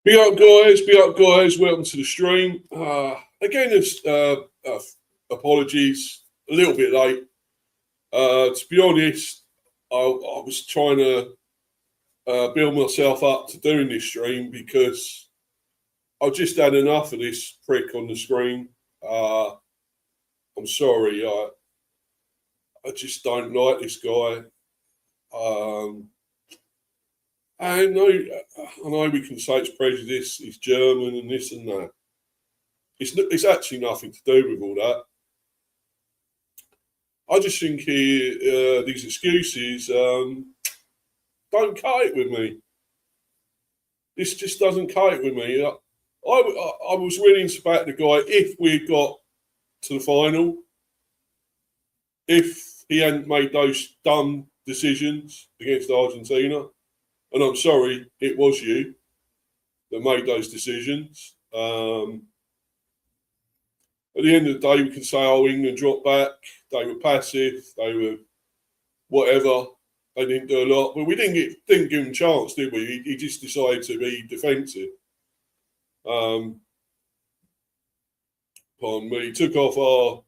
Be up, guys. Be up, guys. Welcome to the stream. Again, it's apologies. A little bit late. To be honest, I was trying to build myself up to doing this stream because I've just had enough of this prick on the screen. I'm sorry. I just don't like this guy. I know we can say it's prejudice, he's German and this and that. It's actually nothing to do with all that. I just think these excuses don't cut it with me. This just doesn't cut it with me. I was willing to back the guy if we got to the final, if he hadn't made those dumb decisions against Argentina. And I'm sorry, it was you that made those decisions. At the end of the day, we can say, oh, England dropped back. They were passive. They were whatever. They didn't do a lot. But we didn't give him a chance, did we? He just decided to be defensive. Pardon me. He took off our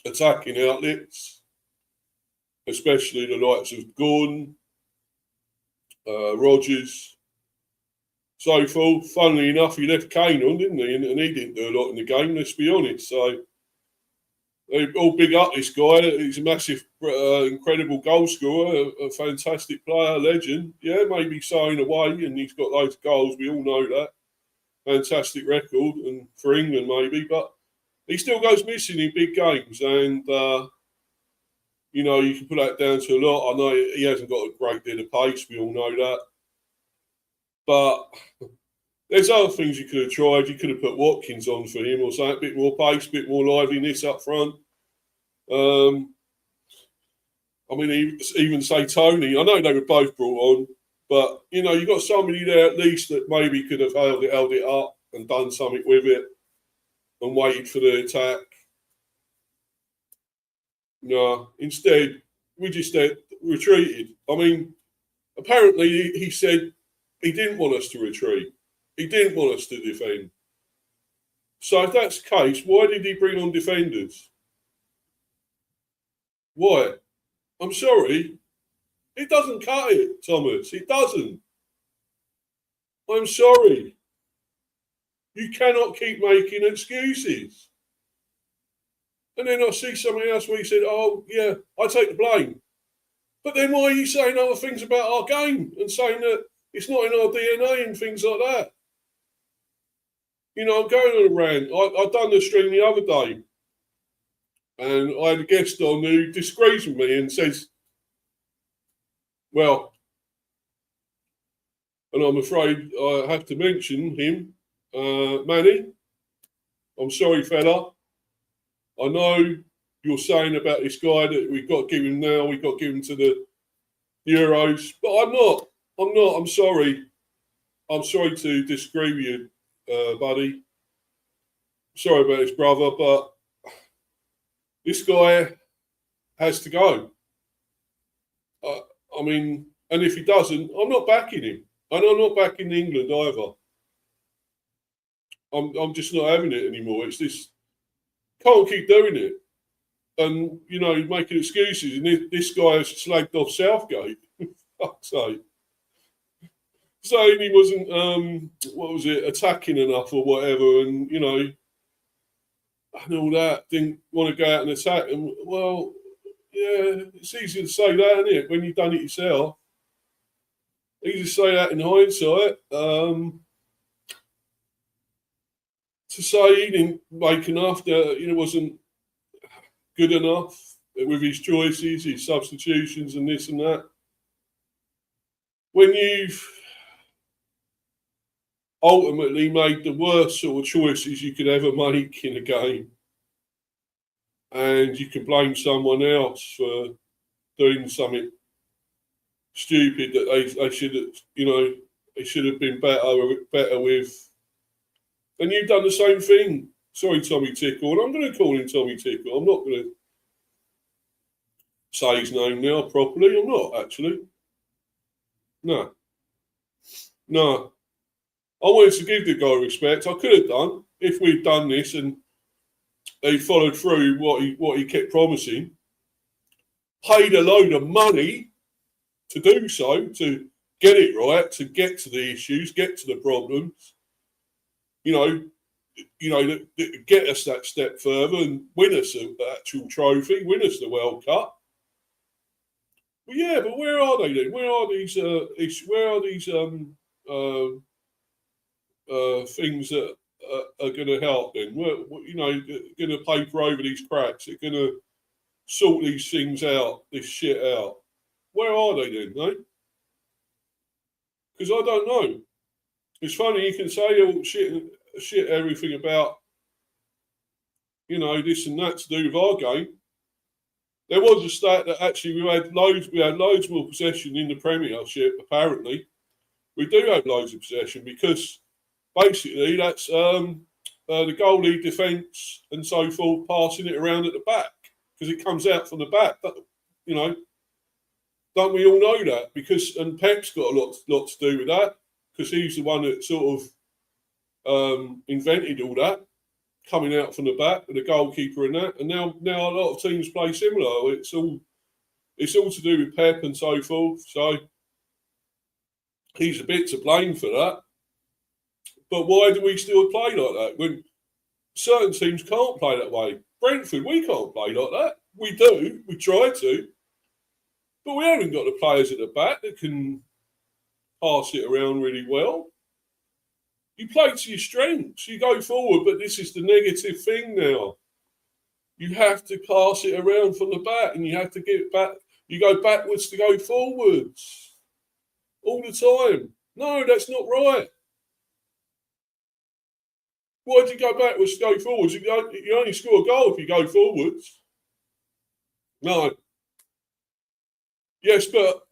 attacking outlets, especially the likes of Gordon, Rogers, so forth. Funnily enough, he left Kane on, didn't he? And he didn't do a lot in the game, let's be honest. So they all big up this guy. He's a massive, incredible goal scorer, a fantastic player, legend. Yeah, maybe so in a way, and he's got loads of goals. We all know that. Fantastic record, and for England maybe, but he still goes missing in big games. And you know, you can put that down to a lot. I know he hasn't got a great deal of pace. We all know that. But there's other things you could have tried. You could have put Watkins on for him or something, a bit more pace, a bit more liveliness up front. I mean, even say Tony. I know they were both brought on, but, you know, you got somebody there at least that maybe could have held it up and done something with it and waited for the attack. No, instead, we just retreated. I mean, apparently he said he didn't want us to retreat. He didn't want us to defend. So if that's the case, why did he bring on defenders? Why? I'm sorry. It doesn't cut it, Thomas. It doesn't. I'm sorry. You cannot keep making excuses. And then I see something else where he said, oh, yeah, I take the blame. But then why are you saying other things about our game and saying that it's not in our DNA and things like that? You know, I'm going on a rant. I've done the stream the other day. And I had a guest on who disagrees with me and says, well, and I'm afraid I have to mention him, Manny. I'm sorry, fella. I know you're saying about this guy that we've got to give him now, we've got to give him to the Euros, but I'm not. I'm sorry. I'm sorry to disagree with you, buddy. Sorry about his brother, but this guy has to go. I mean, and if he doesn't, I'm not backing him. And I'm not backing England either. I'm just not having it anymore. It's this. Can't keep doing it. And, you know, making excuses. And this guy has slagged off Southgate. Fuck's sake. Saying he wasn't, attacking enough or whatever. And, you know, and all that. Didn't want to go out and attack. And, well, yeah, it's easy to say that, isn't it? When you've done it yourself. Easy to say that in hindsight. To say he didn't make enough, that wasn't good enough with his choices, his substitutions, and this and that. When you've ultimately made the worst sort of choices you could ever make in a game, and you can blame someone else for doing something stupid that they should have, they should have been better with. And you've done the same thing. Sorry, Tommy Tickle. And I'm going to call him Tommy Tickle. I'm not going to say his name now properly. I'm not, actually. No. I wanted to give the guy respect. I could have done if we'd done this and he followed through what he kept promising. Paid a load of money to do so, to get it right, to get to the issues, get to the problems. Get us that step further and win us an actual trophy, win us the World Cup. But yeah, but where are they then? Where are these? Things that are going to help then? Going to paper over these cracks. They're going to sort these things out, this shit out. Where are they then, eh? Because I don't know. It's funny, you can say all shit everything about, this and that to do with our game. There was a stat that actually we had loads more possession in the Premiership, apparently. We do have loads of possession because basically that's the goalie, defence and so forth passing it around at the back because it comes out from the back. Don't we all know that? And Pep's got a lot to do with that because he's the one that sort of invented all that, coming out from the back with the goalkeeper and that. And now a lot of teams play similar. It's all to do with Pep and so forth. So he's a bit to blame for that. But why do we still play like that when certain teams can't play that way? Brentford, we can't play like that. We do. We try to. But we haven't got the players at the back that can pass it around really well. You play to your strengths. You go forward, but this is the negative thing now. You have to pass it around from the back and you have to get it back. You go backwards to go forwards all the time. No, that's not right. Why do you go backwards to go forwards? You only score a goal if you go forwards. No. Yes, but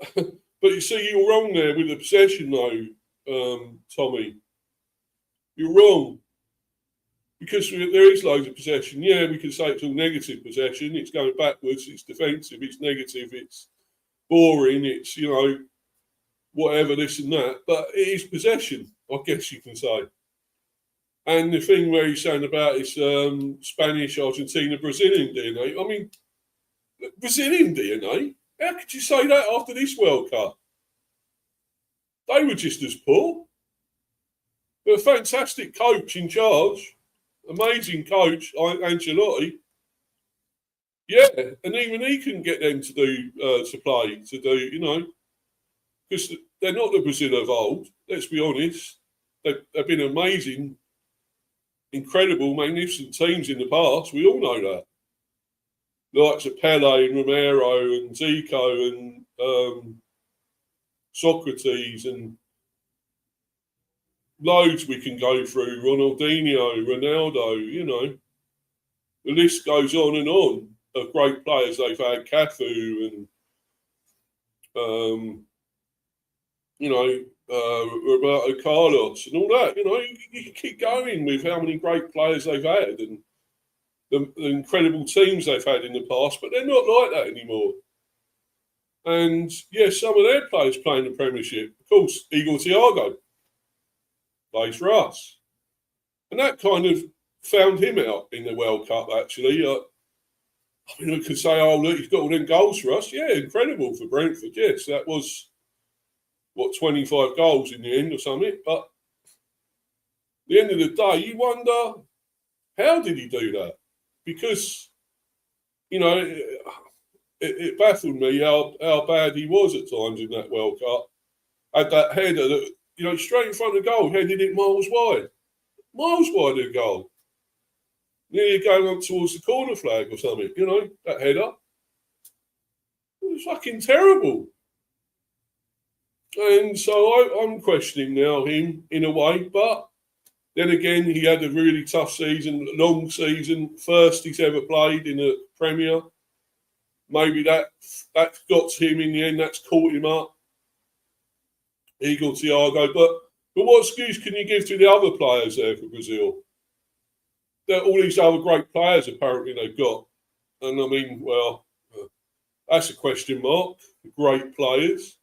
you see, you're wrong there with the possession, though, Tommy. You're wrong. Because there is loads of possession. Yeah, we can say it's all negative possession. It's going backwards, it's defensive, it's negative, it's boring, it's, whatever, this and that. But it is possession, I guess you can say. And the thing where he's saying about his Spanish, Argentina, Brazilian DNA. I mean, Brazilian DNA? How could you say that after this World Cup? They were just as poor. But a fantastic coach in charge. Amazing coach, Ancelotti. Yeah, and even he can get them to play, because they're not the Brazil of old, let's be honest. They've been amazing, incredible, magnificent teams in the past. We all know that. The likes of Pele and Romero and Zico and Socrates and loads we can go through. Ronaldinho, Ronaldo, the list goes on and on of great players they've had. Cafu and Roberto Carlos and all that. You can keep going with how many great players they've had and the incredible teams they've had in the past, but they're not like that anymore. And yes, some of their players play in the Premiership. Of course, Igor Thiago plays for us. And that kind of found him out in the World Cup, actually. We could say, oh, look, he's got all them goals for us. Yeah, incredible for Brentford. Yes, that was, 25 goals in the end or something. But at the end of the day, you wonder, how did he do that? Because, it baffled me how bad he was at times in that World Cup. Had that header that, straight in front of the goal, headed it miles wide. Miles wide of the goal. Nearly going on towards the corner flag or something, that header. It was fucking terrible. And so I'm questioning now him in a way, but then again, he had a really tough season, long season, first he's ever played in a Premier. Maybe that got to him in the end, that's caught him up. Igor Thiago. But what excuse can you give to the other players there for Brazil? All these other great players apparently they've got. And I mean, well, that's a question mark. Great players.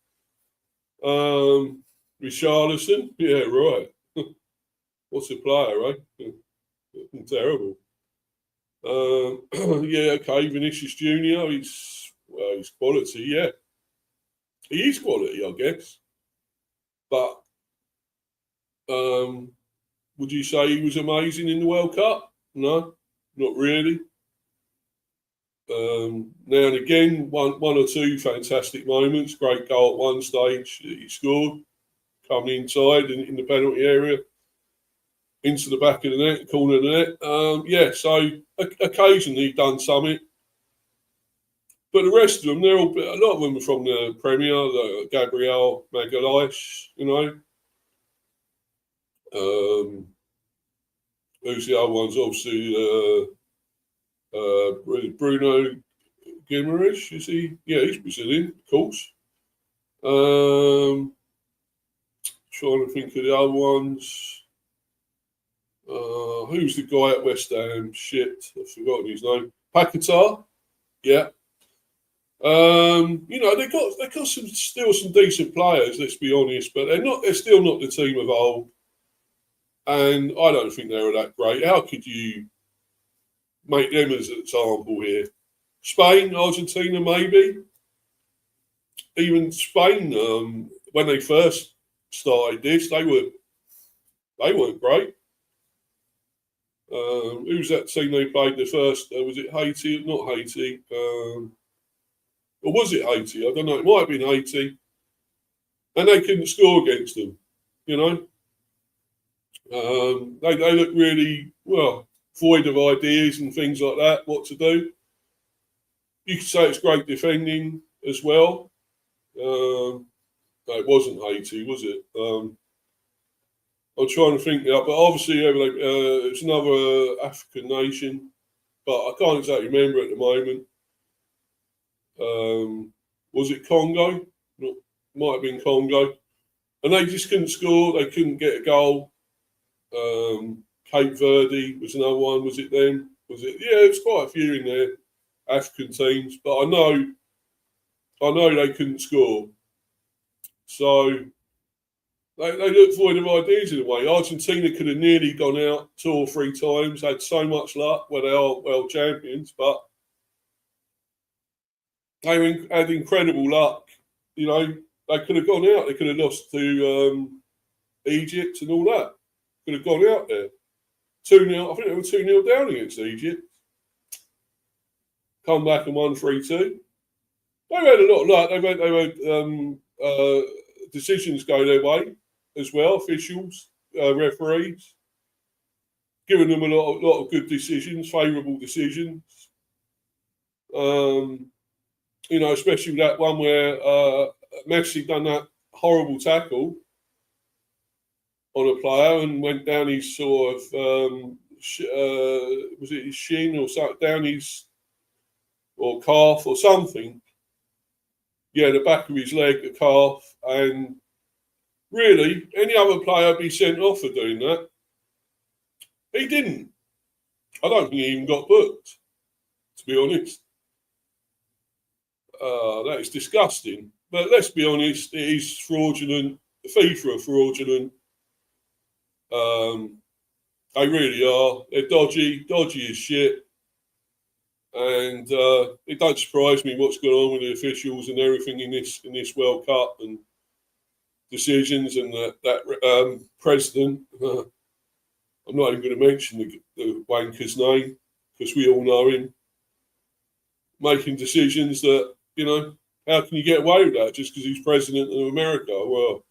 Richarlison, yeah, right. What's a player, eh? Terrible. Yeah, okay, Vinicius Junior. He's quality, yeah. He is quality, I guess. But would you say he was amazing in the World Cup? No, not really. Now and again, one or two fantastic moments. Great goal at one stage he scored, coming inside in the penalty area, into the back of the net, corner of the net. Yeah, so occasionally done something. But the rest of them, a lot of them are from the Premier, Gabriel Magalhaes, you know. Who's the other ones? Obviously, Bruno Guimaraes, is he? Yeah, he's Brazilian, of course. Trying to think of the other ones. Who's the guy at West Ham? Shit, I've forgotten his name. Paquetá, yeah. You know, they got still some decent players. Let's be honest, but they're still not the team of old. And I don't think they were that great. How could you make them as an example here? Spain, Argentina, maybe. Even Spain, when they first started this, they weren't great. Who's that team they played the first? Was it Haiti? Not Haiti. Or was it Haiti? I don't know. It might have been Haiti. And they couldn't score against them, you know. They look really, well, void of ideas and things like that, what to do. You could say it's great defending as well. No, it wasn't Haiti, was it? I'm trying to think now, but obviously it's another African nation, but I can't exactly remember at the moment. Was it Congo? Might have been Congo. And they just couldn't score. They couldn't get a goal. Cape Verde was another one. Was it them? Was it? Yeah, there's quite a few in there, African teams. But I know they couldn't score. So they look void of ideas in a way. Argentina could have nearly gone out 2 or 3 times. Had so much luck where they are world champions, but they had incredible luck. You know, they could have gone out. They could have lost to Egypt and all that. Could have gone out there. 2-0. I think they were 2-0 down against Egypt. Come back and won 3-2. They've had a lot of luck. They've had decisions go their way as well. Officials, referees, giving them a lot of good decisions, favourable decisions. You know, especially that one where Messi done that horrible tackle on a player and went down his sort of was it his shin or something, down his or calf or something. Yeah, the back of his leg, the calf, and really any other player would be sent off for doing that. He didn't. I don't think he even got booked, to be honest. That is disgusting. But let's be honest, it is fraudulent. The FIFA are fraudulent. They really are. They're dodgy as shit. And it don't surprise me what's going on with the officials and everything in this World Cup and decisions and that president. I'm not even going to mention the wanker's name because we all know him. Making decisions that, you know, how can you get away with that just because he's president of America? Well,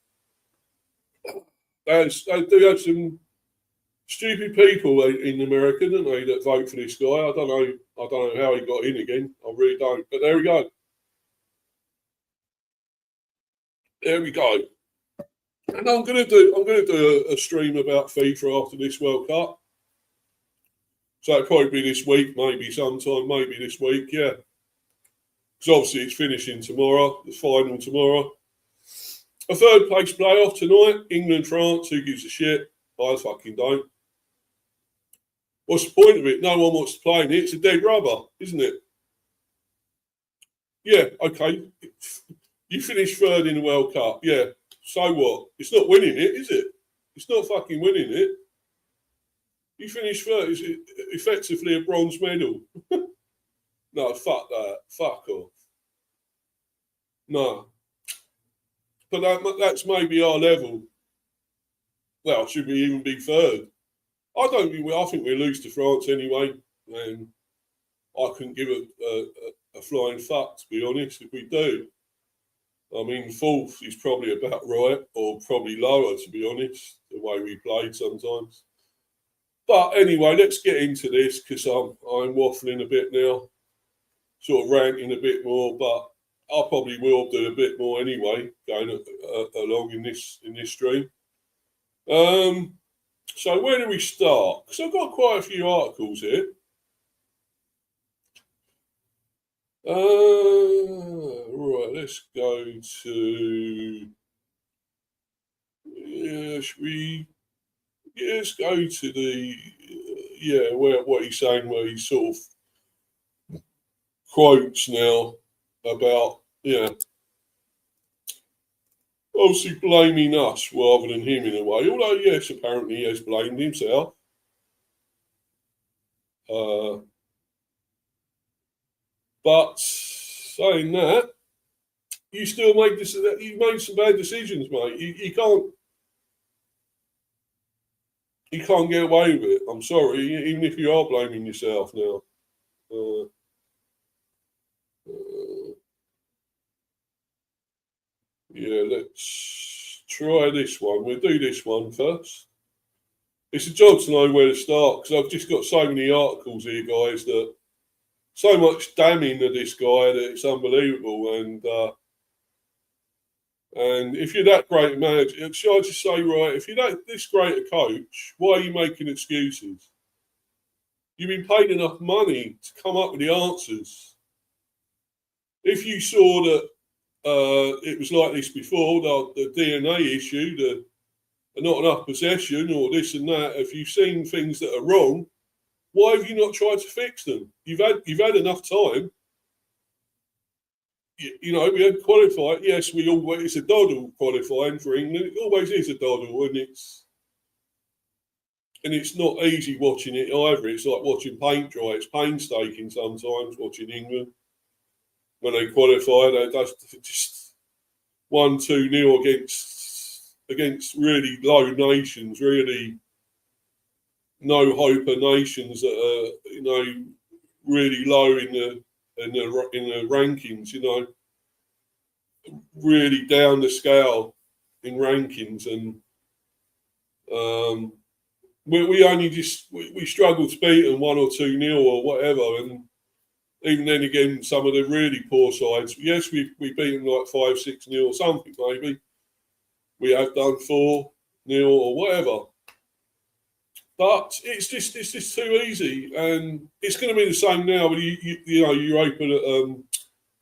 they do have some stupid people in America, don't they, that vote for this guy. I don't know how he got in again. I really don't. But there we go. There we go. And I'm gonna do a stream about FIFA after this World Cup. So it'll probably be this week, maybe sometime, maybe this week, yeah. Because obviously it's finishing tomorrow, the final tomorrow. A third place playoff tonight, England, France, who gives a shit? I fucking don't. What's the point of it? No one wants to play in it. It's a dead rubber, isn't it? Yeah, okay. You finished third in the World Cup, yeah. So what? It's not winning it, is it? It's not fucking winning it. You finished third. It's effectively a bronze medal. No, fuck that. Fuck off. No. But that's maybe our level. Well, should we even be third? I don't think I think we'll lose to France anyway. And I couldn't give a flying fuck, to be honest, if we do. I mean, fourth is probably about right, or probably lower, to be honest, the way we played sometimes. But anyway, let's get into this because I'm waffling a bit now, sort of ranting a bit more. But I probably will do a bit more anyway, going along in this stream. So where do we start? Because I've got quite a few articles here. Right, let's go to. Let's go to the what he's saying, where he sort of quotes now about obviously blaming us rather than him in a way. Although yes, apparently he has blamed himself. But saying that, you still make this. You made some bad decisions, mate. You can't get away with it. I'm sorry, even if you are blaming yourself now. Let's try this one. We'll do this one first. It's a job to know where to start because I've just got so many articles here, guys, that so much damning of this guy that it's unbelievable. And if you're that great a manager, should I just say, right, if you're this great a coach, why are you making excuses? You've been paid enough money to come up with the answers. If you saw that it was like this before, the DNA issue, the not enough possession or this and that, if you've seen things that are wrong, why have you not tried to fix them? You've had enough time. We had qualified. Yes, it's a doddle qualifying for England. It always is a doddle, and it's not easy watching it either. It's like watching paint dry. It's painstaking sometimes watching England when they qualify. They just 1-2-0 against really low nations, really no hope of nations that are really low in the rankings, really down the scale in rankings, and we only we struggled to beat them 1 or 2-0 or whatever, and even then again, some of the really poor sides, yes, we beat them like 5-6-0 or something maybe. We have done 4-0 or whatever. But it's just too easy, and it's going to be the same now when you open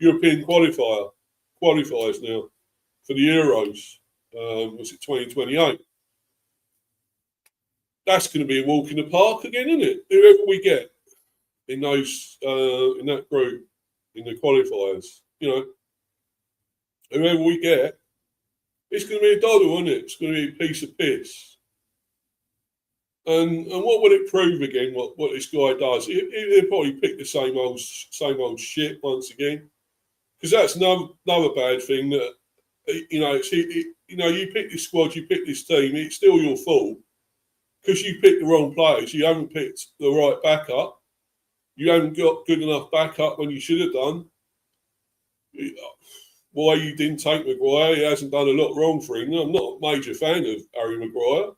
European qualifiers now for the Euros. Was it 2028? That's going to be a walk in the park again, isn't it? Whoever we get in those in that group in the qualifiers, whoever we get, it's going to be a doddle, isn't it? It's going to be a piece of piss. And what will it prove again? What this guy does? He'll probably pick the same old shit once again, because that's another bad thing that you pick this squad, you pick this team. It's still your fault because you picked the wrong players. You haven't picked the right backup. You haven't got good enough backup when you should have done. Why you didn't take Maguire? He hasn't done a lot wrong for him. I'm not a major fan of Harry Maguire.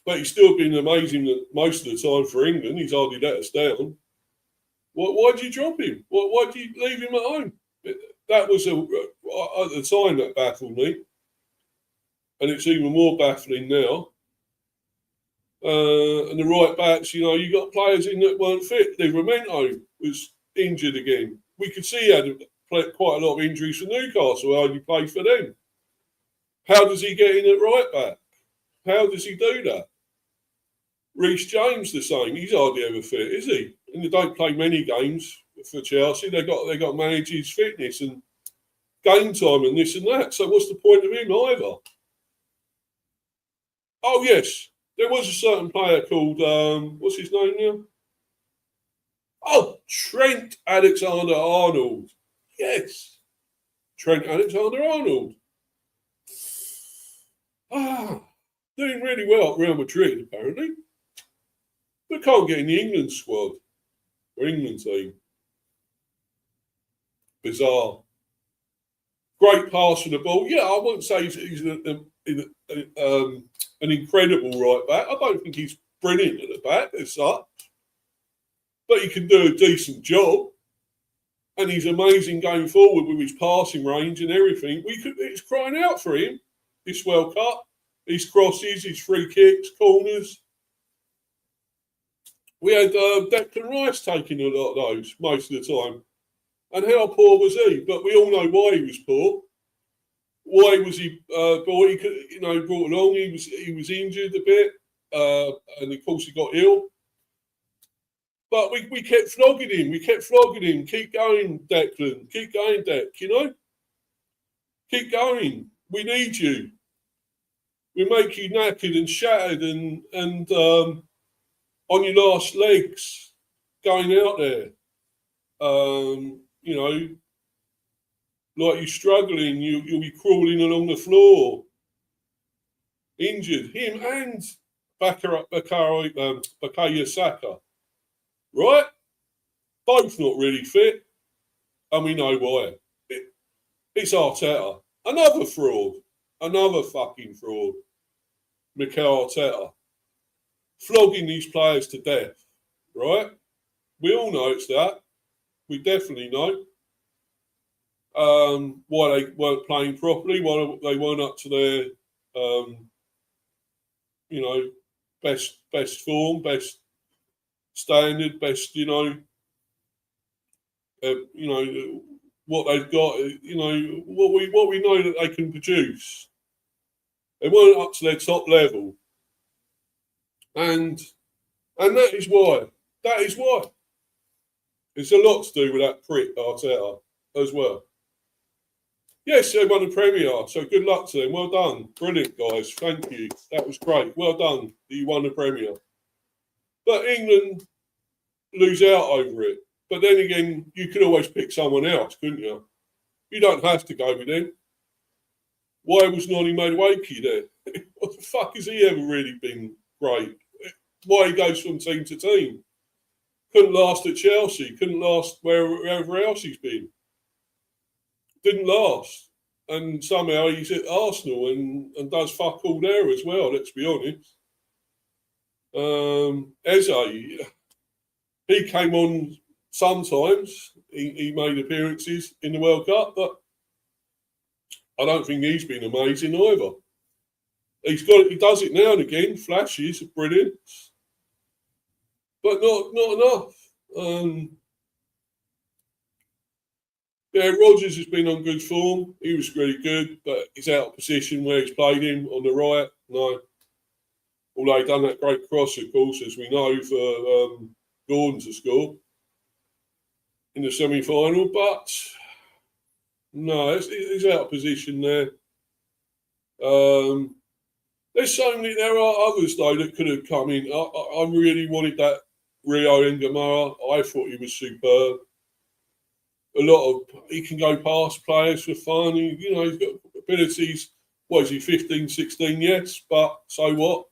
But he's still been amazing most of the time for England. He's hardly let us down. Why'd you drop him? Why'd you leave him at home? That was, at the time, that baffled me. And it's even more baffling now. And the right backs, you got players in that weren't fit. Livramento was injured again. We could see he had quite a lot of injuries for Newcastle. How he played for them. How does he get in at right back? How does he do that? Reece James the same. He's hardly ever fit, is he? And they don't play many games for Chelsea. They got to manage his fitness and game time and this and that. So what's the point of him either? Oh yes, There was a certain player called, what's his name now? Oh, Trent Alexander-Arnold. Yes. Trent Alexander-Arnold. Doing really well at Real Madrid, apparently. But can't get in the England squad or England team. Bizarre. Great pass for the ball. Yeah, I wouldn't say he's an incredible right back. I don't think he's brilliant at the back as such. But he can do a decent job. And he's amazing going forward with his passing range and everything. It's crying out for him this World Cup. His crosses, his free kicks, corners. We had Declan Rice taking a lot of those most of the time. And how poor was he? But we all know why he was poor. Why was he brought? He could, brought along. He was injured a bit, and of course he got ill. But we kept flogging him. We kept flogging him. Keep going, Declan. Keep going, Dec. Keep going. We need you. We make you knackered and shattered and on your last legs, going out there. Like you're struggling, you'll be crawling along the floor, injured. Him and Bukayo Saka, right? Both not really fit, and we know why. It's Arteta, another fraud, another fucking fraud. Mikel Arteta, flogging these players to death, right? We all know it's that. We definitely know. Why they weren't playing properly, why they weren't up to their, best form, best standard, best, what they've got, what we know that they can produce. They weren't up to their top level, and that is why. That is why. It's a lot to do with that prick Arteta as well. Yes, they won the Premier, so good luck to them. Well done. Brilliant, guys. Thank you. That was great. Well done that you won the Premier. But England lose out over it. But then again, you could always pick someone else, couldn't you? You don't have to go with them. Why was Noni Madueke there? What the fuck has he ever really been great? Why he goes from team to team? Couldn't last at Chelsea. Couldn't last wherever else he's been. Didn't last. And somehow he's at Arsenal and does fuck all there as well, let's be honest. Eze, he came on sometimes. He made appearances in the World Cup, but I don't think he's been amazing either. He does it now and again, flashes of brilliance, but not enough. Yeah, Rodgers has been on good form. He was really good, but he's out of position where he's played him on the right. No. Although he done that great cross, of course, as we know, for Gordon to score in the semi-final. But no, he's out of position there. There's so many. There are others though that could have come in. I really wanted that Rio Engamara. I thought he was superb. He can go past players for fun. He's got abilities. What is he, 15, 16? Yes, but so what?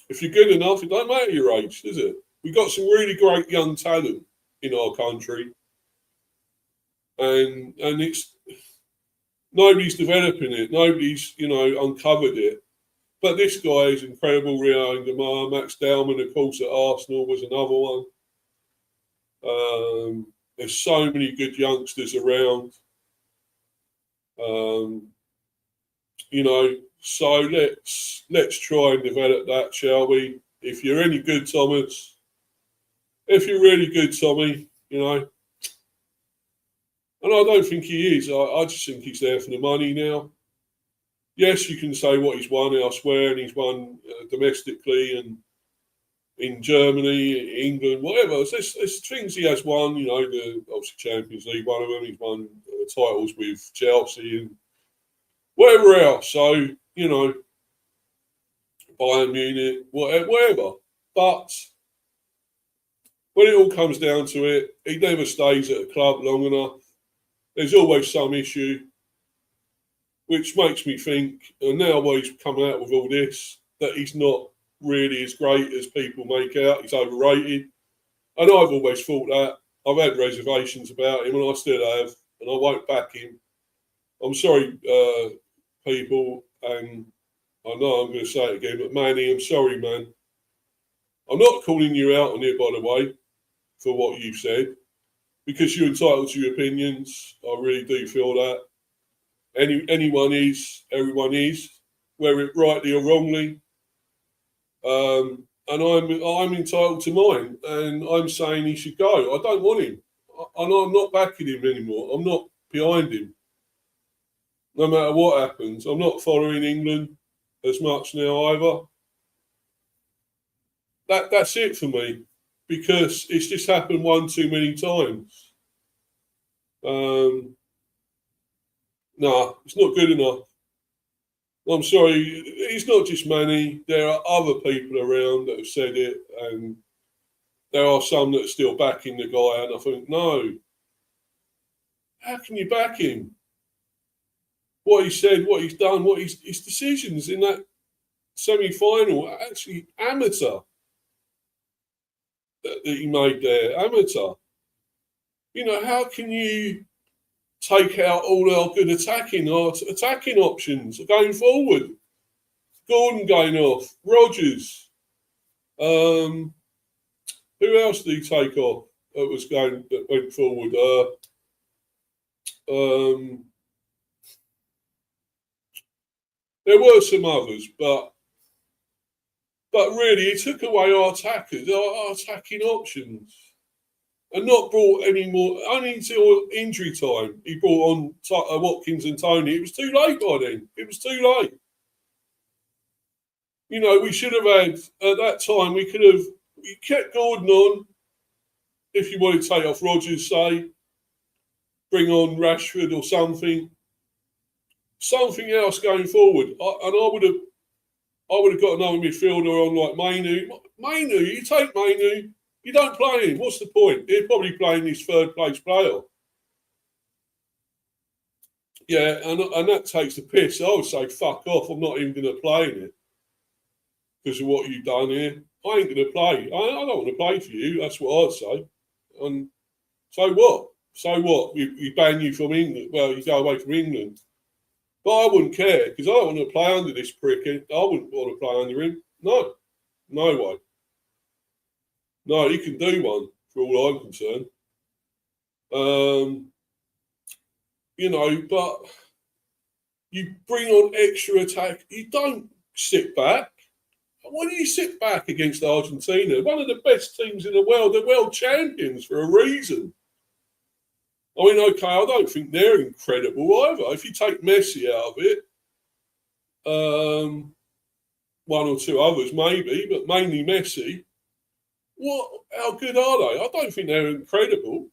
If you're good enough, it don't matter your age, does it? We've got some really great young talent in our country, and it's nobody's developing it. Nobody's uncovered it. But this guy is incredible. Rio Engamara, Max Dowman, of course, at Arsenal was another one. There's so many good youngsters around. So let's try and develop that, shall we? If you're any good, Thomas, if you're really good, Tommy, and I don't think he is. I just think he's there for the money now. Yes, you can say what he's won elsewhere, and he's won domestically and in Germany, England, whatever. There's things he has won, the obviously Champions League, one of them. He's won titles with Chelsea and whatever else. So, Bayern Munich, whatever. But when it all comes down to it, he never stays at a club long enough. There's always some issue, which makes me think, and now he's come out with all this, that he's not really as great as people make out. He's overrated. And I've always thought that. I've had reservations about him, and I still have, and I won't back him. I'm sorry, people, and I know I'm going to say it again, but Manny, I'm sorry, man. I'm not calling you out on it, by the way, for what you've said, because you're entitled to your opinions. I really do feel that. Anyone is, everyone is, whether it rightly or wrongly. And I'm entitled to mine, and I'm saying he should go. I don't want him, and I'm not backing him anymore. I'm not behind him, no matter what happens. I'm not following England as much now either. That's it for me, because it's just happened one too many times. No, it's not good enough. I'm sorry, it's not just Manny. There are other people around that have said it, and there are some that are still backing the guy, and I think, no. How can you back him? What he said, what he's done, his decisions in that semi-final are actually amateur that he made there, amateur. You know, how can you take out all our good attacking options going forward? Gordon going off, Rodgers. Who else did he take off that went forward? There were some others, but really, he took away our attackers, our attacking options, and not brought any more. Only until injury time, he brought on Watkins and Tony. It was too late by then. It was too late. You know, we should have had at that time. We kept Gordon on. If you wanted to take off Rodgers, say, bring on Rashford or something else going forward. I would have got another midfielder on like Mainu. You take Mainu, you don't play him. What's the point? He'll probably play in his third place player. Yeah, and that takes the piss. I would say, fuck off. I'm not even going to play in it because of what you've done here. I ain't going to play. I don't want to play for you. That's what I'd say. And so what? So what? We ban you from England. Well, you go away from England. But I wouldn't care, because I don't want to play under this prick. I wouldn't want to play under him. No way. No, he can do one, for all I'm concerned. You know, but you bring on extra attack. You don't sit back. Why do you sit back against Argentina? One of the best teams in the world. They're world champions for a reason. I mean, okay, I don't think they're incredible either. If you take Messi out of it, one or two others maybe, but mainly Messi, how good are they? I don't think they're incredible.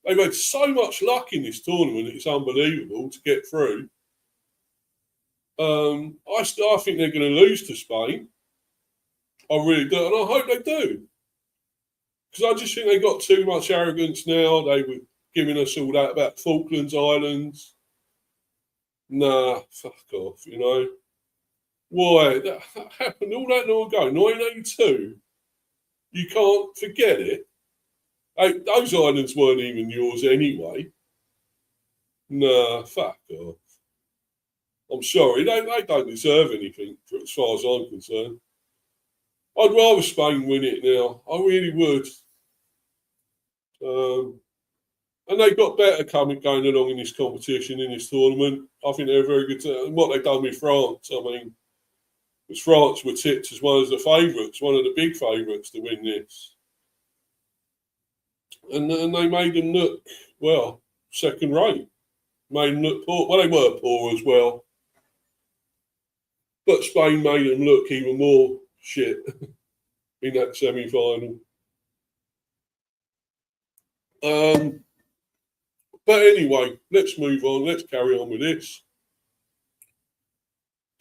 They've had so much luck in this tournament, it's unbelievable to get through. I think they're going to lose to Spain. I really do, and I hope they do. Because I just think they got too much arrogance now. They were giving us all that about Falklands Islands. Nah, fuck off, you know. Why? That happened all that long ago, 1982. You can't forget it. Those islands weren't even yours anyway. Nah, fuck off. I'm sorry, they don't deserve anything as far as I'm concerned. I'd rather Spain win it now. I really would. And they've got better going along in this competition, in this tournament. I think they're a very good team. And what they've done with France, I mean, because France were tipped as one of the favourites, one of the big favourites to win this. And they made them look, well, second rate. Made them look poor. Well, they were poor as well. But Spain made them look even more shit in that semi-final. But anyway, let's move on. Let's carry on with this.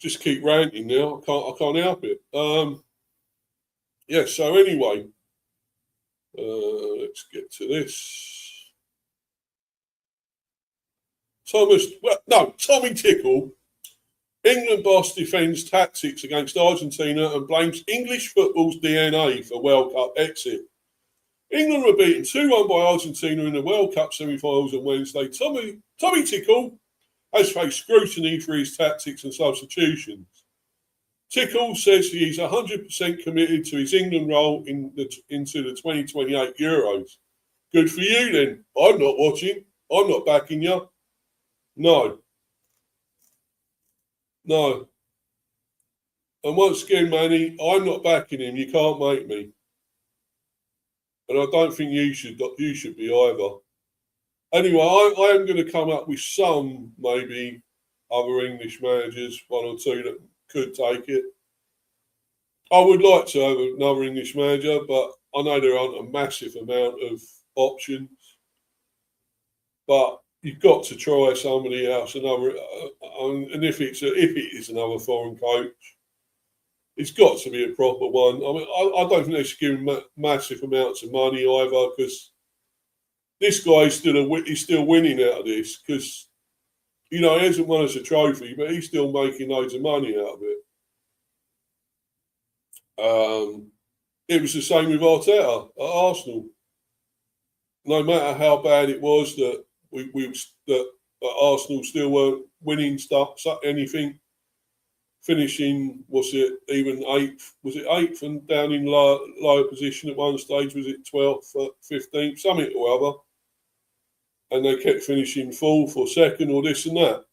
just keep ranting now. I can't help it. Yeah. So anyway, let's get to this. Tommy Tickle. England boss defends tactics against Argentina and blames English football's DNA for World Cup exit. England were beaten 2-1 by Argentina in the World Cup semi-finals on Wednesday. Tommy Tickle has faced scrutiny for his tactics and substitutions. Tickle says he is 100% committed to his England role into the 2028 Euros. Good for you then. I'm not watching. I'm not backing you. No. And once again, Manny, I'm not backing him. You can't make me. And I don't think you should be either. Anyway, I am going to come up with some, maybe, other English managers, one or two that could take it. I would like to have another English manager, but I know there aren't a massive amount of options. But you've got to try somebody else, and if it is another foreign coach, it's got to be a proper one. I mean, I don't think they should give him massive amounts of money either, because this guy is still winning out of this, because he hasn't won us a trophy, but he's still making loads of money out of it. It was the same with Arteta at Arsenal. No matter how bad it was that that Arsenal still weren't winning anything. Finishing, even eighth? Was it eighth and down in lower position at one stage? Was it 12th, 15th, something or other? And they kept finishing fourth or second or this and that.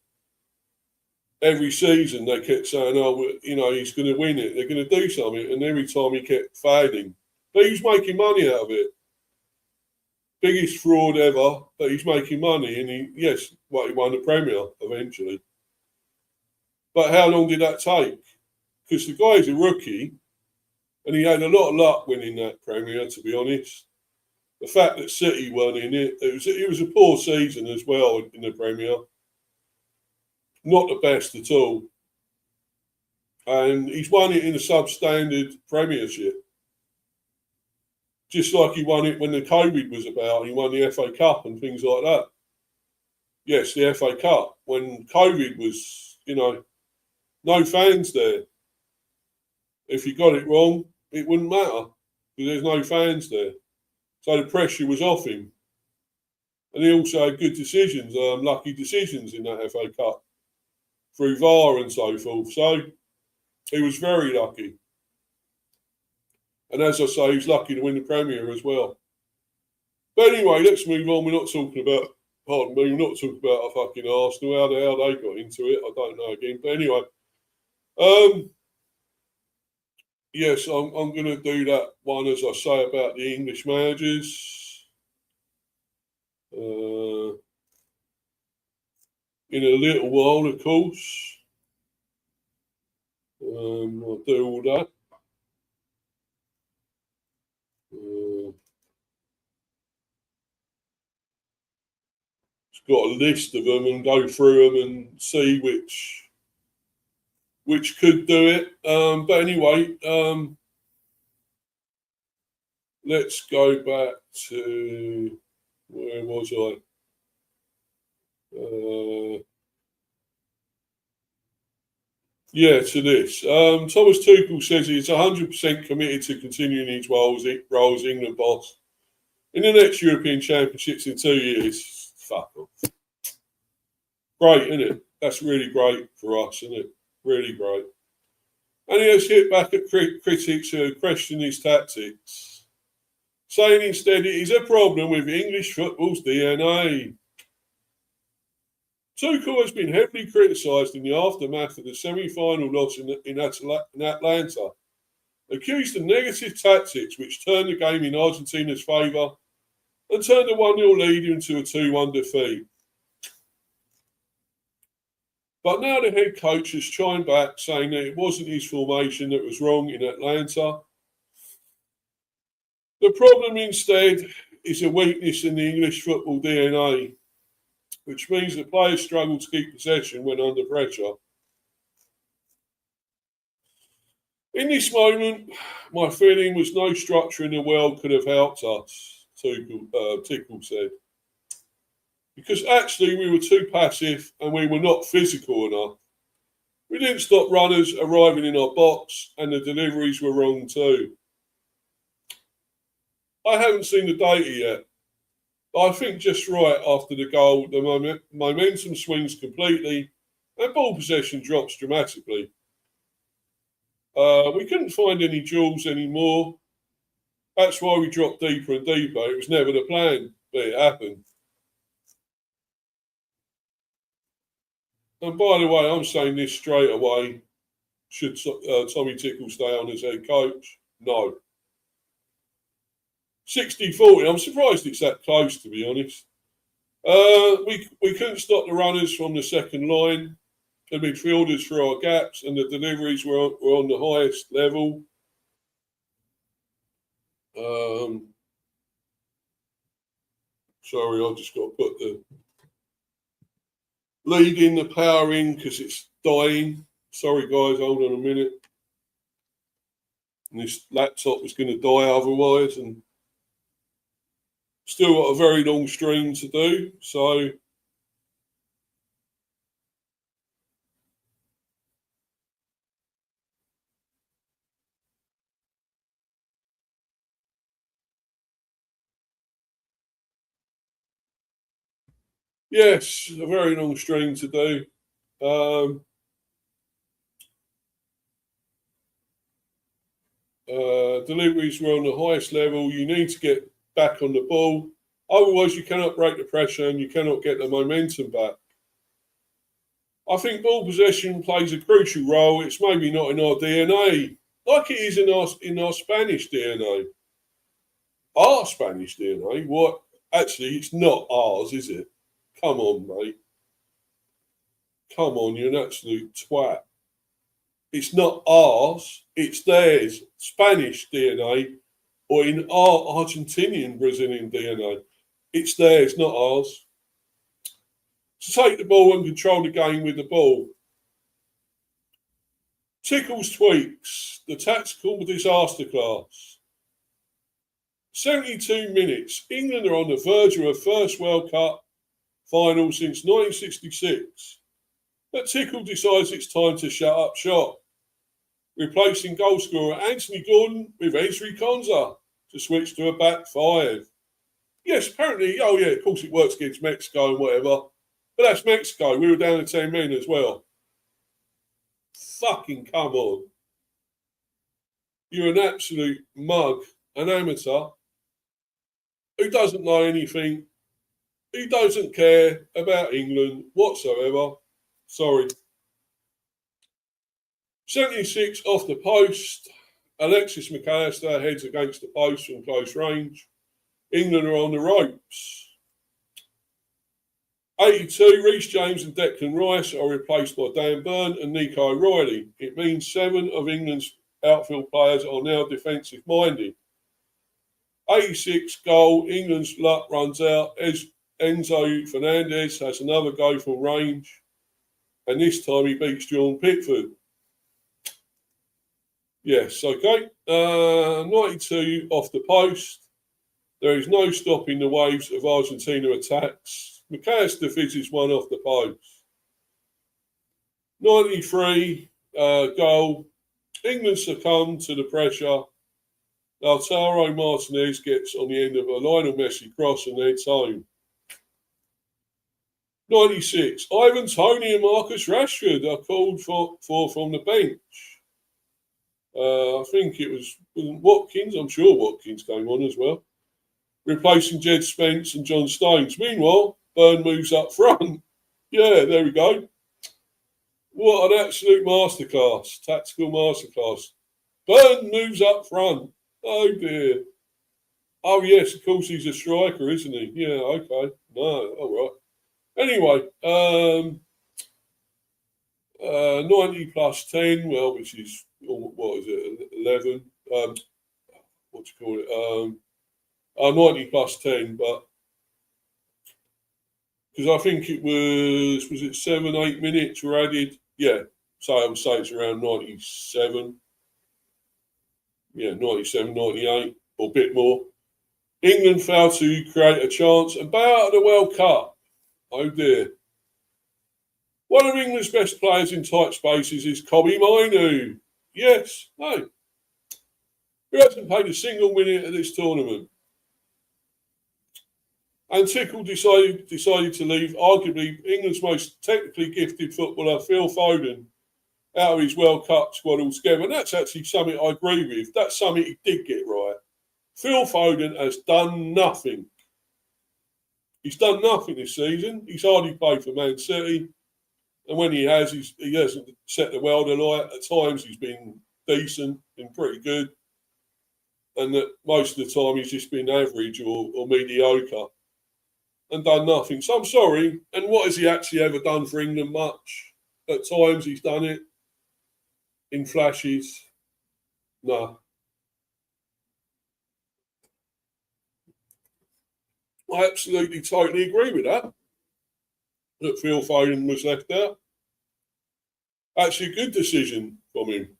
Every season they kept saying, he's going to win it. They're going to do something. And every time he kept failing. But he was making money out of it. Biggest fraud ever, but he's making money. And he won the Premier eventually. But how long did that take? Because the guy's a rookie, and he had a lot of luck winning that Premier, to be honest. The fact that City weren't in it was a poor season as well in the Premier. Not the best at all. And he's won it in a substandard Premiership. Just like he won it when the COVID was about. He won the FA Cup and things like that. Yes, the FA Cup. When COVID was, no fans there. If you got it wrong, it wouldn't matter because there's no fans there. So the pressure was off him. And he also had good decisions, lucky decisions in that FA Cup through VAR and so forth. So he was very lucky. And as I say, he was lucky to win the Premier as well. But anyway, let's move on. We're not talking about a fucking Arsenal. How the hell they got into it, I don't know again. But anyway, yes, I'm going to do that one, as I say, about the English managers. In a little while, of course. I'll do all that. It's got a list of them and go through them and see which could do it. But anyway, let's go back to, where was I? To this. Thomas Tuchel says he's 100% committed to continuing his role as England boss in the next European Championships in 2 years. Fuck off. Great, isn't it? That's really great for us, isn't it? Really great. And he has hit back at critics who question his tactics, saying instead it is a problem with English football's DNA. Tuchel has been heavily criticised in the aftermath of the semi-final loss in Atlanta, accused of negative tactics which turned the game in Argentina's favour and turned a 1-0 lead into a 2-1 defeat. But now the head coach has chimed back, saying that it wasn't his formation that was wrong in Atlanta. The problem instead is a weakness in the English football DNA, which means that players struggle to keep possession when under pressure. In this moment, my feeling was no structure in the world could have helped us, Tickle said. Because actually we were too passive and we were not physical enough. We didn't stop runners arriving in our box and the deliveries were wrong too. I haven't seen the data yet, but I think just right after the goal, the momentum swings completely and ball possession drops dramatically. We couldn't find any jewels anymore. That's why we dropped deeper and deeper. It was never the plan, but it happened. And by the way, I'm saying this straight away. Should Tommy Tickle stay on as head coach? No. 60-40. I'm surprised it's that close, to be honest. We couldn't stop the runners from the second line, the midfielders through our gaps, and the deliveries were on the highest level. Sorry, I just got to put the lead in, the power in, because it's dying. Sorry, guys, hold on a minute. And this laptop is going to die otherwise, and still got a very long stream to do, so yes, a very long stream to do. Deliveries were on the highest level. You need to get back on the ball. Otherwise, you cannot break the pressure and you cannot get the momentum back. I think ball possession plays a crucial role. It's maybe not in our DNA, like it is in our Spanish DNA. Our Spanish DNA? What? Actually, it's not ours, is it? Come on, mate. Come on, you're an absolute twat. It's not ours, it's theirs. Spanish DNA, or in our Argentinian Brazilian DNA. It's theirs, not ours. To take the ball and control the game with the ball. Tickle's tweaks, the tactical disaster class. 72 minutes. England are on the verge of a first World Cup final since 1966. But Tickle decides it's time to shut up shop, replacing goalscorer Anthony Gordon with Ezri Konsa to switch to a back five. Yes, apparently, oh yeah, of course it works against Mexico and whatever, but that's Mexico. We were down to 10 men as well. Fucking come on. You're an absolute mug, an amateur who doesn't know anything, who doesn't care about England whatsoever. Sorry. 76 off the post. Alexis McAllister heads against the post from close range. England are on the ropes. 82, Reece James and Declan Rice are replaced by Dan Burn and Nico Riley. It means 7 of England's outfield players are now defensive minded. 86 goal, England's luck runs out. Enzo Fernandez has another go from range, and this time he beats John Pickford. Yes, okay. 92 off the post. There is no stopping the waves of Argentina attacks. McAllister fizzes one off the post. 93 goal. England succumb to the pressure. Lautaro Martinez gets on the end of a Lionel Messi cross and heads home. 96. Ivan Toney and Marcus Rashford are called for from the bench. I think it was Watkins. I'm sure Watkins came on as well, replacing Jed Spence and John Stones. Meanwhile, Burn moves up front. Yeah, there we go. What an absolute masterclass, tactical masterclass. Burn moves up front. Oh dear. Oh yes, of course he's a striker, isn't he? Yeah, okay. No, all right. Anyway, 90 plus 10, well, which is, what is it, 11? What do you call it? 90 plus 10, but because I think it was it 7, 8 minutes were added? Yeah, so I would say it's around 97. 97, 98, or a bit more. England failed to create a chance and bow out of the World Cup. Oh dear. One of England's best players in tight spaces is Kobbie Mainoo. Yes, no. Who hasn't played a single minute at this tournament. And Tickle decided to leave arguably England's most technically gifted footballer, Phil Foden, out of his World Cup squad altogether. And that's actually something I agree with. That's something he did get right. Phil Foden has done nothing. He's done nothing this season. He's hardly played for Man City. And when he has, he hasn't set the world alight. At times he's been decent, been pretty good. And that most of the time he's just been average or mediocre and done nothing. So I'm sorry. And what has he actually ever done for England? Much. At times he's done it. In flashes. No. I absolutely, totally agree with that Phil Foden was left out. Actually, a good decision from him.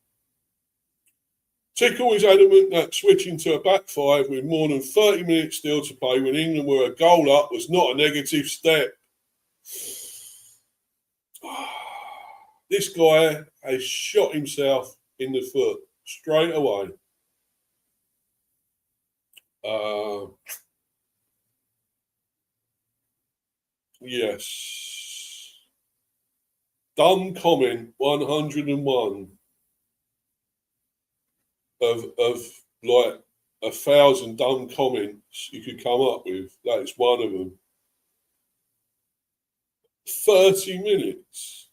Tickle is adamant that switching to a back five with more than 30 minutes still to play when England were a goal up was not a negative step. This guy has shot himself in the foot straight away. Yes. Dumb comment 101 of like 1,000 dumb comments you could come up with. That is one of them. 30 minutes.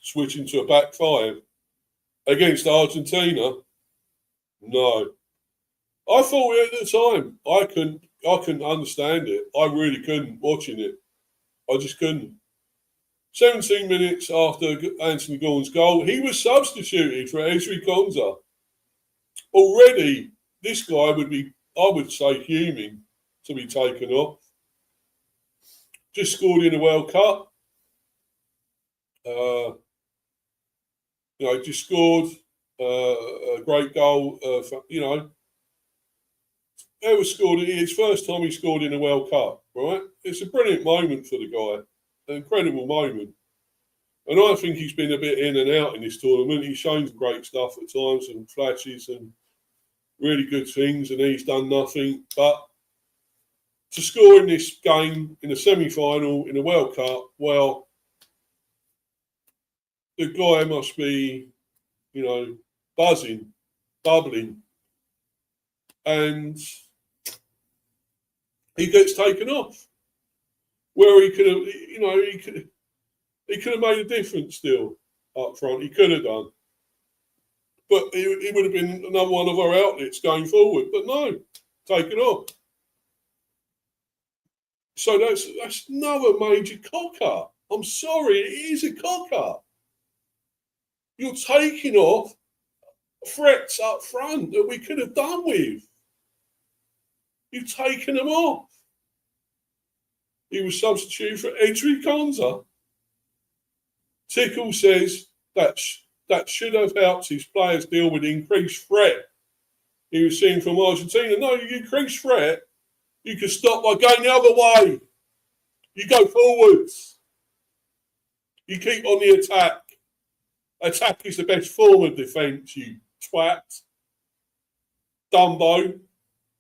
Switching to a back five against Argentina. No. I thought it at the time. I couldn't understand it. I really couldn't watching it. I just couldn't. 17 minutes after Anthony Gordon's goal, he was substituted for Ezri Konsa. Already, this guy would be, I would say, human to be taken off. Just scored in the World Cup. Just scored a great goal. Ever scored it. His first time he scored in a World Cup, right? It's a brilliant moment for the guy, an incredible moment. And I think he's been a bit in and out in this tournament. He's shown some great stuff at times and flashes and really good things, and he's done nothing. But to score in this game, in the semi-final, in the World Cup, well, the guy must be, buzzing, bubbling. And he gets taken off. Where he could have, he could have made a difference still up front. He could have done. But he would have been another one of our outlets going forward. But no, taken off. So that's another major cock-up. I'm sorry, it is a cock-up. You're taking off threats up front that we could have done with. You've taken them off. He was substituted for Ezri Konsa. Tickle says that should have helped his players deal with the increased threat he was seeing from Argentina. No, you increase threat, you can stop by going the other way. You go forwards. You keep on the attack. Attack is the best form of defence, you twat. Dumbo.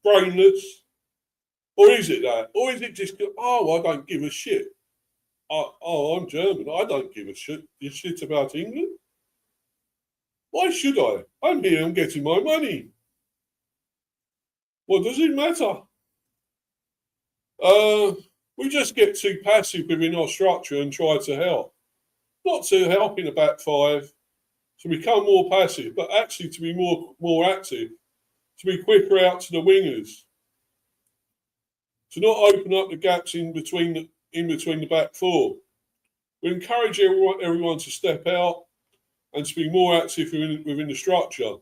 Brainless. Or is it that? Or is it just, I don't give a shit. I'm German. I don't give a shit about England. Why should I? I'm here. I'm getting my money. What does it matter? We just get too passive within our structure and try to help. Not to help in the back five, to become more passive, but actually to be more active, to be quicker out to the wingers, to not open up the gaps in between the back four. We encourage everyone to step out and to be more active within the structure.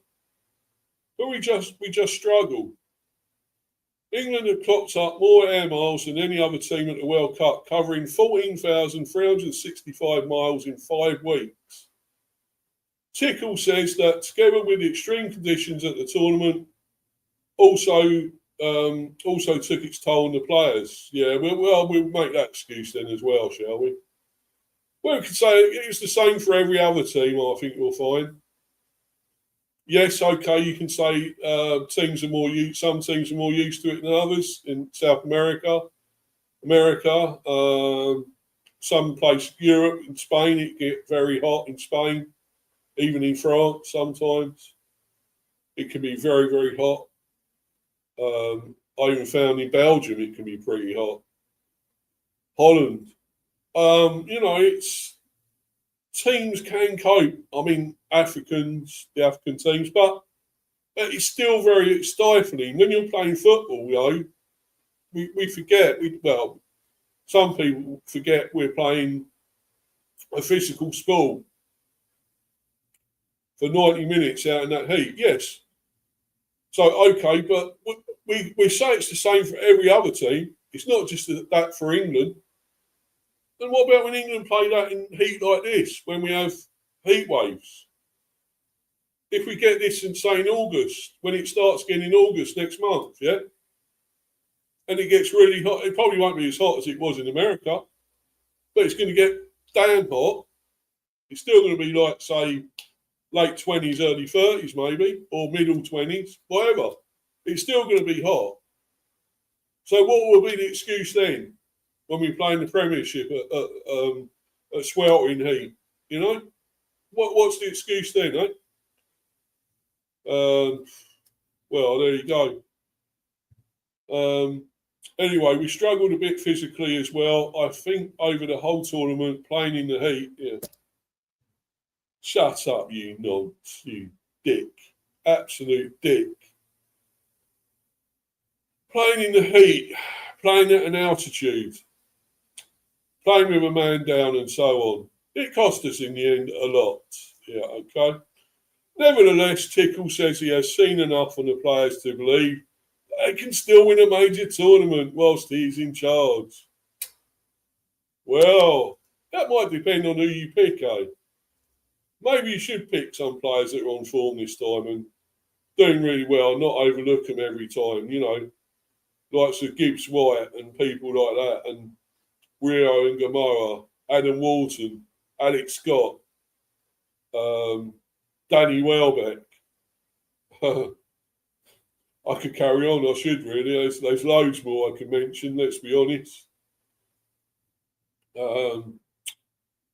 But we just struggle. England have clocked up more air miles than any other team at the World Cup, covering 14,365 miles in 5 weeks. Tickle says that together with the extreme conditions at the tournament, also took its toll on the players. Yeah, we'll make that excuse then as well, shall we? Well, we could say it's the same for every other team, I think you'll find. Yes, okay, you can say some teams are more used to it than others in South America. Some place, Europe and Spain, it get very hot in Spain, even in France sometimes. It can be very, very hot. I even found in Belgium it can be pretty hot. Holland. It's teams can cope. I mean, the African teams, but it's still very stifling. When you're playing football, we forget. Some people forget we're playing a physical sport for 90 minutes out in that heat. Yes. So, okay, but we say it's the same for every other team. It's not just that for England. Then what about when England play that in heat like this, when we have heat waves? If we get this in, say, in August, when it starts again in August next month, yeah? And it gets really hot. It probably won't be as hot as it was in America, but it's going to get damn hot. It's still going to be like, say, late 20s, early 30s maybe, or middle 20s, whatever. It's still going to be hot. So what will be the excuse then when we play in the Premiership at sweltering heat? You know? What's the excuse then, eh? Well, there you go. Anyway, we struggled a bit physically as well. I think over the whole tournament, playing in the heat. Yeah. Shut up, you nonce, you dick. Absolute dick. Playing in the heat, playing at an altitude, playing with a man down and so on. It cost us in the end a lot. Yeah, okay. Nevertheless, Tickle says he has seen enough on the players to believe they can still win a major tournament whilst he's in charge. Well, that might depend on who you pick, eh? Maybe you should pick some players that are on form this time and doing really well, not overlook them every time, like Sir Gibbs White and people like that, and Rio and Gamoa, Adam Walton, Alex Scott, Danny Welbeck. I could carry on, I should really. There's loads more I could mention, let's be honest.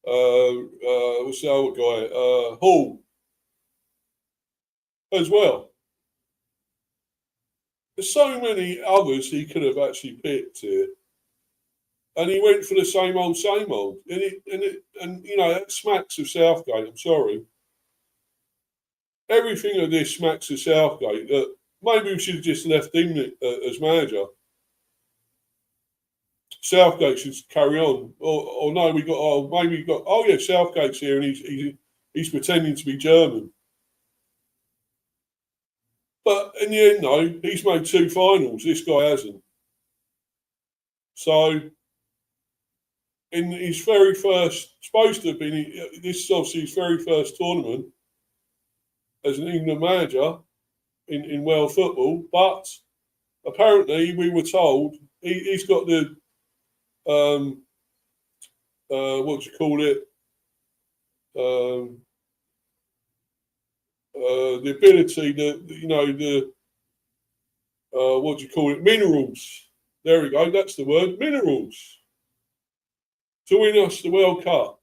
What's the other guy? Hall as well. There's so many others he could have actually picked here. And he went for the same old. And that smacks of Southgate, I'm sorry. Everything of this smacks of Southgate. That maybe we should have just left him as manager. Southgate should carry on. Or no, Southgate's here and he's pretending to be German. But in the end, though, he's made 2 finals. This guy hasn't. So, in his very first, supposed to have been, this is obviously his very first tournament as an England manager in world football. But apparently, we were told he's got the what do you call it? The ability, what do you call it? Minerals. There we go. That's the word. Minerals to win us the World Cup.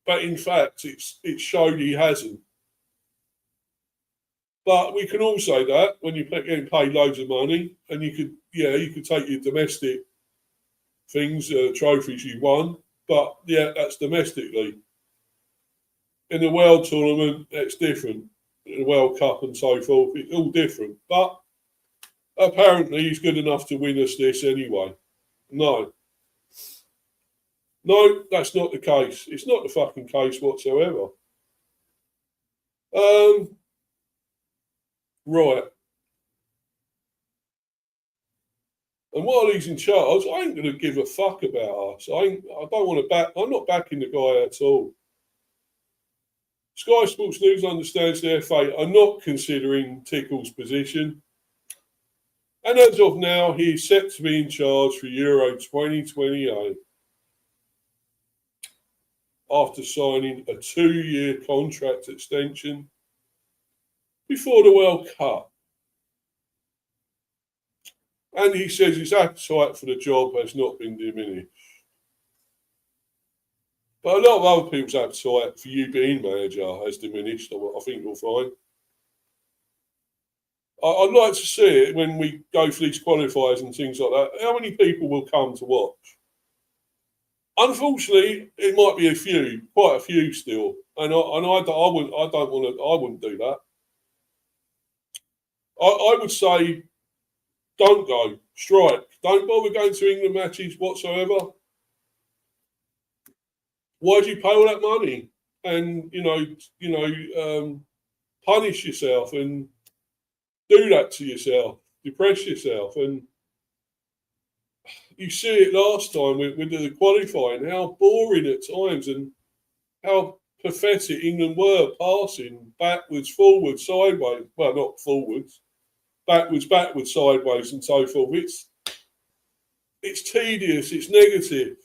But in fact, it showed he hasn't. But we can all say that when you're getting paid loads of money, and you could take your domestic things, trophies you won, but yeah, that's domestically. In the World Tournament, it's different. In the World Cup and so forth, it's all different. But apparently he's good enough to win us this anyway. No, that's not the case. It's not the fucking case whatsoever. Right. And while he's in charge, I ain't going to give a fuck about us. I don't want to back. I'm not backing the guy at all. Sky Sports News understands the FA are not considering Tickle's position. And as of now, he is set to be in charge for Euro 2028 after signing a 2-year contract extension before the World Cup. And he says his appetite for the job has not been diminished. But a lot of other people's appetite for you being manager has diminished, I think you'll find. I'd like to see it when we go for these qualifiers and things like that. How many people will come to watch? Unfortunately, it might be a few, quite a few still, and I wouldn't do that. I would say, don't go, strike, don't bother going to England matches whatsoever. Why do you pay all that money and punish yourself and do that to yourself, depress yourself? And you see it last time with the qualifying, how boring at times and how pathetic England were, passing backwards, forwards, sideways. Well, not forwards, backwards, sideways, and so forth. It's tedious. It's negative.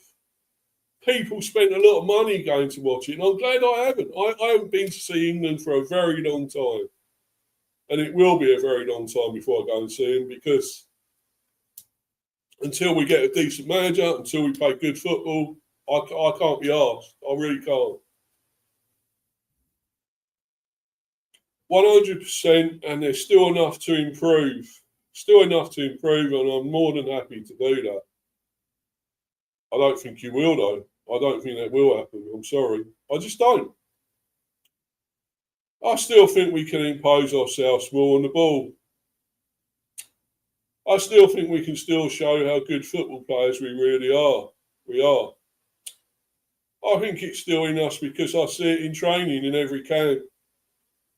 People spent a lot of money going to watch it, and I'm glad I haven't. I haven't been to see England for a very long time, and it will be a very long time before I go and see them, because until we get a decent manager, until we play good football, I can't be asked. I really can't. 100%, and there's still enough to improve. And I'm more than happy to do that. I don't think you will, though. I don't think that will happen. I'm sorry. I just don't. I still think we can impose ourselves more on the ball. I still think we can still show how good football players we really are. We are. I think it's still in us because I see it in training in every camp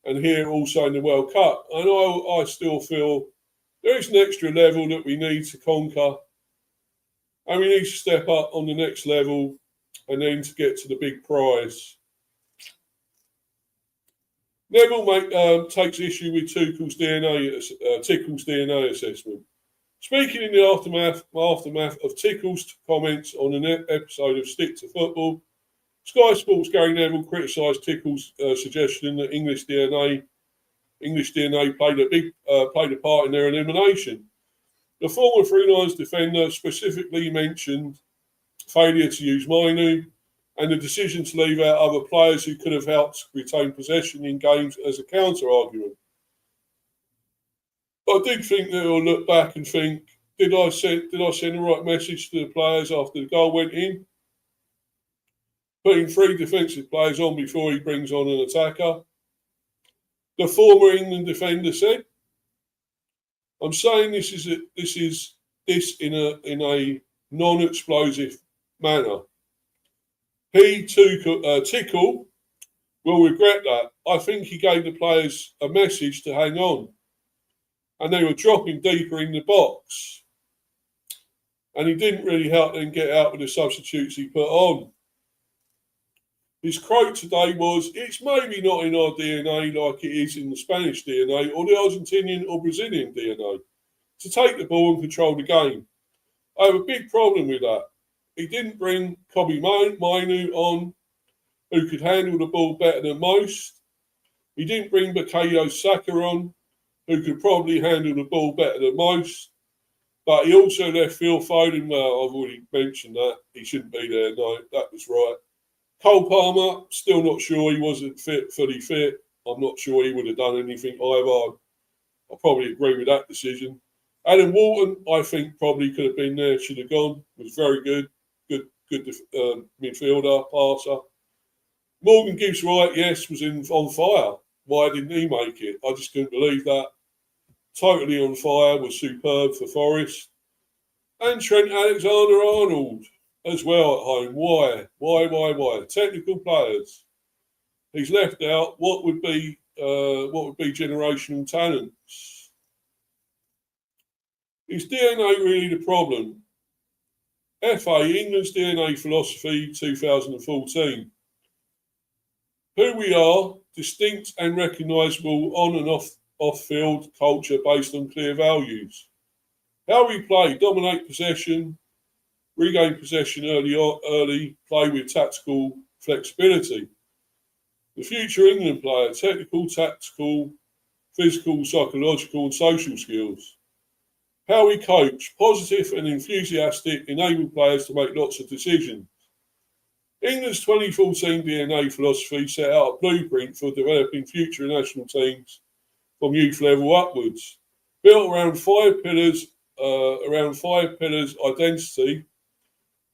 and here also in the World Cup. And I still feel there is an extra level that we need to conquer. And we need to step up on the next level and then to get to the big prize. Neville takes issue with Tickle's DNA assessment. Speaking in the aftermath of Tickle's comments on an episode of Stick to Football, Sky Sports' Gary Neville criticised Tickle's suggestion that English DNA played a part in their elimination. The former Three Lions defender specifically mentioned failure to use Mainu and the decision to leave out other players who could have helped retain possession in games as a counter-argument. I did think that he'll look back and think, did I send the right message to the players after the goal went in? Putting 3 defensive players on before he brings on an attacker. The former England defender said, I'm saying this in a non-explosive manner. Tickle will regret that. I think he gave the players a message to hang on. And they were dropping deeper in the box. And he didn't really help them get out with the substitutes he put on. His quote today was, it's maybe not in our DNA like it is in the Spanish DNA or the Argentinian or Brazilian DNA to take the ball and control the game. I have a big problem with that. He didn't bring Kobe Mainu on, who could handle the ball better than most. He didn't bring Bukayo Saka on, who could probably handle the ball better than most. But he also left Phil Foden. Well, I've already mentioned that. He shouldn't be there. No, that was right. Cole Palmer, still not sure he wasn't fully fit. I'm not sure he would have done anything either. I probably agree with that decision. Adam Walton, I think probably could have been there, should have gone. Was very good. Good midfielder, passer. Morgan Gibbs-White, yes, was on fire. Why didn't he make it? I just couldn't believe that. Totally on fire, was superb for Forest. And Trent Alexander-Arnold as well at home. Why? Technical players. He's left out what would be generational talents. Is DNA really the problem? FA, England's DNA philosophy 2014. Who we are distinct and recognisable on and off-field culture based on clear values. How we play: dominate possession, regain possession early, play with tactical flexibility. The future England player: technical, tactical, physical, psychological and social skills. How we coach: positive and enthusiastic, enable players to make lots of decisions. England's 2014 DNA philosophy set out a blueprint for developing future national teams from youth level upwards, built around five pillars: identity,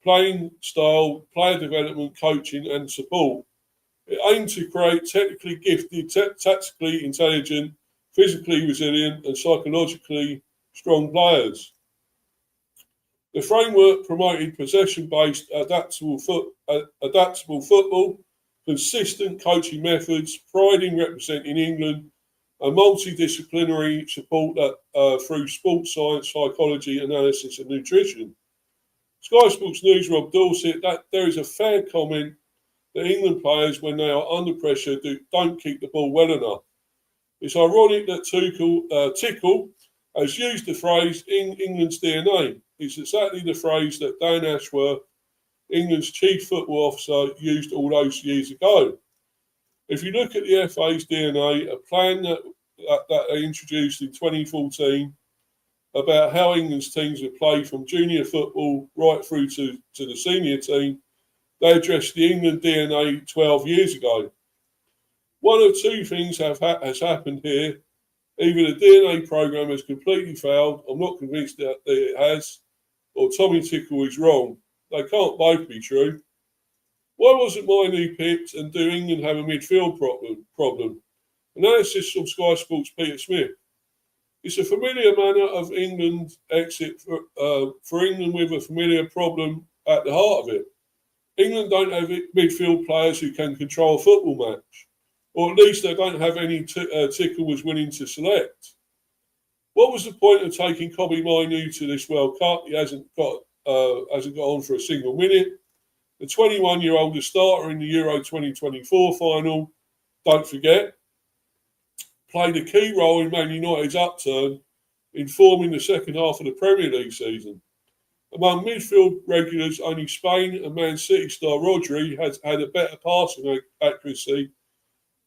playing style, player development, coaching, and support. It aimed to create technically gifted, tactically intelligent, physically resilient, and psychologically strong players. The framework promoted possession-based, adaptable football, consistent coaching methods, pride in representing England, and multidisciplinary support through sports science, psychology, analysis, and nutrition. Sky Sports News Rob Dorset that there is a fair comment that England players, when they are under pressure, don't keep the ball well enough. It's ironic that Tickle has used the phrase in England's DNA. It's exactly the phrase that Dan Ashworth, England's chief football officer, used all those years ago. If you look at the FA's DNA, a plan that they introduced in 2014 about how England's teams would play from junior football right through to the senior team, they addressed the England DNA 12 years ago. One of two things has happened here. Either the DNA programme has completely failed, I'm not convinced that it has, or Tommy Tickle is wrong. They can't both be true. Why wasn't Mainoo picked, and do England have a midfield problem? Analysis from Sky Sports' Peter Smith. It's a familiar manner of England exit for England with a familiar problem at the heart of it. England don't have midfield players who can control a football match, or at least they don't have any Tickle was willing to select. What was the point of taking Kobbie Mainoo to this World Cup? He hasn't got on for a single minute. The 21-year-old, starter in the Euro 2024 final, don't forget, played a key role in Man United's upturn in forming the second half of the Premier League season. Among midfield regulars, only Spain and Man City star Rodri has had a better passing accuracy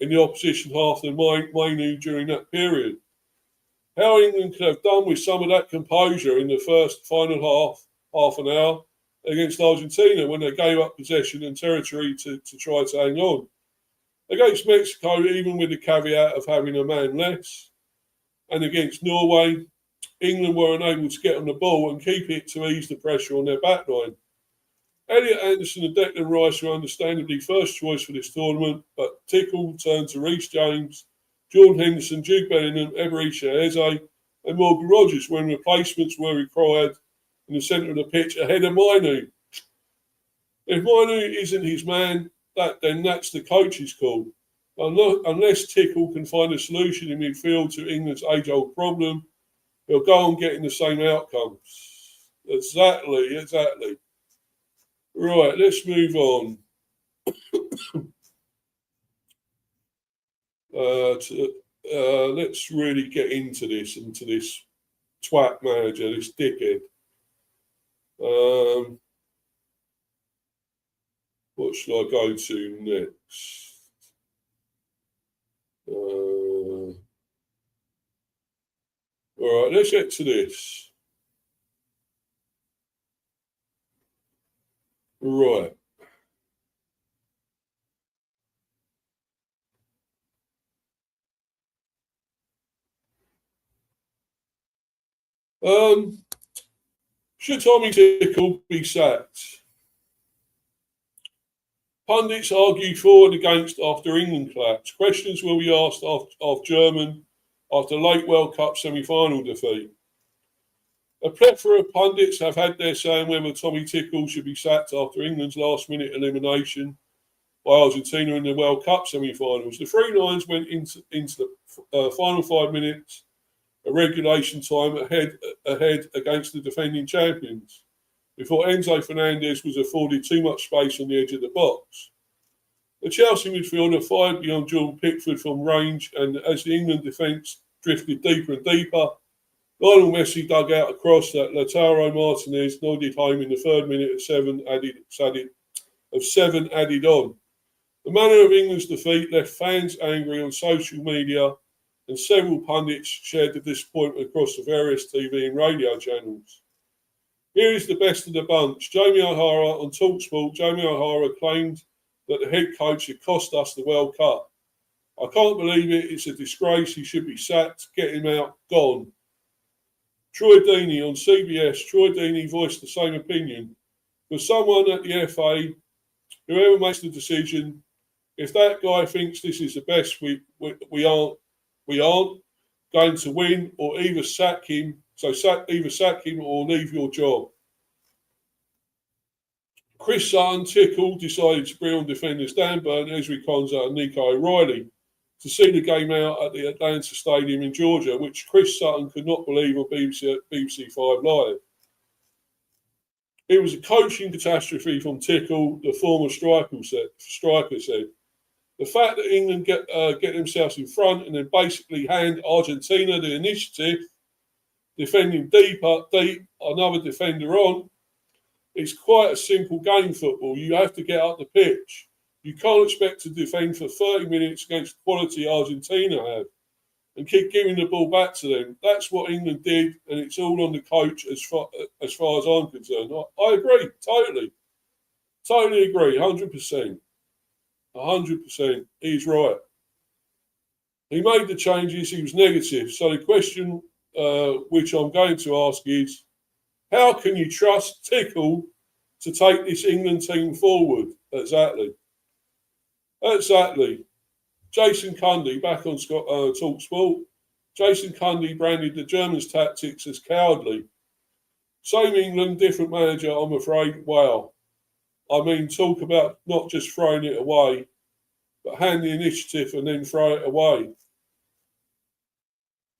in the opposition half than Mainoo during that period. How England could have done with some of that composure in the final half an hour against Argentina when they gave up possession and territory to try to hang on. Against Mexico, even with the caveat of having a man less, and against Norway, England were unable to get on the ball and keep it to ease the pressure on their backline. Elliot Anderson and Declan Rice were understandably first choice for this tournament, but Tickle turned to Reece James, Jordan Henderson, Jude Bellingham, Eberechi Eze, and Morgan Rogers when replacements were required in the centre of the pitch ahead of Mainoo. If Mainoo isn't his man, then that's the coach's call. Unless Tickle can find a solution in midfield to England's age-old problem, he'll go on getting the same outcomes. Exactly. Right, let's move on. Let's really get into this twat manager, this dickhead. What should I go to next? All right, let's get to this. Right. Should Tommy Tickle be sacked? Pundits argue for and against after England collapse. Questions will be asked of German after late World Cup semi-final defeat. A plethora of pundits have had their say on whether Tommy Tickle should be sacked after England's last-minute elimination by Argentina in the World Cup semi-finals. The Three Lions went into the final 5 minutes of regulation time ahead against the defending champions, before Enzo Fernandez was afforded too much space on the edge of the box. The Chelsea midfielder fired beyond Jordan Pickford from range, and as the England defence drifted deeper and deeper, Lionel Messi dug out a cross that Lautaro Martinez nodded home in the 3rd minute of 7 added on. The manner of England's defeat left fans angry on social media, and several pundits shared the disappointment across the various TV and radio channels. Here is the best of the bunch. Jamie O'Hara on TalkSport. Jamie O'Hara claimed that the head coach had cost us the World Cup. I can't believe it. It's a disgrace. He should be sacked. Get him out. Gone. Troy Deeney on CBS. Troy Deeney voiced the same opinion. For someone at the FA, whoever makes the decision, if that guy thinks this is the best, we aren't going to win, or either sack him. So either sack him or leave your job. Chris Sutton, Tickle, decided to bring on defenders Dan Burn, Ezri Konsa and Nico O'Reilly to see the game out at the Atlanta Stadium in Georgia, which Chris Sutton could not believe on BBC 5 Live. It was a coaching catastrophe from Tickle, the former striker said. The fact that England get themselves in front and then basically hand Argentina the initiative, defending deep, another defender on, it's quite a simple game, football. You have to get up the pitch. You can't expect to defend for 30 minutes against the quality Argentina have and keep giving the ball back to them. That's what England did, and it's all on the coach as far as I'm concerned. I agree, totally. Totally agree, 100%. 100%. He's right. He made the changes. He was negative. So the question which I'm going to ask is, how can you trust Tickle to take this England team forward? Exactly. Jason Cundy, back on TalkSport. Jason Cundy branded the Germans' tactics as cowardly. Same England, different manager, I'm afraid. Wow. I mean, talk about not just throwing it away, but hand the initiative and then throw it away.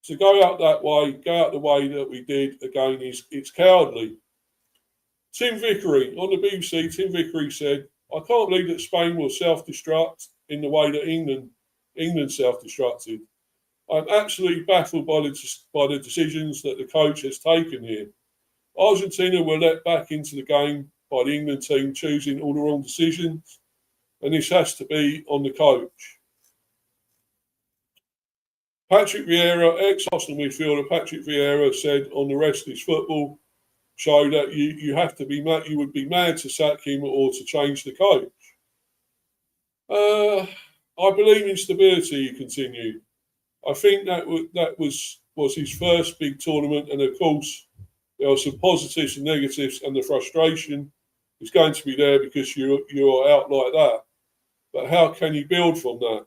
To go out the way that we did, again, it's cowardly. Tim Vickery, on the BBC, Tim Vickery said, I can't believe that Spain will self-destruct in the way that England self-destructed. I'm absolutely baffled by the decisions that the coach has taken here. Argentina were let back into the game by the England team choosing all the wrong decisions, and this has to be on the coach. Patrick Vieira, ex-Arsenal midfielder Patrick Vieira, said on the Rest is Football show that you would be mad to sack him or to change the coach. I believe in stability, he continued. I think that was his first big tournament, and of course there are some positives and negatives, and the frustration is going to be there because you're out like that. But how can you build from that?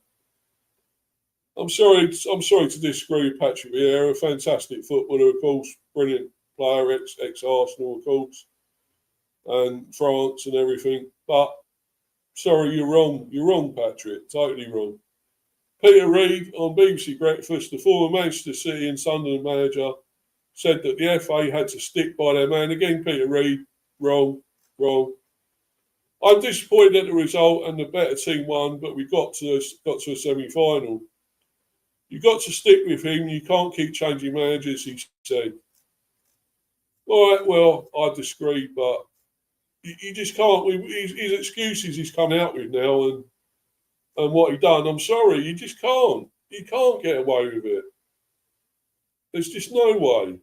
I'm sorry to disagree with Patrick Vieira, fantastic footballer, of course, brilliant player, ex-Arsenal, of course, and France and everything. But sorry, you're wrong. You're wrong, Patrick. Totally wrong. Peter Reid on BBC Breakfast, the former Manchester City and Sunderland manager, said that the FA had to stick by their man. Again, Peter Reid, wrong. I'm disappointed at the result, and the better team won, but we got to a semi-final. You've got to stick with him. You can't keep changing managers, he said. All right, well, I disagree, but you just can't. His excuses he's come out with now and what he done, I'm sorry, you just can't. You can't get away with it. There's just no way.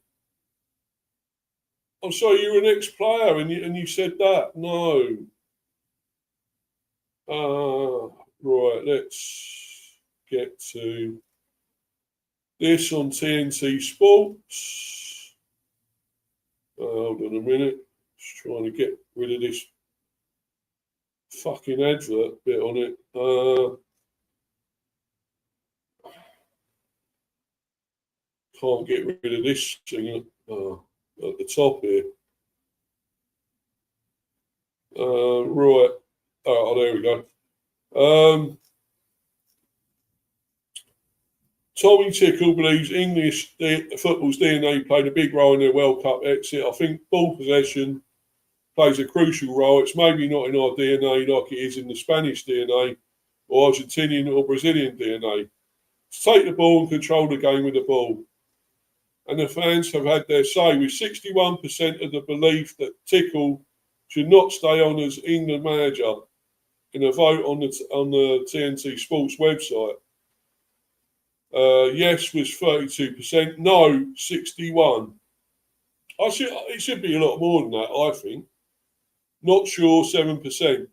I'm sorry, you're an ex-player and you said that. No. Right, let's get to this on TNT Sports. Hold on a minute. Just trying to get rid of this fucking advert bit on it. Can't get rid of this thing at the top here. Right. Oh, there we go. Tommy Tickle believes English football's DNA played a big role in their World Cup exit. I think ball possession plays a crucial role. It's maybe not in our DNA like it is in the Spanish DNA, or Argentinian or Brazilian DNA. Take the ball and control the game with the ball. And the fans have had their say, with 61% of the belief that Tickle should not stay on as England manager in a vote on the TNT Sports website. Yes was 32%, no 61%. It should be a lot more than that, I think. Not sure 7%.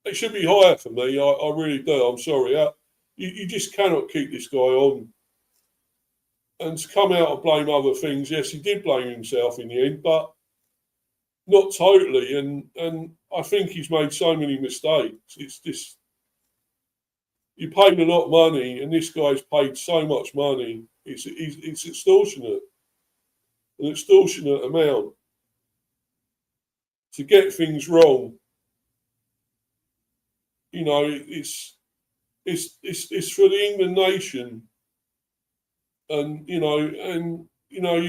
It should be higher for me. I really do. I'm sorry. You just cannot keep this guy on. And to come out and blame other things, yes, he did blame himself in the end, but not totally. And I think he's made so many mistakes. It's just, you paid a lot of money, and this guy's paid so much money. It's extortionate, an extortionate amount to get things wrong. You know, it's for the England nation, and you're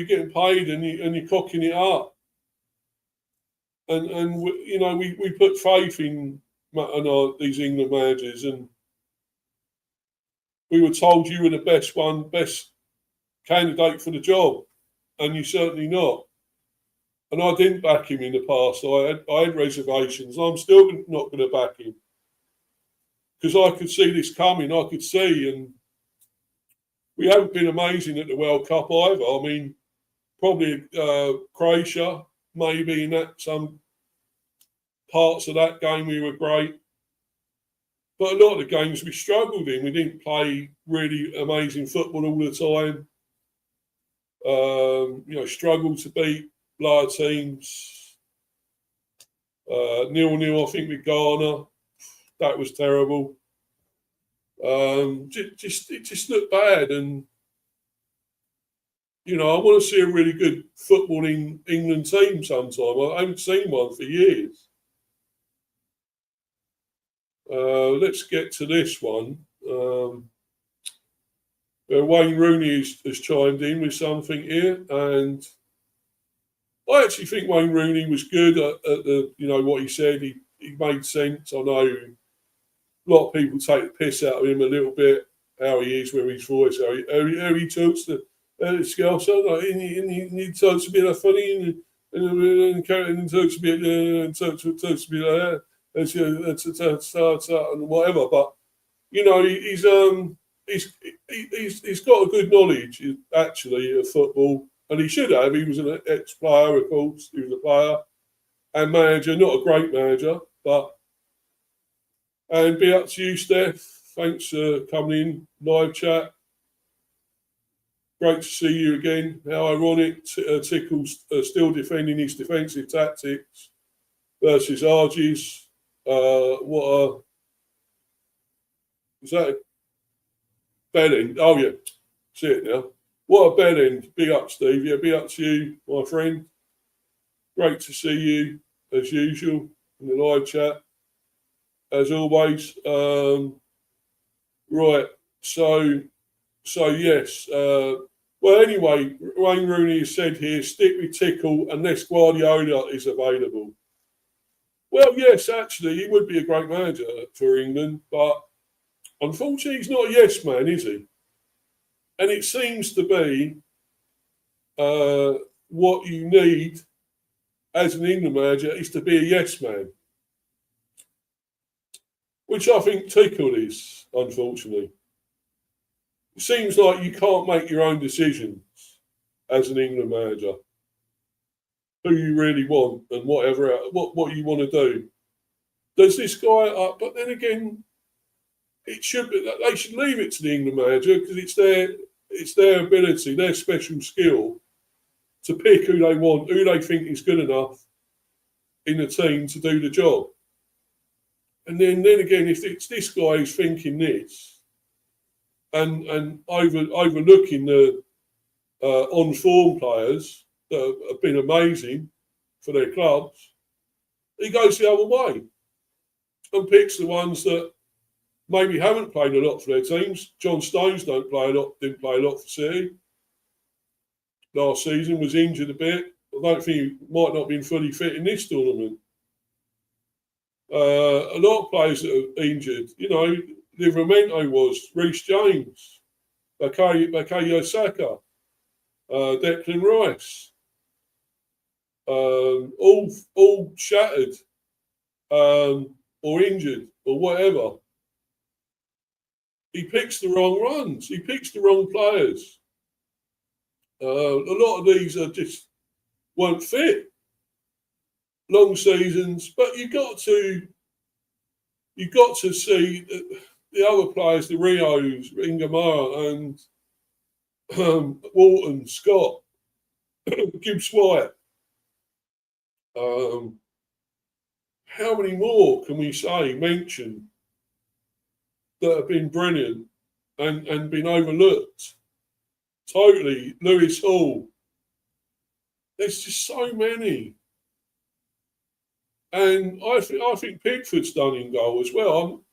getting paid, and you're cocking it up, and we put faith in these England managers, and we were told you were the best candidate for the job, and you're certainly not. And I didn't back him in the past. I had reservations. I'm still not going to back him, because I could see this coming. I could see, and we haven't been amazing at the World Cup either. I mean, probably Croatia, maybe in that some parts of that game we were great. But a lot of the games we struggled in. We didn't play really amazing football all the time. Struggled to beat lower teams. 0-0, I think, with Ghana. That was terrible. It just looked bad, and I want to see a really good footballing England team sometime. I haven't seen one for years. Let's get to this one. Wayne Rooney has chimed in with something here, and I actually think Wayne Rooney was good at the what he said. He made sense. I know a lot of people take the piss out of him a little bit, how he is with his voice, how he talks to Scouse, and he talks a bit funny, and talks a bit like that, and whatever. But he's got a good knowledge actually of football, and he should have. He was an ex-player, of course. He was a player and manager, not a great manager, but. And be up to you, Steph. Thanks for coming in, live chat. Great to see you again. How ironic, Tickle's still defending his defensive tactics versus Argy's. Is that a bell end? Oh, yeah. See it now. What a bell end. Big up, Steve. Yeah, big up to you, my friend. Great to see you, as usual, in the live chat. As always, right. So yes. Well, anyway, Wayne Rooney has said here, stick with Tickle unless Guardiola is available. Well, yes, actually, he would be a great manager for England, but unfortunately, he's not a yes man, is he? And it seems to be what you need as an England manager is to be a yes man. Which I think Tickle is, unfortunately. It seems like you can't make your own decisions as an England manager. Who you really want and whatever, what you want to do. Does this guy up? But then again, they should leave it to the England manager, because it's their ability, their special skill to pick who they want, who they think is good enough in the team to do the job. And then again, if it's this guy who's thinking this and overlooking the on-form players that have been amazing for their clubs, he goes the other way and picks the ones that maybe haven't played a lot for their teams. John Stones didn't play a lot for City last season, was injured a bit. I don't think he might not have been fully fit in this tournament. A lot of players that are injured. You know, Livramento was, Reece James, Bukayo Saka, Declan Rice, all shattered or injured or whatever. He picks the wrong runs. He picks the wrong players. A lot of these are just won't fit. Long seasons, but you got to see the other players, the Rios, Ingamar, and Walton, Scott, Gibbs White. How many more can we mention that have been brilliant and been overlooked? Totally, Lewis Hall. There's just so many. And I think Pickford's done in goal as well.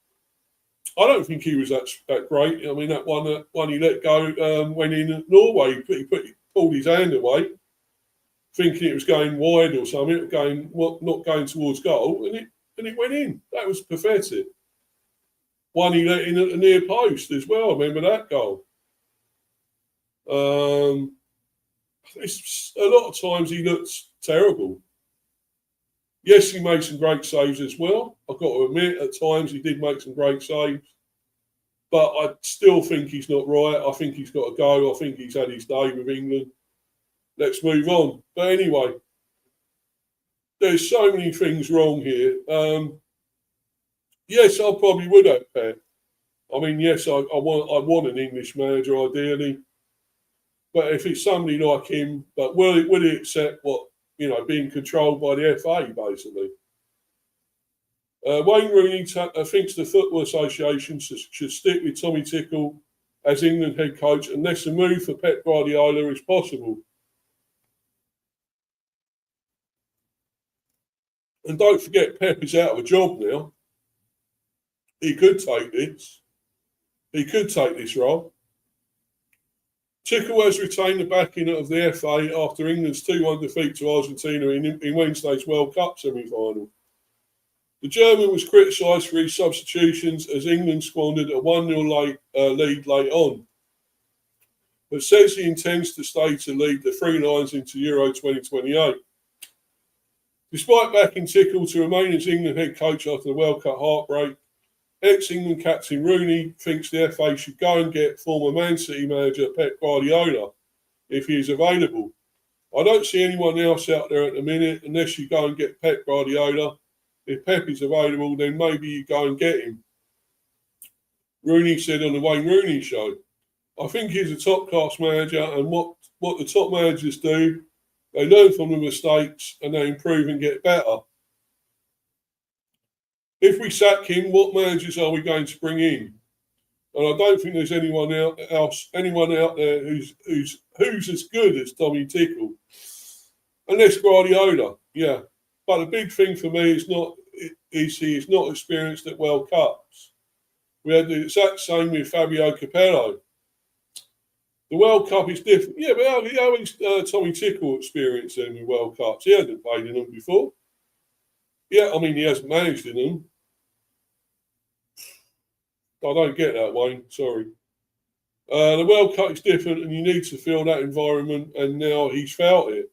I don't think he was that great. I mean, that one he let go when in Norway, he pulled his hand away, thinking it was going wide or something, not going towards goal, and it went in. That was pathetic. One he let in at the near post as well. I remember that goal. It's, a lot of times he looks terrible. Yes, he made some great saves as well. I've got to admit, at times he did make some great saves. But I still think he's not right. I think he's got to go. I think he's had his day with England. Let's move on. But anyway, there's so many things wrong here. Yes, I probably would have Pep. I mean, yes, I want an English manager ideally. But if it's somebody like him, but will he accept what, being controlled by the FA, basically? Wayne Rooney thinks the Football Association should stick with Tommy Tickle as England head coach unless a move for Pep Guardiola is possible. And don't forget, Pep is out of a job now. He could take this. He could take this role. Tickle has retained the backing of the FA after England's 2-1 defeat to Argentina in Wednesday's World Cup semi-final. The German was criticised for his substitutions as England squandered a 1-0 lead late on, but says he intends to stay to lead the Three Lions into Euro 2028. Despite backing Tickle to remain as England head coach after the World Cup heartbreak, ex-England captain Rooney thinks the FA should go and get former Man City manager Pep Guardiola if he is available. I don't see anyone else out there at the minute unless you go and get Pep Guardiola. If Pep is available, then maybe you go and get him. Rooney said on the Wayne Rooney show. I think he's a top-class manager, and what the top managers do, they learn from the mistakes and they improve and get better. If we sack him, what managers are we going to bring in? And I don't think there's anyone out there who's as good as Tommy Tickle, unless Guardiola. Yeah, but the big thing for me is he is not experienced at World Cups. We had the exact same with Fabio Capello. The World Cup is different. Yeah, but how is Tommy Tickle experienced in the World Cups? He hasn't played in them before. Yeah, I mean, he hasn't managed in them. I don't get that, Wayne. Sorry. The World Cup is different and you need to feel that environment, and now he's felt it.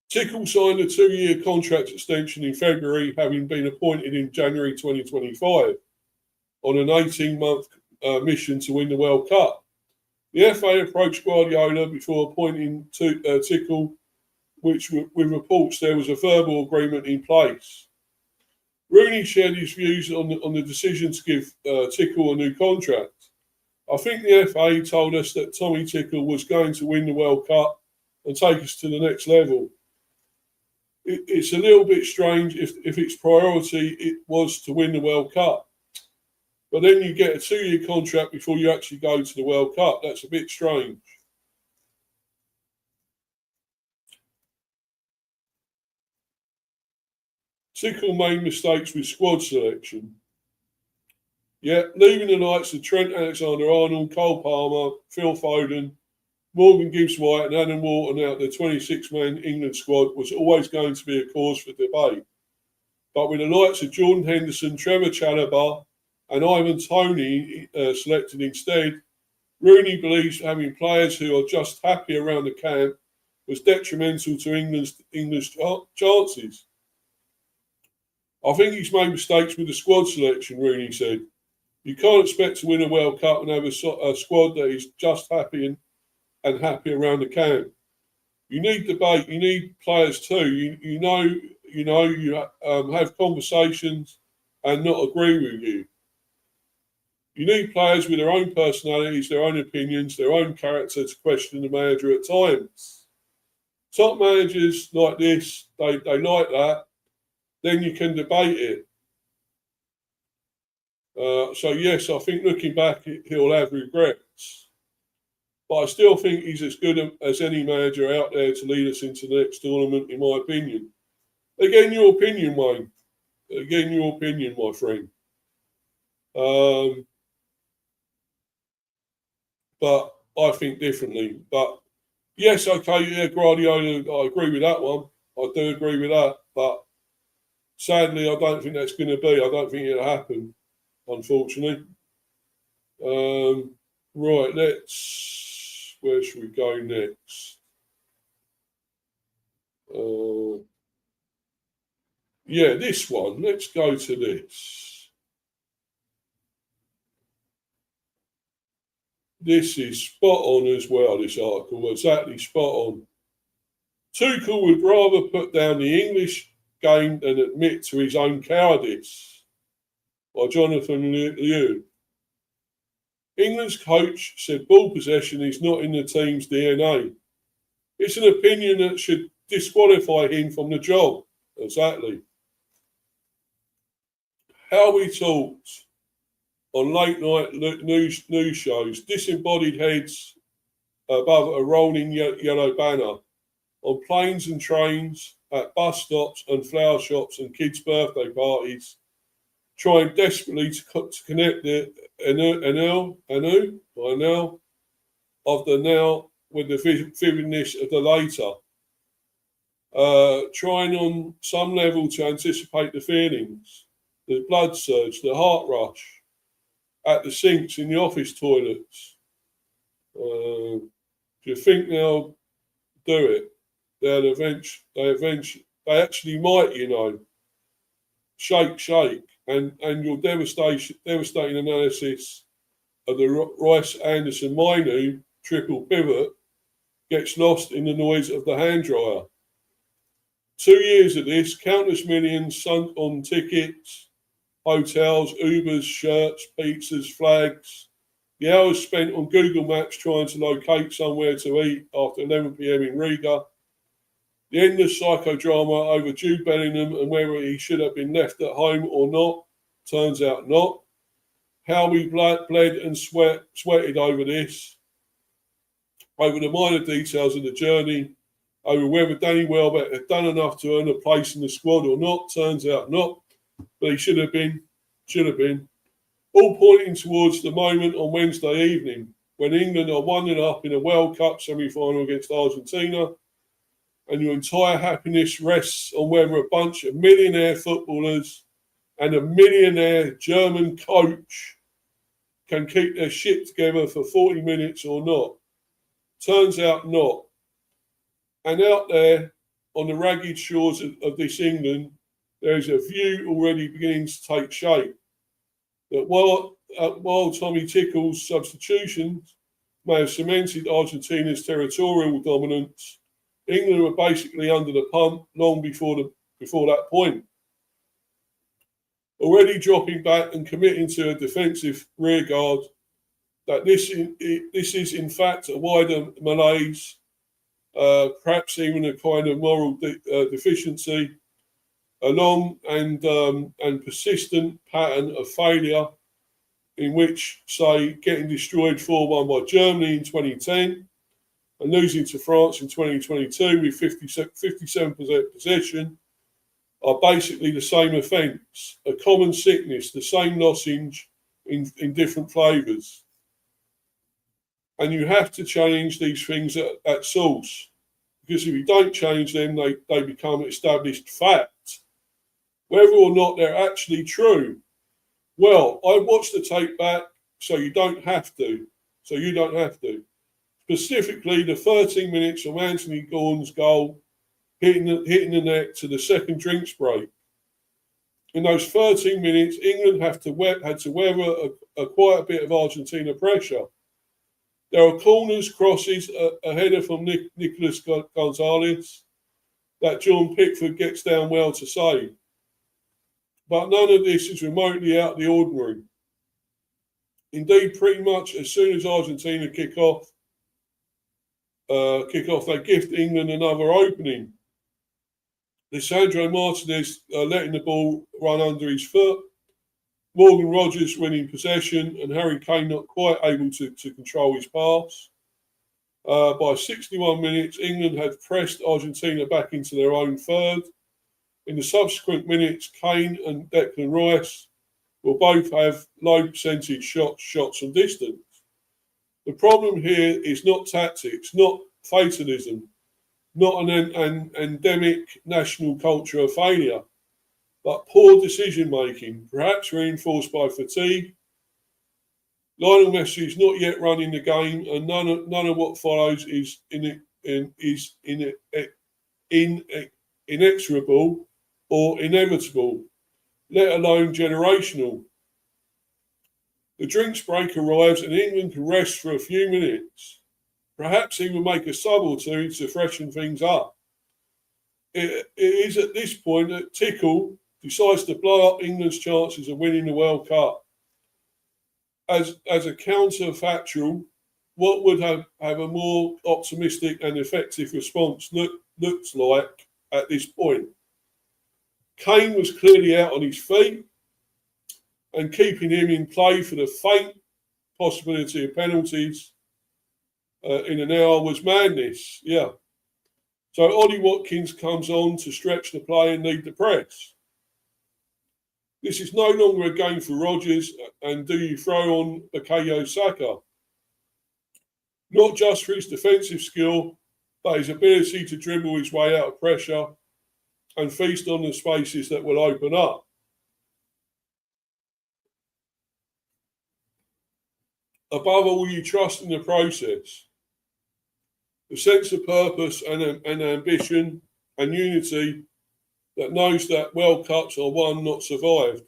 Tickle signed a 2-year contract extension in February, having been appointed in January 2025 on an 18-month mission to win the World Cup. The FA approached Guardiola before appointing Tickle, which with reports there was a verbal agreement in place. Rooney shared his views on the decision to give Tickle a new contract. I think the FA told us that Tommy Tickle was going to win the World Cup and take us to the next level. It's a little bit strange if its priority it was to win the World Cup. But then you get a 2-year contract before you actually go to the World Cup. That's a bit strange. Tickle made mistakes with squad selection. Yeah, leaving the likes of Trent Alexander-Arnold, Cole Palmer, Phil Foden, Morgan Gibbs-White and Adam Walton out the 26-man England squad was always going to be a cause for debate. but with the likes of Jordan Henderson, Trevor Chalobah, and Ivan Toney selected instead, Rooney believes having players who are just happy around the camp was detrimental to England's chances. I think he's made mistakes with the squad selection, Rooney said. You can't expect to win a World Cup and have a squad that is just happy and happy around the camp. You need debate. You need players too. You have conversations and not agree with you. You need players with their own personalities, their own opinions, their own character to question the manager at times. Top managers like this, they like that. Then you can debate it. So yes, I think looking back, he'll have regrets. But I still think he's as good as any manager out there to lead us into the next tournament, in my opinion. Again, your opinion, Wayne. Again, your opinion, my friend. But I think differently. But yes, okay, yeah, Guardiola, I agree with that one. I do agree with that. But sadly, I don't think that's going to be. I don't think it'll happen, unfortunately. Right, where should we go next? Yeah, this one. Let's go to this. This is spot on as well, this article. Exactly spot on. Tuchel would rather put down the English game than admit to his own cowardice. By Jonathan Liu. England's coach said ball possession is not in the team's DNA. It's an opinion that should disqualify him from the job. Exactly. How we talked on late night news shows, disembodied heads above a rolling yellow banner, on planes and trains, at bus stops and flower shops and kids' birthday parties, trying desperately to connect the Anu of the now with the vividness of the later. Trying on some level to anticipate the feelings, the blood surge, the heart rush, at the sinks in the office toilets. Do you think they'll do it? They actually might, shake. And your devastating analysis of the Rice-Anderson Mainu triple pivot gets lost in the noise of the hand dryer. 2 years of this, countless millions sunk on tickets, hotels, Ubers, shirts, pizzas, flags. The hours spent on Google Maps trying to locate somewhere to eat after 11 p.m. in Riga. The endless psychodrama over Jude Bellingham and whether he should have been left at home or not. Turns out not. How we bled and sweated over this. Over the minor details of the journey. Over whether Danny Welbeck had done enough to earn a place in the squad or not. Turns out not. But he should have been. All pointing towards the moment on Wednesday evening when England are 1-0 in a World Cup semi-final against Argentina, and your entire happiness rests on whether a bunch of millionaire footballers and a millionaire German coach can keep their shit together for 40 minutes or not. Turns out not. And out there on the ragged shores of this England, there is a view already beginning to take shape that while Tommy Tickle's substitutions may have cemented Argentina's territorial dominance, England were basically under the pump long before that point. Already dropping back and committing to a defensive rearguard, that this is in fact a wider malaise, perhaps even a kind of moral deficiency, a long and persistent pattern of failure in which, say, getting destroyed 4-1 by Germany in 2010 and losing to France in 2022 with 57% possession are basically the same offence, a common sickness, the same lozenge in different flavours. And you have to change these things at source, because if you don't change them, they become established fact. whether or not they're actually true. Well, I watched the tape back, so you don't have to. Specifically, the 13 minutes of Anthony Gordon's goal hitting the net to the second drinks break. In those 13 minutes, England had to weather quite a bit of Argentina pressure. There are corners, crosses, a header from Nicolas Gonzalez that John Pickford gets down well to save. But none of this is remotely out of the ordinary. Indeed, pretty much as soon as Argentina kick off, they gift England another opening. Lisandro Martinez letting the ball run under his foot, Morgan Rogers winning possession, and Harry Kane not quite able to control his pass. By 61 minutes, England had pressed Argentina back into their own third. In the subsequent minutes, Kane and Declan Rice will both have low percentage shots from distance. The problem here is not tactics, not fatalism, not an endemic national culture of failure, but poor decision-making, perhaps reinforced by fatigue. Lionel Messi is not yet running the game, and none of what follows is inexorable or inevitable, let alone generational. The drinks break arrives and England can rest for a few minutes, perhaps even make a sub or two to freshen things up. It is at this point that Tickle decides to blow up England's chances of winning the World Cup. As a counterfactual, what would have a more optimistic and effective response looks like at this point? Kane was clearly out on his feet, and keeping him in play for the faint possibility of penalties in an hour was madness. Yeah. So Ollie Watkins comes on to stretch the play and lead the press. This is no longer a game for Rodgers, and do you throw on Bukayo Saka? Not just for his defensive skill, but his ability to dribble his way out of pressure and feast on the spaces that will open up. Above all, you trust in the process. The sense of purpose and ambition and unity that knows that World Cups are won, not survived.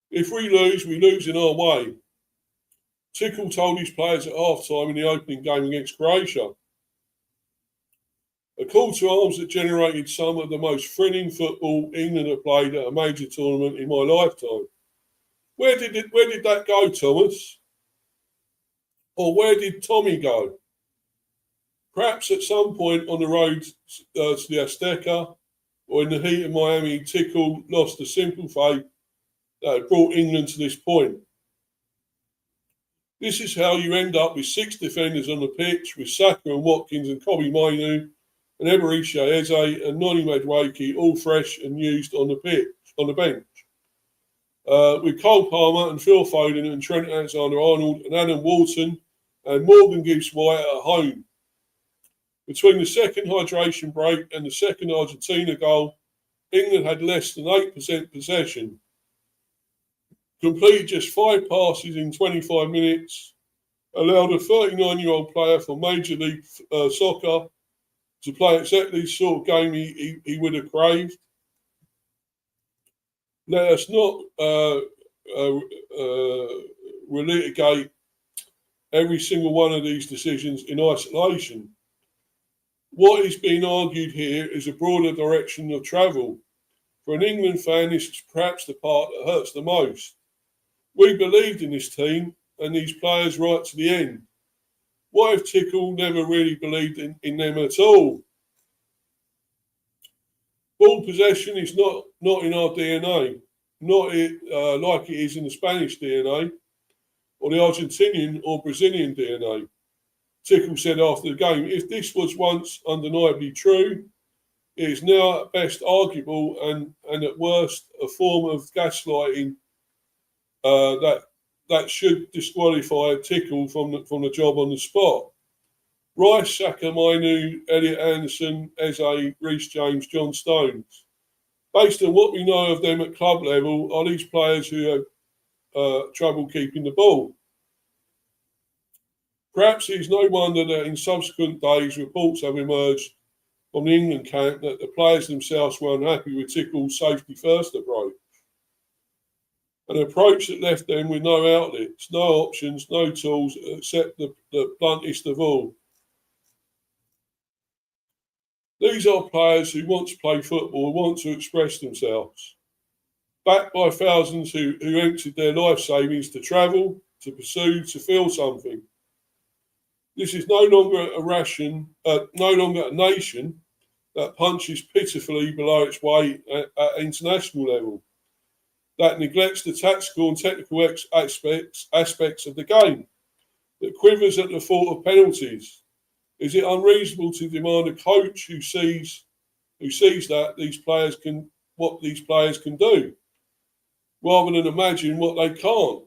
If we lose in our way. Tickle told his players at half-time in the opening game against Croatia. A call to arms that generated some of the most thrilling football England have played at a major tournament in my lifetime. Where did that go, Thomas? Or where did Tommy go? Perhaps at some point on the road to the Azteca or in the heat of Miami, Tickle lost the simple faith that had brought England to this point. This is how you end up with 6 defenders on the pitch, with Saka and Watkins and Kobbie Mainoo and Eberechi Eze and Noni Madueke all fresh and used on the bench. With Cole Palmer and Phil Foden and Trent Alexander-Arnold and Adam Walton and Morgan Gibbs-White at home. Between the second hydration break and the second Argentina goal, England had less than 8% possession. Completed just 5 passes in 25 minutes, allowed a 39-year-old player from Major League Soccer to play exactly the sort of game he would have craved. Let us not relitigate every single one of these decisions in isolation. What is being argued here is a broader direction of travel. For an England fan, this is perhaps the part that hurts the most. We believed in this team and these players right to the end. What if Tickle never really believed in them at all? Ball possession is not in our DNA, like it is in the Spanish DNA, or the Argentinian or Brazilian DNA. Tickle said after the game, if this was once undeniably true, it is now at best arguable and at worst a form of gaslighting that should disqualify Tickle from the job on the spot. Rice, Saka, Mainoo, Elliot Anderson, Eze, Reece James, John Stones. Based on what we know of them at club level, are these players who have trouble keeping the ball? Perhaps it's no wonder that in subsequent days reports have emerged from the England camp that the players themselves were unhappy with Tickle's safety-first approach. An approach that left them with no outlets, no options, no tools except the bluntest of all. These are players who want to play football, who want to express themselves, backed by thousands who emptied their life savings to travel, to pursue, to feel something. This is no longer no longer a nation that punches pitifully below its weight at international level, that neglects the tactical and technical aspects of the game, that quivers at the thought of penalties. Is it unreasonable to demand a coach who sees that what these players can do, rather than imagine what they can't?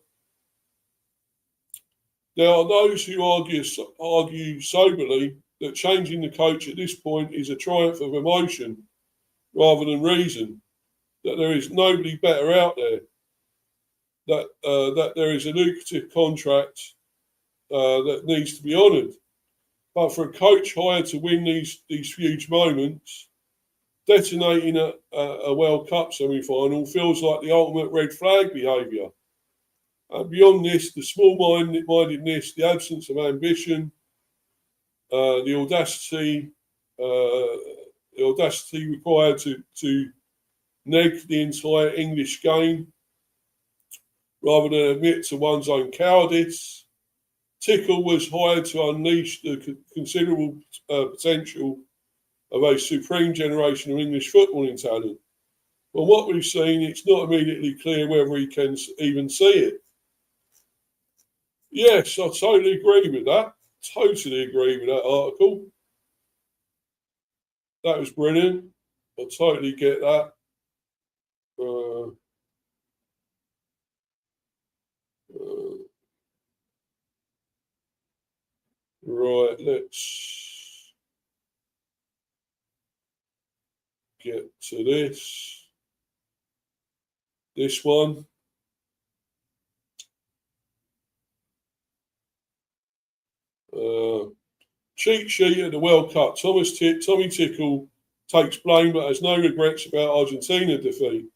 There are those who argue soberly that changing the coach at this point is a triumph of emotion rather than reason, that there is nobody better out there, that there is a lucrative contract that needs to be honoured. But for a coach hired to win these huge moments, detonating a World Cup semi-final feels like the ultimate red flag behaviour. Beyond this, the small-mindedness, the absence of ambition, the audacity required to neg the entire English game, rather than admit to one's own cowardice. Tickle was hired to unleash the considerable potential of a supreme generation of English footballing talent. From what we've seen, it's not immediately clear whether he can even see it. Yes, I totally agree with that. Totally agree with that article. That was brilliant. I totally get that. Uh, uh, right, let's get to this. This one. Cheat sheet at the World Cup. Tommy Tickle takes blame but has no regrets about Argentina defeat.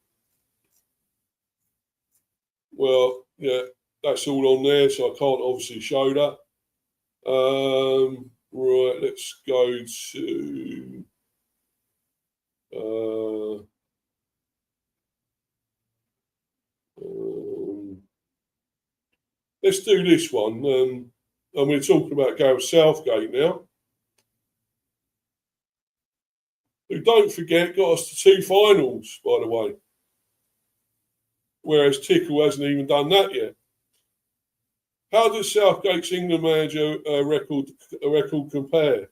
Well, yeah, that's all on there, so I can't obviously show that. Right, let's go to. Let's do this one. And we're talking about Gareth Southgate now, who, don't forget, got us to 2 finals, by the way. Whereas Tickle hasn't even done that yet. How does Southgate's England manager record compare?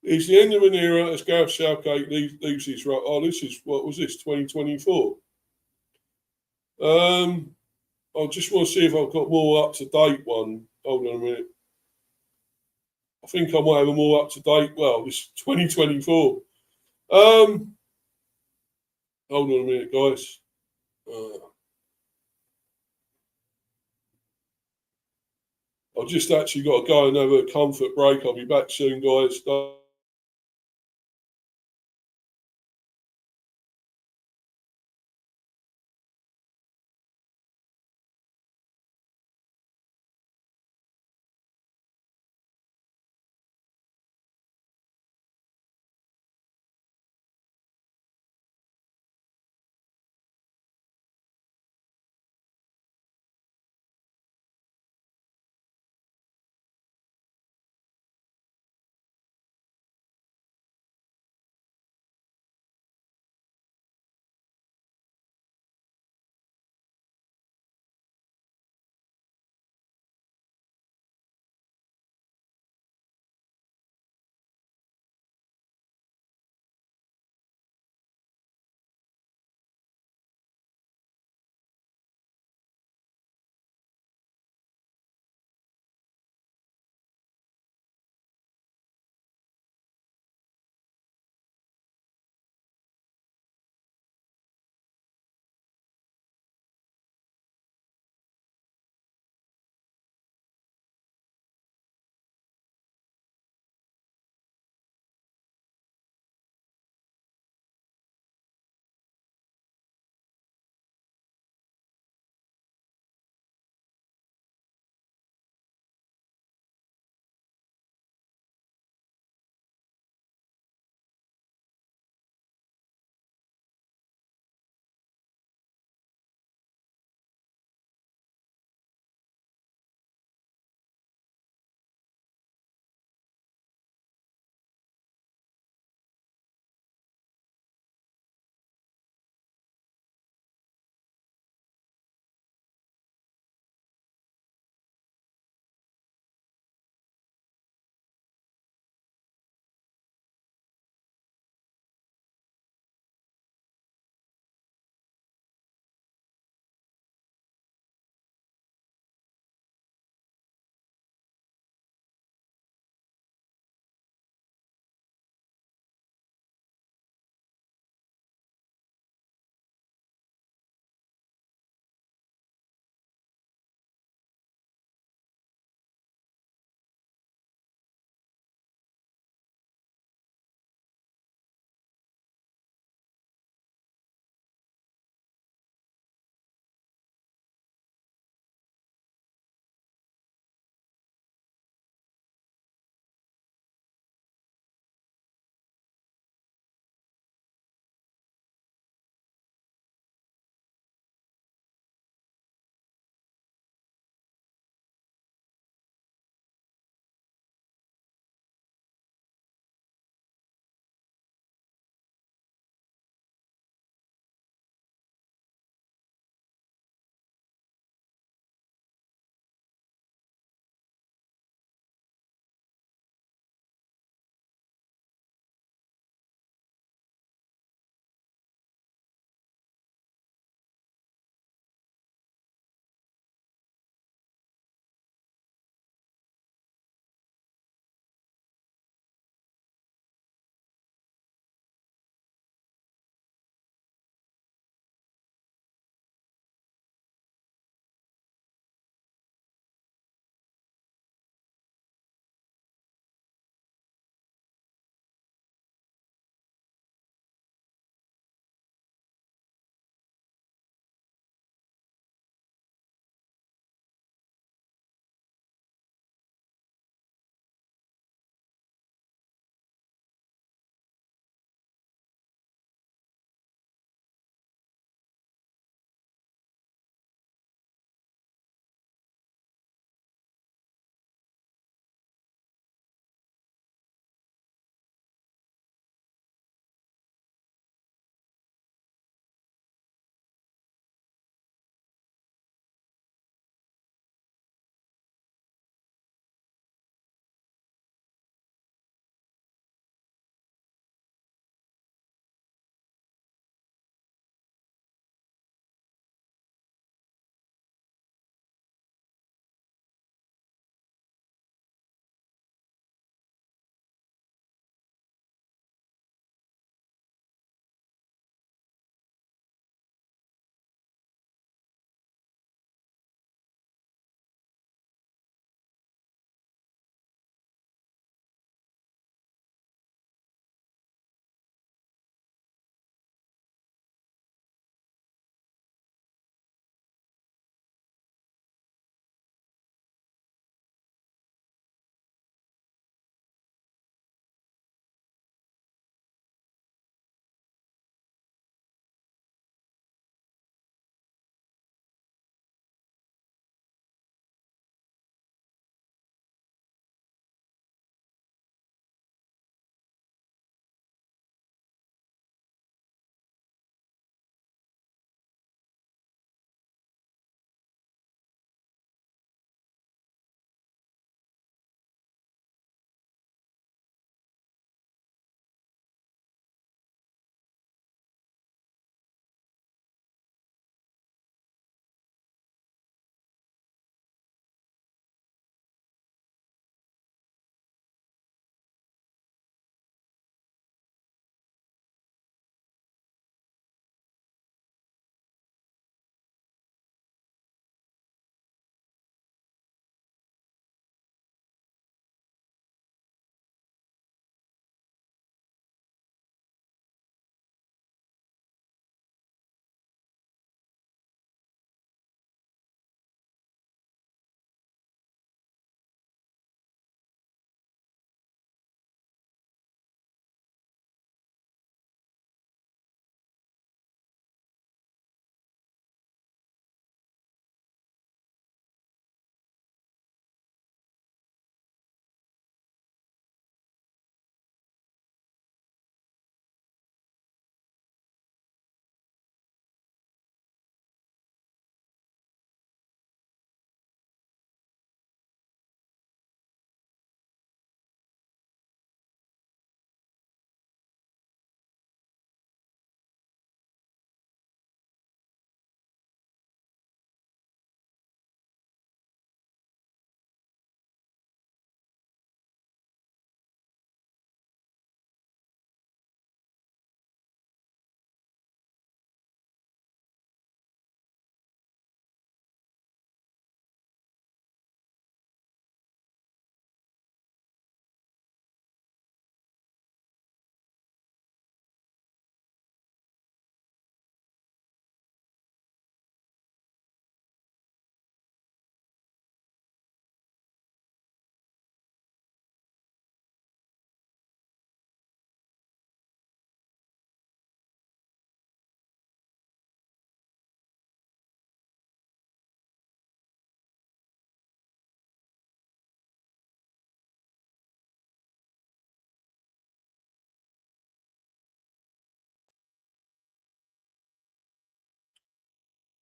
It's the end of an era as Gareth Southgate leaves his role. Oh, this is, what was this, 2024? I just want to see if I've got more up-to-date one. Hold on a minute. I think I might have a more up-to-date, well, this is 2024. Hold on a minute, guys. I've just actually got to go and have a comfort break. I'll be back soon, guys.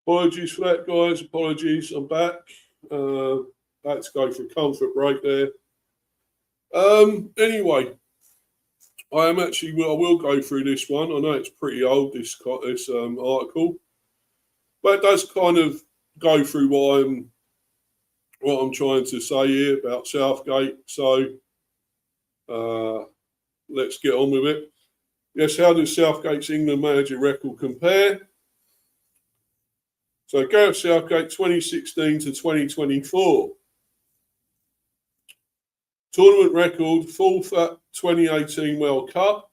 Apologies for that, guys. Apologies. I'm back. I had to go for a comfort break there. Anyway, I will go through this one. I know it's pretty old, this article, but it does kind of go through what I'm trying to say here about Southgate. So let's get on with it. Yes, how does Southgate's England manager record compare? So Gareth Southgate 2016 to 2024. Tournament record, 4th at 2018 World Cup.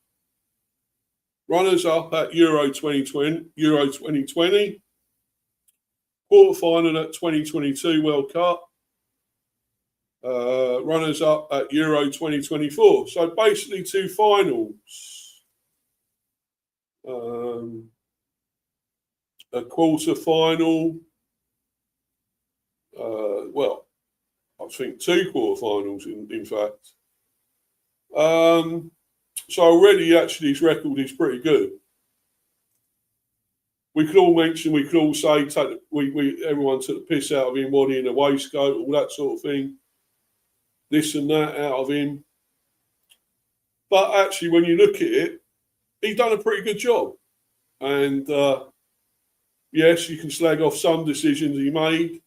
Runners-up at Euro 2020. Quarter-final at 2022 World Cup. Runners-up at Euro 2024. So basically 2 finals. A quarter-final. I think 2 quarterfinals, in fact. So already, actually, his record is pretty good. We could all say, everyone took the piss out of him, wanting in a waistcoat, all that sort of thing. This and that out of him. But actually, when you look at it, he's done a pretty good job. And yes, you can slag off some decisions he made.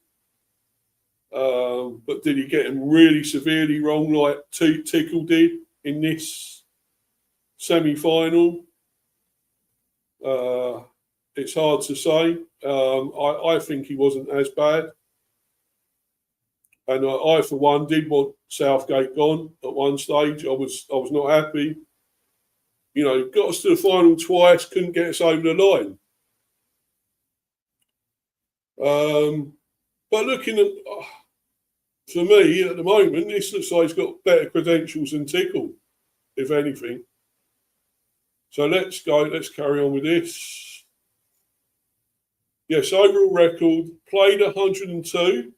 But did he get him really severely wrong like Tickle did in this semi-final? It's hard to say. I think he wasn't as bad. And I, for one, did want Southgate gone at one stage. I was not happy. You know, got us to the final twice, couldn't get us over the line. But looking at... for me, at the moment, this looks like he's got better credentials than Tickle, if anything. So let's carry on with this. Yes, overall record, played 102,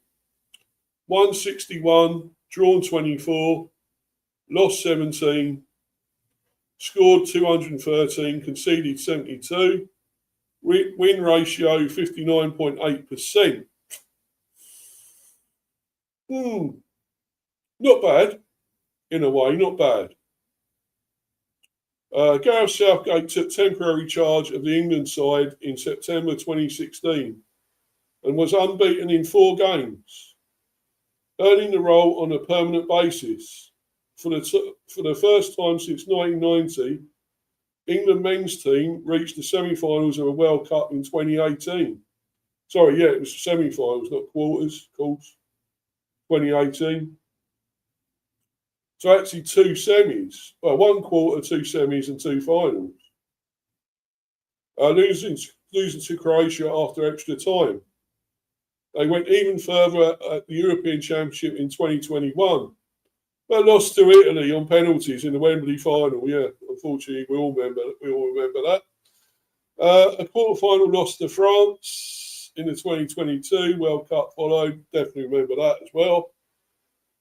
won 61, drawn 24, lost 17, scored 213, conceded 72, win ratio 59.8%. Not bad, in a way, not bad. Gareth Southgate took temporary charge of the England side in September 2016 and was unbeaten in 4 games, earning the role on a permanent basis. For the first time since 1990, England men's team reached the semi-finals of a World Cup in 2018. Sorry, yeah, it was semi-finals, not quarters, of course. 2018. So actually 2 semis. Well, 1 quarter, 2 semis and 2 finals. Losing to Croatia after extra time. They went even further at the European Championship in 2021. But lost to Italy on penalties in the Wembley final. Yeah, unfortunately, we all remember that. A quarter-final loss to France in the 2022 World Cup followed. Definitely remember that as well.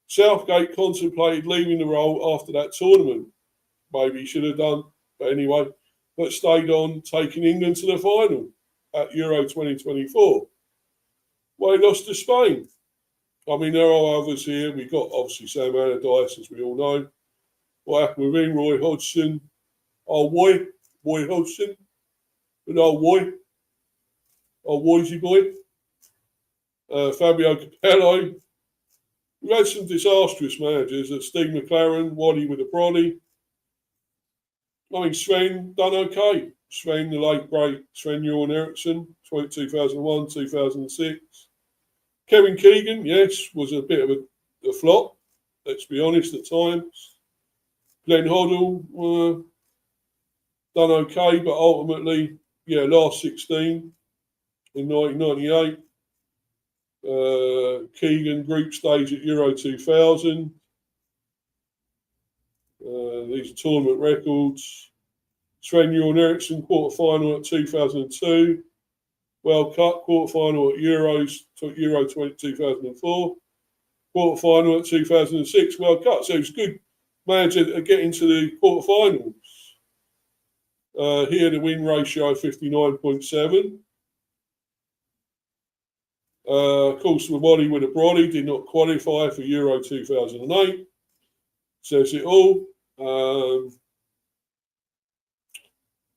Southgate contemplated leaving the role after that tournament. Maybe he should have done, but anyway. But stayed on, taking England to the final at Euro 2024. Well, he lost to Spain. I mean, there are others here. We've got, obviously, Sam Allardyce, as we all know. What happened with him? Roy Hodgson. Roy Hodgson. Good old Roy. Roysy boy. Fabio Capello. We've had some disastrous managers. Steve McLaren, Waddy with a Prolly. I mean, Sven done okay. Sven, the late great Sven-Göran Eriksson, 2001, 2006. Kevin Keegan, yes, was a bit of a flop, let's be honest, at times. Glenn Hoddle, done okay, but ultimately, last 16 in 1998. Keegan group stage at Euro 2000. These are tournament records. Sven-Göran Eriksson quarter-final at 2002. World Cup quarter-final at Euro 2004. Quarter-final at 2006 World Cup. So it's good manager at getting to the quarter-finals. Here the win ratio 59.7. Of course, the Wally with a Brolly did not qualify for Euro 2008. Says it all.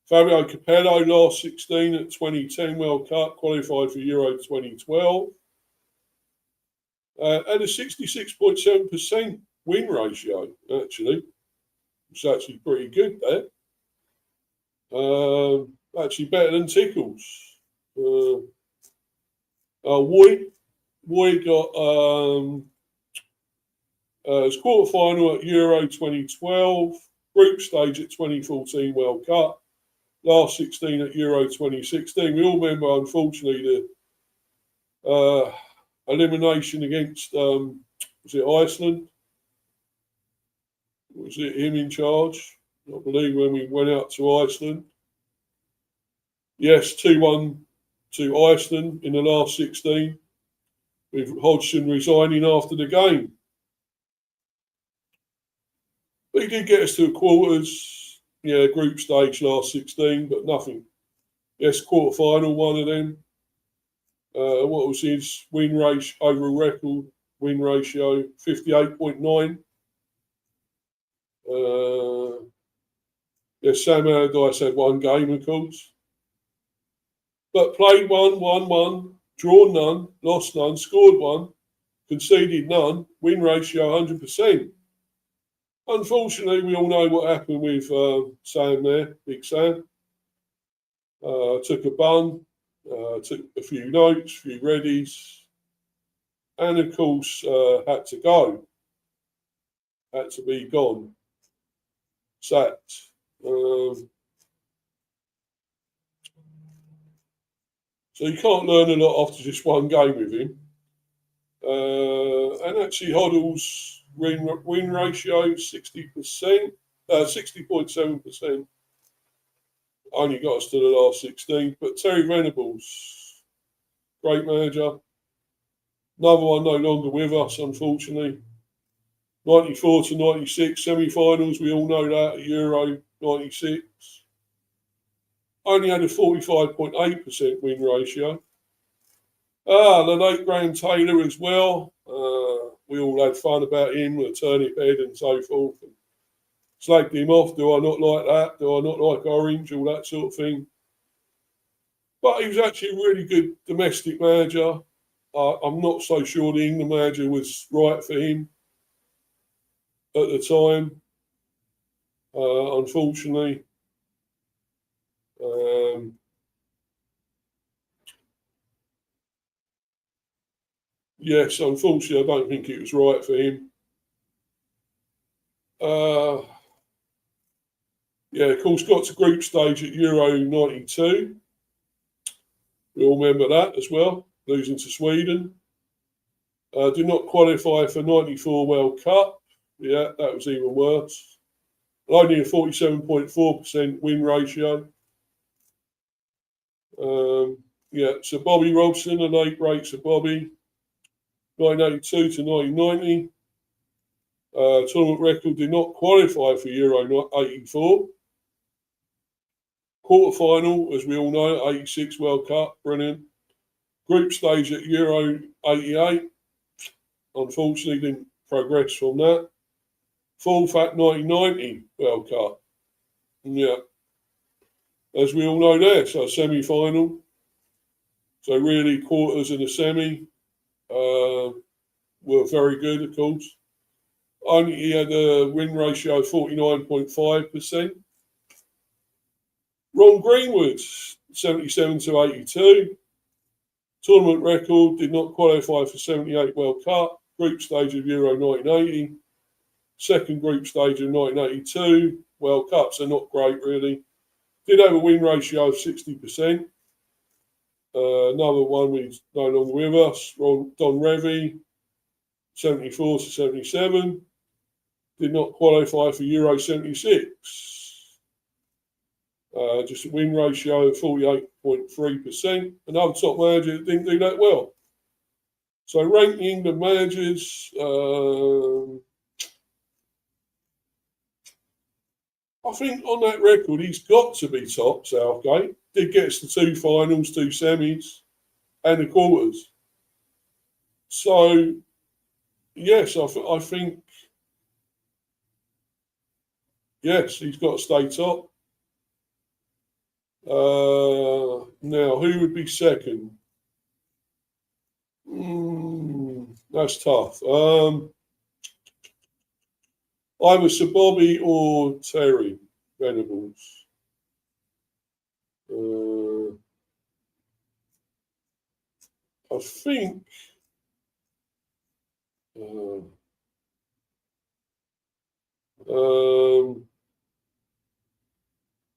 Fabio Capello, last 16 at 2010 World Cup, qualified for Euro 2012. And a 66.7% win ratio, actually. It's actually pretty good there. Actually better than Tickles. Woy got his quarterfinal at Euro 2012, group stage at 2014 World Cup, last 16 at Euro 2016. We all remember, unfortunately, the elimination against, was it Iceland? Was it him in charge? I believe when we went out to Iceland. Yes, 2-1 to Iceland in the last 16, with Hodgson resigning after the game. But he did get us to the quarters, group stage last 16, but nothing. Yes, quarter final, one of them. What was his win ratio, overall record win ratio? 58.9. Yes, Sam Allardyce had one game, of course. But played one, won one, drawn none, lost none, scored one, conceded none, win ratio 100%. Unfortunately, we all know what happened with Sam there, Big Sam. Took a bun, took a few notes, a few readies, and of course had to go. Had to be gone. Sacked. So you can't learn a lot after just one game with him. And actually, Hoddle's win ratio 60%, 60.7%. Only got us to the last 16. But Terry Venables, great manager. Another one no longer with us, unfortunately. 94 to 96 semi-finals, we all know that, Euro 96. Only had a 45.8% win ratio. The late Graham Taylor as well. We all had fun about him with a turnip head and so forth. And slagged him off. Do I not like that? Do I not like orange? All that sort of thing. But he was actually a really good domestic manager. I'm not so sure the England manager was right for him at the time, unfortunately. Yes, unfortunately, I don't think it was right for him. Of course, got to group stage at Euro 92. We all remember that as well, losing to Sweden. Did not qualify for 94 World Cup. Yeah, that was even worse. Only a 47.4% win ratio. So Bobby Robson, an 8 rates of Bobby. 1982 to 1990. Tournament record did not qualify for Euro 84. Quarter final, as we all know, 86 World Cup, brilliant. Group stage at Euro 88. Unfortunately, didn't progress from that. Fourth at 1990 World Cup. Yeah. As we all know there, so semi-final. So really, quarters and a semi were very good, of course. Only he had a win ratio of 49.5%. Ron Greenwood, 77 to 82. Tournament record, did not qualify for 78 World Cup. Group stage of Euro 1980. Second group stage of 1982. World Cups are not great, really. Did have a win ratio of 60%. Another one who's no longer with us, Don Revie, 74 to 77. Did not qualify for Euro 76. Just a win ratio of 48.3%. Another top manager that didn't do that well. So ranking England managers, I think on that record he's got to be top, Southgate. Did get us to 2 finals, 2 semis, and the quarters. So yes, I think yes, he's got to stay top. Now, who would be second? That's tough. Either Sir Bobby or Terry Venables. I think.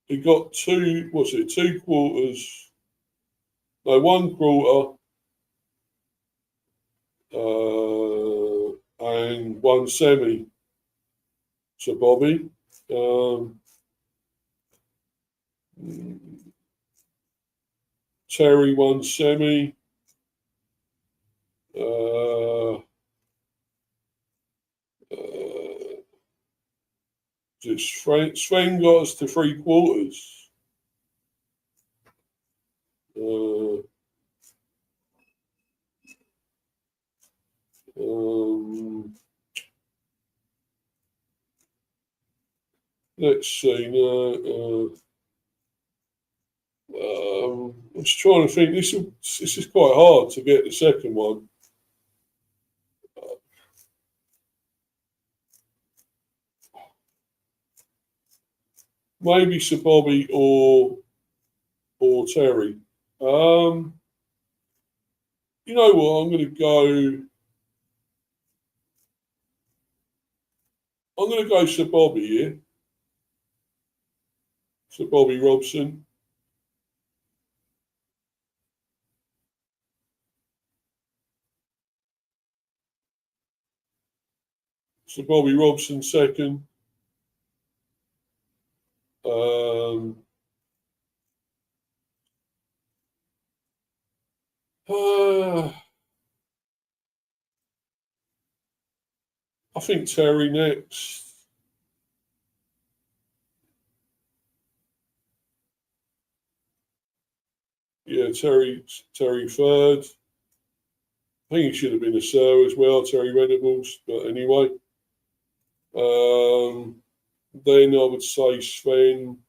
He got two. What's it? 2 quarters. No, 1 quarter. And 1 semi. Sir Bobby. Terry 1 semi. Sven got us to 3 quarters. Let's see now. I'm just trying to think. This is quite hard to get the second one. Maybe Sir Bobby or Terry. You know what? I'm going to go Sir Bobby here. Sir Bobby Robson. Sir Bobby Robson second. I think Terry next. Yeah, Terry third. I think he should have been a Sir as well, Terry Venables. But anyway, then I would say Sven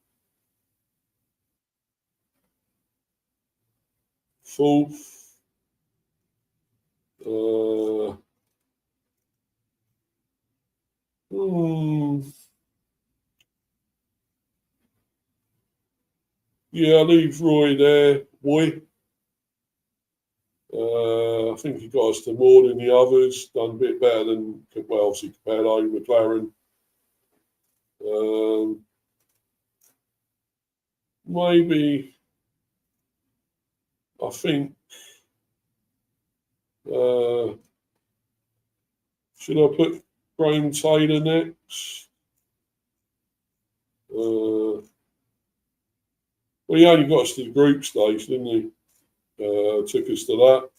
fourth. Yeah, I'll leave Roy there. Boy. I think he got us to more than the others. Done a bit better than, well, obviously Capello, McLaren. Maybe, I think, should I put Graham Taylor next? Well, he only got us to the group stage, didn't he? Took us to that.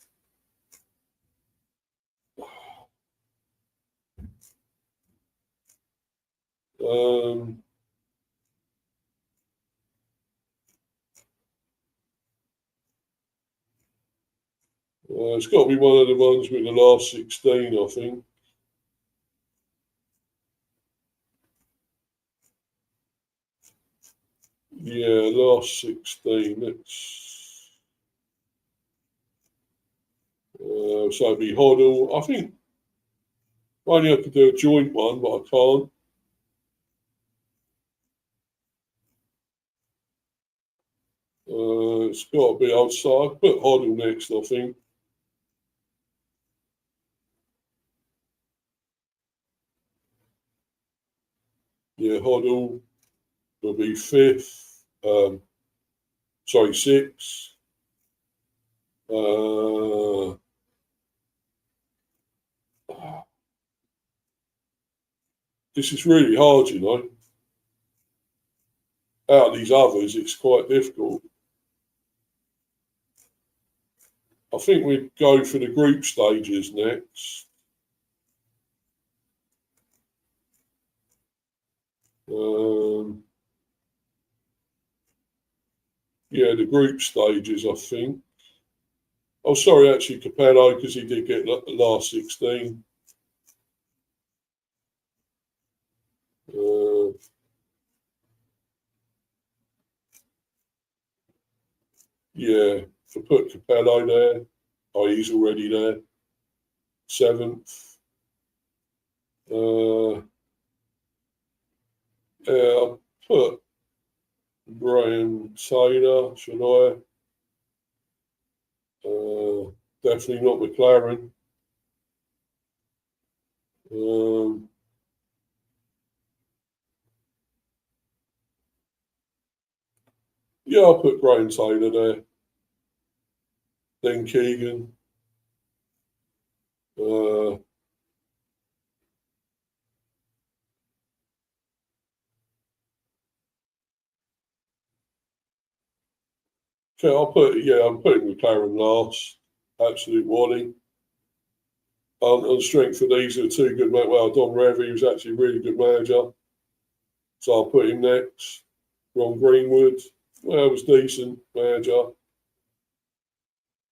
It's got to be one of the ones with the last 16, I think. Yeah, last 16. So it'd be Hoddle. I think only I could do a joint one, but I can't. It's got to be outside. Put Hoddle next, I think. Yeah, Hoddle will be fifth. Sixth. This is really hard, you know. Out of these others, it's quite difficult. I think we'd go for the group stages next. Yeah, the group stages, I think. Oh, sorry, actually, Capello, because he did get last 16. Yeah, to put Capello there. Oh, he's already there. 7th. I'll put Graham Taylor, should I? Definitely not McLaren. Yeah, I'll put Graham Taylor there. Then Keegan. Okay, I'm putting McLaren last. Absolute Wally. On strength of these are two good men. Well, Don Revy was actually a really good manager. So I'll put him next. Ron Greenwood. Well, was decent manager.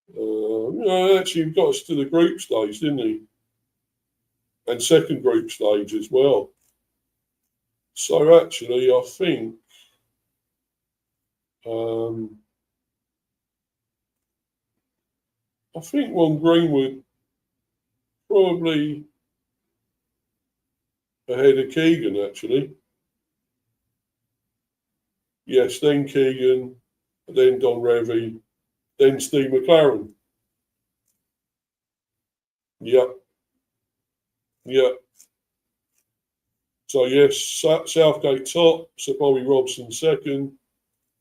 Actually, he got us to the group stage, didn't he? And second group stage as well. So actually, I think Ron Greenwood probably ahead of Keegan, actually. Yes, then Keegan, then Don Revy, then Steve McLaren. Yep. So, yes, Southgate top, Sir Bobby Robson second,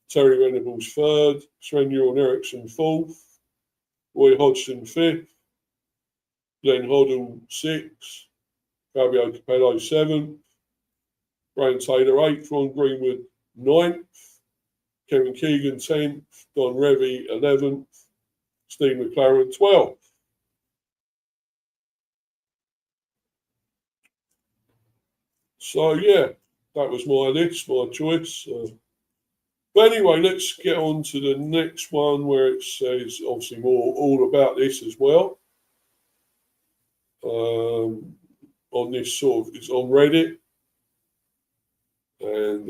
Terry Venables third, Sven-Göran Eriksson fourth, Roy Hodgson fifth, Glenn Hoddle sixth, Fabio Capello seventh, Graham Taylor eighth, Ron Greenwood ninth, Kevin Keegan 10th, Don Revy 11th, Steve McLaren 12th. So, yeah, that was my list, my choice. But anyway, let's get on to the next one where it says obviously more all about this as well. On this it's on Reddit and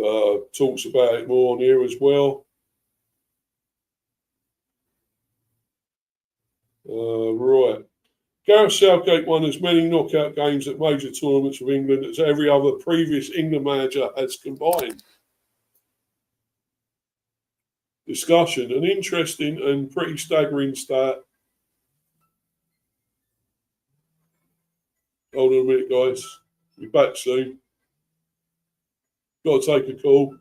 talks about it more on here as well. Right. Gareth Southgate won as many knockout games at major tournaments of England as every other previous England manager has combined. Discussion. An interesting and pretty staggering stat. Hold on a minute, guys. Be back soon. Got to take a call.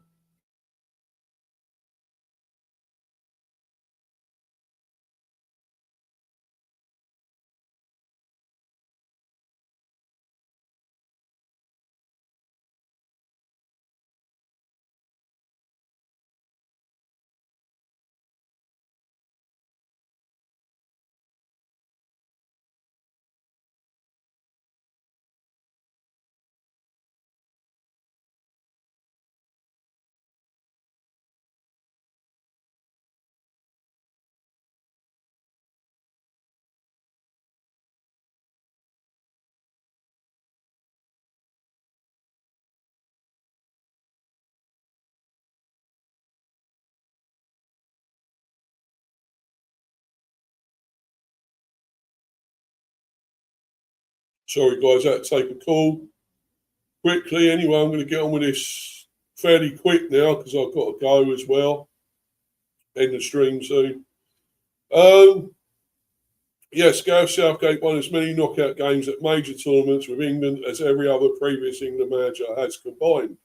Sorry, guys, I had to take a call quickly. Anyway, I'm going to get on with this fairly quick now because I've got to go as well. End the stream soon. Yes, Gareth Southgate won as many knockout games at major tournaments with England as every other previous England manager has combined.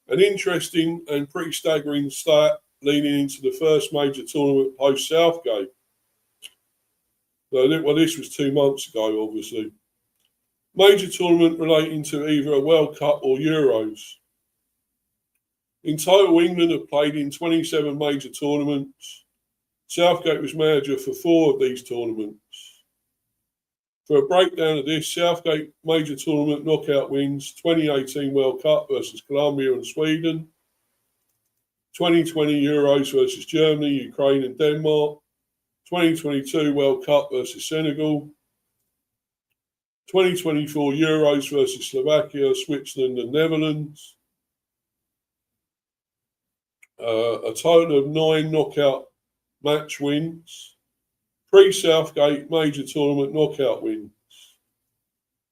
An interesting and pretty staggering stat leading into the first major tournament post Southgate. Well, this was 2 months ago, obviously. Major tournament relating to either a World Cup or Euros. In total, England have played in 27 major tournaments. Southgate was manager for 4 of these tournaments. For a breakdown of this, Southgate major tournament knockout wins: 2018 World Cup versus Colombia and Sweden, 2020 Euros versus Germany, Ukraine and Denmark, 2022 World Cup versus Senegal. 2024 Euros versus Slovakia, Switzerland and Netherlands. A total of 9 knockout match wins. Pre-Southgate major tournament knockout wins.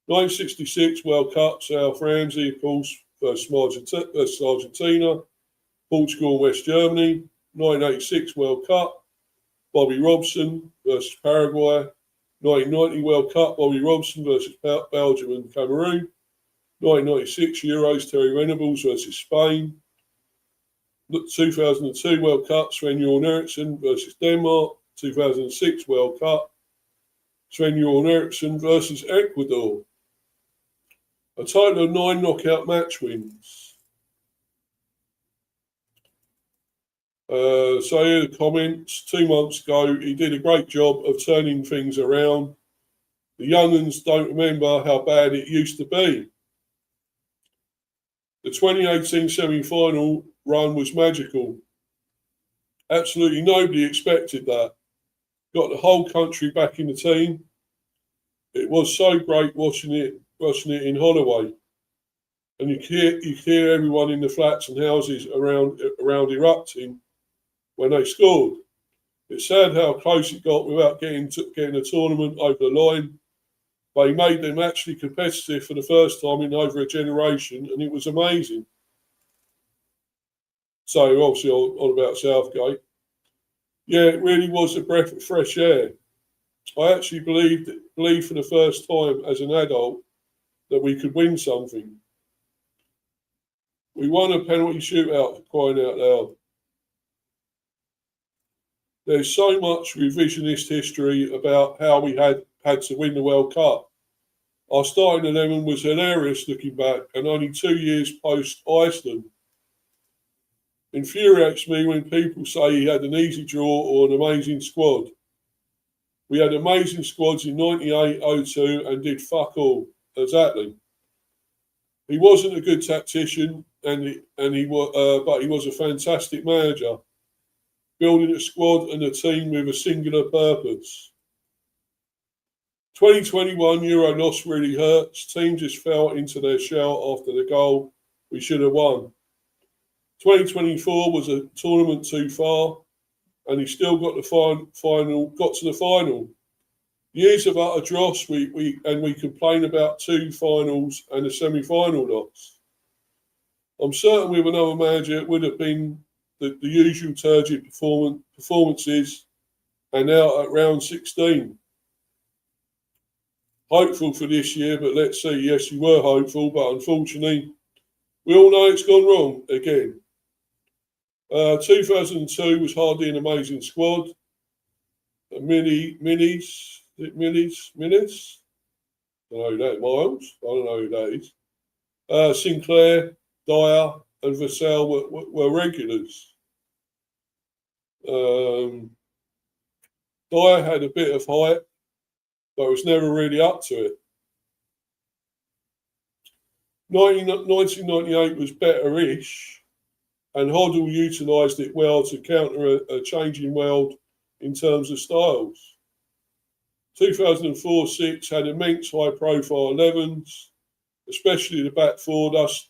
1966 World Cup, South Ramsey, of course, versus Argentina. Portugal and West Germany. 1986 World Cup, Bobby Robson versus Paraguay. 1990 World Cup, Bobby Robson versus Belgium and Cameroon. 1996 Euros, Terry Venables versus Spain. 2002 World Cup, Sven-Göran Eriksson versus Denmark. 2006 World Cup, Sven-Göran Eriksson versus Ecuador. A total of 9 knockout match wins. So here are the comments. 2 months ago, he did a great job of turning things around. The young'uns don't remember how bad it used to be. The 2018 semi-final run was magical. Absolutely nobody expected that. Got the whole country back in the team. It was so great watching it in Holloway. And you hear everyone in the flats and houses around erupting when they scored. It's sad how close it got without getting a tournament over the line. They made them actually competitive for the first time in over a generation, and it was amazing. So obviously on about Southgate. Yeah, it really was a breath of fresh air. I actually believed for the first time as an adult that we could win something. We won a penalty shootout, crying out loud. There's so much revisionist history about how we had to win the World Cup. Our starting 11 was hilarious looking back, and only 2 years post Iceland. Infuriates me when people say he had an easy draw or an amazing squad. We had amazing squads in 98, 02 and did fuck all. Exactly. He wasn't a good tactician, but he was a fantastic manager, building a squad and a team with a singular purpose. 2021 Euro loss really hurts. Team just fell into their shell after the goal we should have won. 2024 was a tournament too far, and he still got to the final. Years of utter dross, we complain about 2 finals and a semi-final loss. I'm certain with another manager it would have been the usual turgid performances, and now at round 16. Hopeful for this year, but let's see. Yes, you were hopeful, but unfortunately, we all know it's gone wrong again. 2002 was hardly an amazing squad. Minis. I don't know who that. Miles. I don't know who that is. Sinclair, Dyer, and Vassell were regulars. Dyer had a bit of height, but was never really up to it. 1998 was better-ish, and Hoddle utilised it well to counter a changing world in terms of styles. 2004-06 had immense high-profile 11s, especially the back four. That's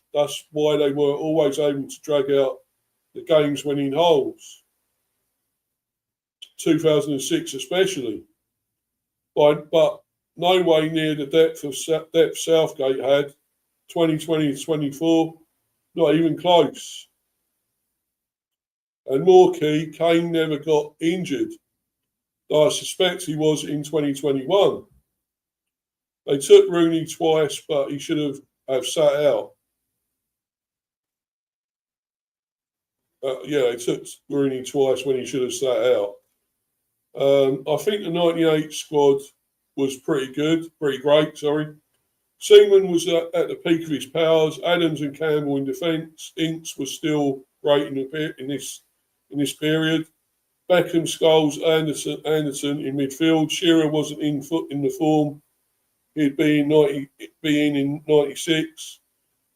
why they were always able to drag out the games-winning holes. 2006 especially, but no way near the depth Southgate had. 2020-24, not even close. And more key, Kane never got injured, though I suspect he was in 2021. They took Rooney twice, but he should have sat out. They took Rooney twice when he should have sat out. I think the 98 squad was pretty great, sorry. Seaman was at the peak of his powers. Adams and Campbell in defence. Inks was still great in this period. Beckham, Scholes, Anderson in midfield. Shearer wasn't in the form he'd been in 96,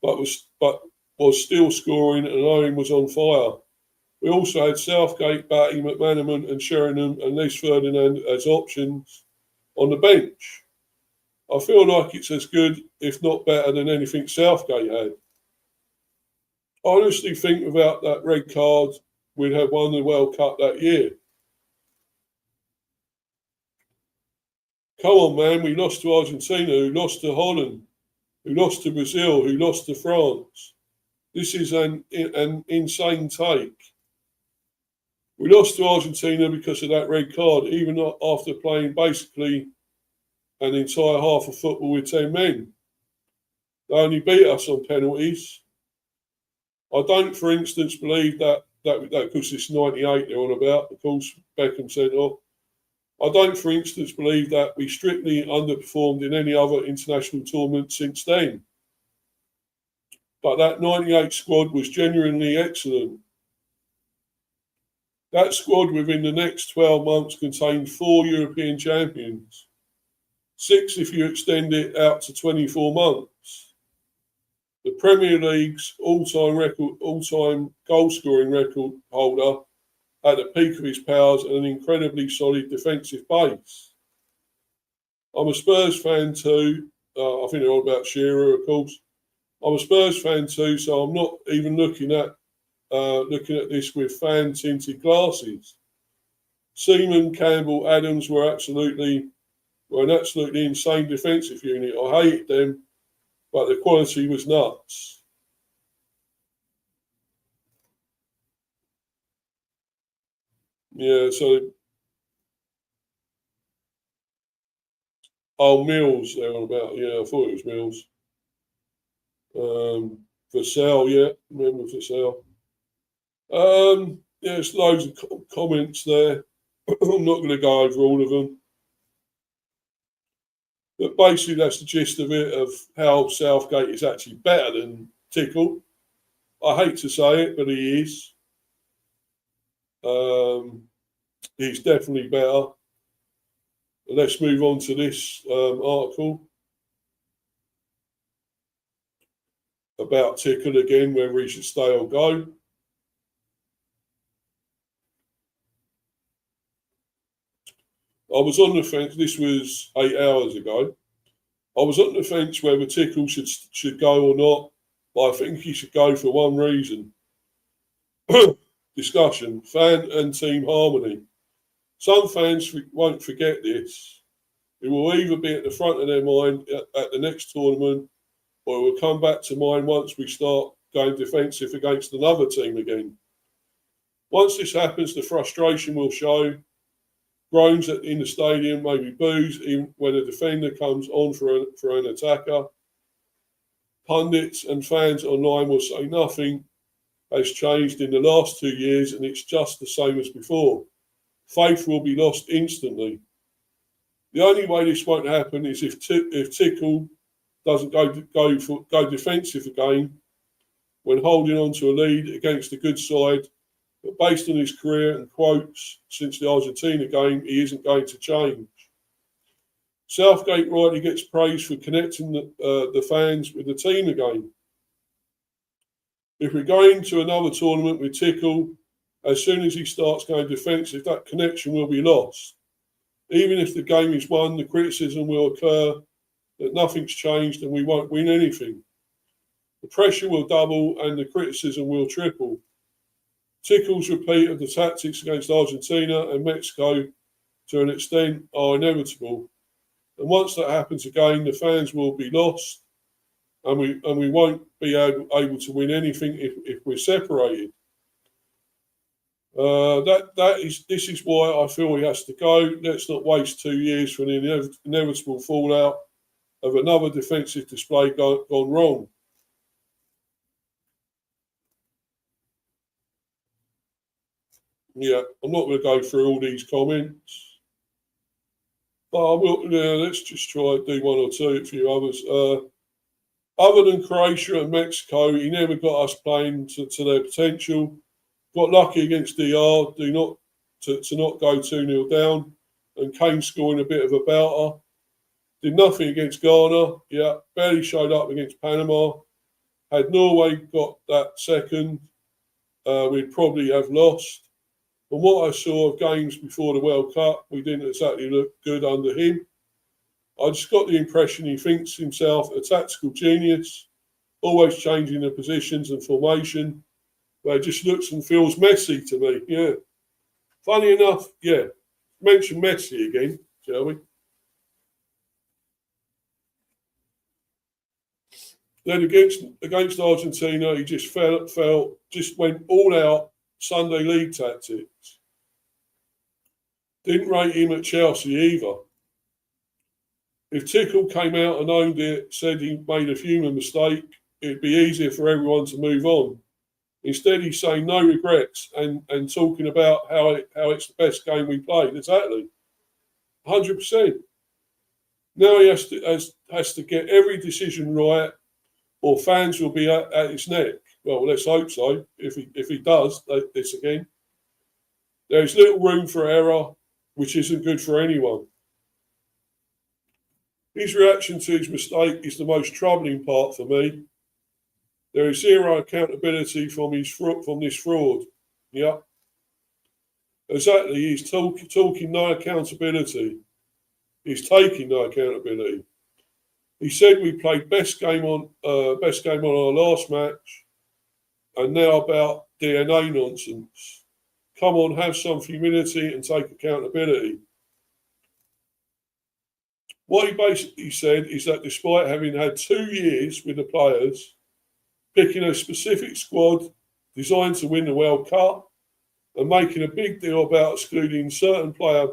but was still scoring, and Owen was on fire. We also had Southgate, Batty, McManaman and Sheringham and Les Ferdinand as options on the bench. I feel like it's as good, if not better, than anything Southgate had. I honestly think without that red card, we'd have won the World Cup that year. Come on, man, we lost to Argentina, who lost to Holland, who lost to Brazil, who lost to France. This is an insane take. We lost to Argentina because of that red card, even after playing basically an entire half of football with 10 men. They only beat us on penalties. I don't, for instance, believe that because it's 98 they're on about, of course, Beckham sent off. I don't, for instance, believe that we strictly underperformed in any other international tournament since then. But that 98 squad was genuinely excellent. That squad within the next 12 months contained 4 European champions. 6 if you extend it out to 24 months. The Premier League's all-time goal-scoring record holder at the peak of his powers and an incredibly solid defensive base. I'm a Spurs fan too. I think they're all about Shearer, of course. I'm a Spurs fan too, so I'm not even looking at this with fan-tinted glasses. Seaman, Campbell, Adams were an absolutely insane defensive unit. I hated them, but the quality was nuts. Yeah, so Mills they're on about. Yeah, I thought it was Mills. Vassell, yeah, remember Vassell. Yeah, there's loads of comments there. I'm not going to go over all of them. But basically, that's the gist of it, of how Southgate is actually better than Tickle. I hate to say it, but he is. He's definitely better. Let's move on to this article about Tickle again, whether he should stay or go. I was on the fence. This was 8 hours ago. I was on the fence whether Tickle should go or not, but I think he should go for one reason. Discussion, fan and team harmony. Some fans won't forget this. It will either be at the front of their mind at the next tournament, or it will come back to mind once we start going defensive against another team again. Once this happens, the frustration will show. Groans in the stadium, maybe boos even when a defender comes on for an attacker. Pundits and fans online will say nothing has changed in the last 2 years and it's just the same as before. Faith will be lost instantly. The only way this won't happen is if Tickle doesn't go defensive again when holding on to a lead against a good side. But based on his career and quotes since the Argentina game, he isn't going to change. Southgate rightly gets praised for connecting the fans with the team again. If we're going to another tournament with Tickle, as soon as he starts going defensive, that connection will be lost. Even if the game is won, the criticism will occur that nothing's changed and we won't win anything. The pressure will double and the criticism will triple. Tickle's repeat of the tactics against Argentina and Mexico to an extent are inevitable. And once that happens again, the fans will be lost and we won't be able to win anything if we're separated. This is why I feel he has to go. Let's not waste 2 years for an inevitable fallout of another defensive display gone wrong. Yeah, I'm not going to go through all these comments, but I will. Yeah, let's just try and do one or two, a few others. Other than Croatia and Mexico, he never got us playing to their potential. Got lucky against DR, to not go 2-0 down, and Kane scoring a bit of a belter. Did nothing against Ghana, yeah, barely showed up against Panama. Had Norway got that second, we'd probably have lost. From what I saw of games before the World Cup, we didn't exactly look good under him. I just got the impression he thinks himself a tactical genius, always changing the positions and formation, but it just looks and feels messy to me. Yeah. Funny enough, yeah. Mention Messi again, shall we? Then against Argentina, he just just went all out Sunday league tactics. Didn't rate him at Chelsea either. If Tickle came out and owned it, said he made a human mistake, it'd be easier for everyone to move on. Instead, he's saying no regrets and talking about how it's the best game we played. Exactly, 100%. Now he has to get every decision right, or fans will be at his neck. Well, let's hope so. If he does this again, there's little room for error, which isn't good for anyone. His reaction to his mistake is the most troubling part for me. There is zero accountability from this fraud. Yeah, exactly. He's talking no accountability. He's taking no accountability. He said we played best game on our last match, and now about DNA nonsense. Come on, have some humility and take accountability. What he basically said is that despite having had 2 years with the players, picking a specific squad designed to win the World Cup and making a big deal about excluding certain player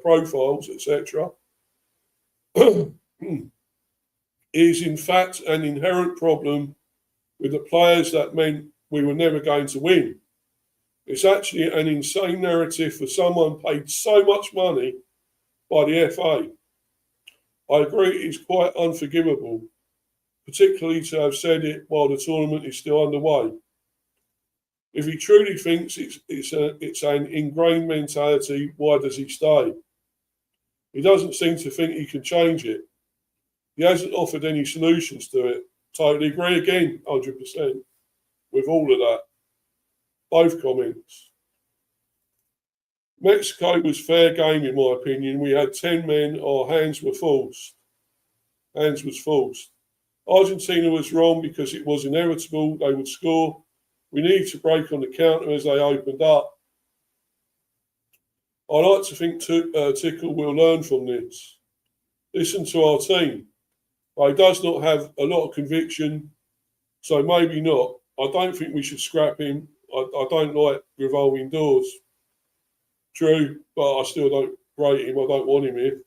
profiles, etc., is in fact an inherent problem with the players that meant we were never going to win. It's actually an insane narrative for someone paid so much money by the FA. I agree it is quite unforgivable, particularly to have said it while the tournament is still underway. If he truly thinks it's an ingrained mentality, why does he stay? He doesn't seem to think he can change it. He hasn't offered any solutions to it. Totally agree again, 100%, with all of that. Both comments. Mexico was fair game, in my opinion. We had 10 men, our hands were forced. Hands was forced. Argentina was wrong because it was inevitable they would score. We needed to break on the counter as they opened up. I like to think Tickle will learn from this. Listen to our team. He does not have a lot of conviction, so maybe not. I don't think we should scrap him. I don't like revolving doors. True, but I still don't rate him. I don't want him here.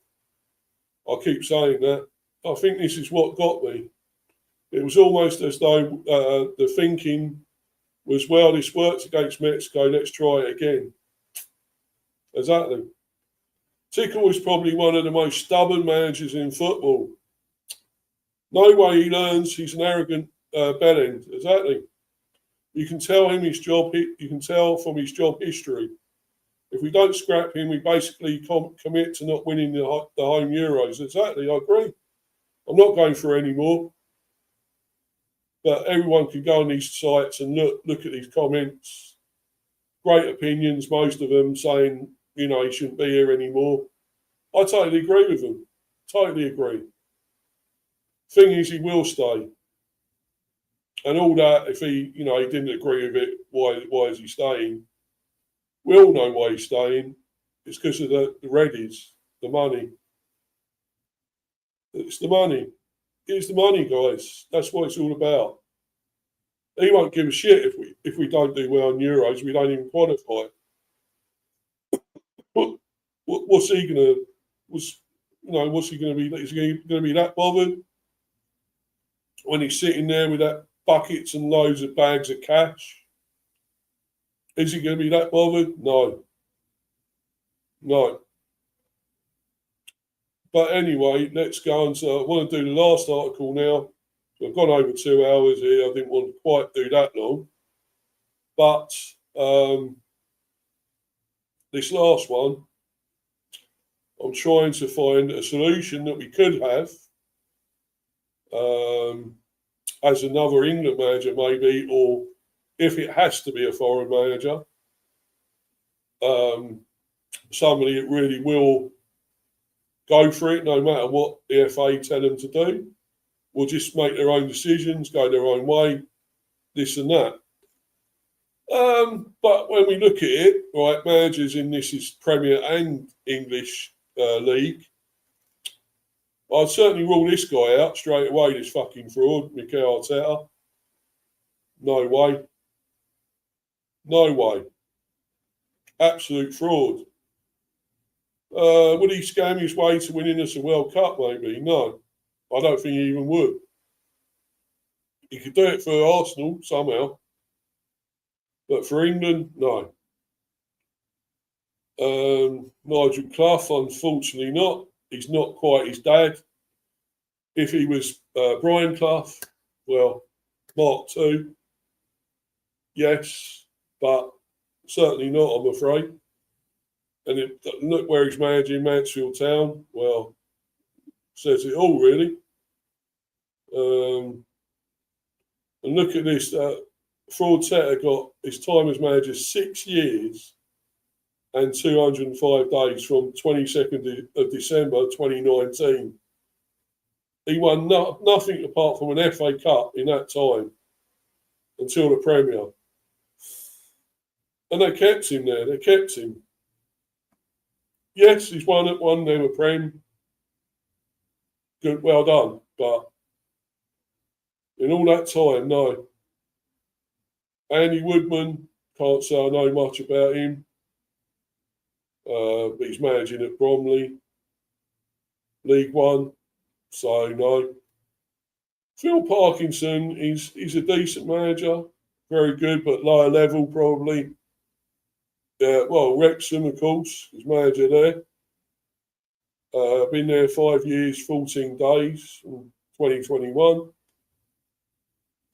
I keep saying that. I think this is what got me. It was almost as though the thinking was, well, this worked against Mexico, let's try it again. Exactly. Tickle is probably one of the most stubborn managers in football. No way he learns. He's an arrogant bellend. Exactly. You can tell from his job history. If we don't scrap him, we basically commit to not winning the home Euros. Exactly, I agree. I'm not going for any more. But everyone can go on these sites and look at these comments. Great opinions, most of them saying, he shouldn't be here anymore. I totally agree with them. Totally agree. Thing is, he will stay. And all that, if he didn't agree with it, why is he staying? We all know why he's staying. It's because of the Reddies, the money. It's the money. It's the money, guys. That's what it's all about. He won't give a shit if we don't do well in Euros. We don't even qualify. What's he gonna? What's he gonna be? Is he gonna be that bothered when he's sitting there with that buckets and loads of bags of cash? Is he going to be that bothered? No. But anyway, let's go on. So I want to do the last article now. So I've gone over 2 hours here. I didn't want to quite do that long. But this last one, I'm trying to find a solution that we could have as another England manager maybe, or if it has to be a foreign manager, somebody that really will go for it no matter what the FA tell them to do, will just make their own decisions, go their own way, this and that. But when we look at it, right, managers in this is Premier and English league, I'd certainly rule this guy out straight away, this fucking fraud, Mikel Arteta. No way. No way. Absolute fraud. Would he scam his way to winning us a World Cup, maybe? No. I don't think he even would. He could do it for Arsenal somehow. But for England, no. Nigel Clough, unfortunately not. He's not quite his dad. If he was Brian Clough, well, Mark II, yes, but certainly not, I'm afraid. And look where he's managing Mansfield Town. Well, says it all, really. And look at this. Fraudetta got his time as manager 6 years and 205 days from 22nd of December 2019. He won nothing apart from an FA Cup in that time until the Premier. And they kept him there. They kept him. Yes, he's won them a Prem. Good, well done. But in all that time, no. Andy Woodman, can't say I know much about him. But he's managing at Bromley. League One, so no. Phil Parkinson, he's a decent manager. Very good, but lower level probably. Well, Wrexham, of course, is manager there. Been there 5 years, 14 days, 2021.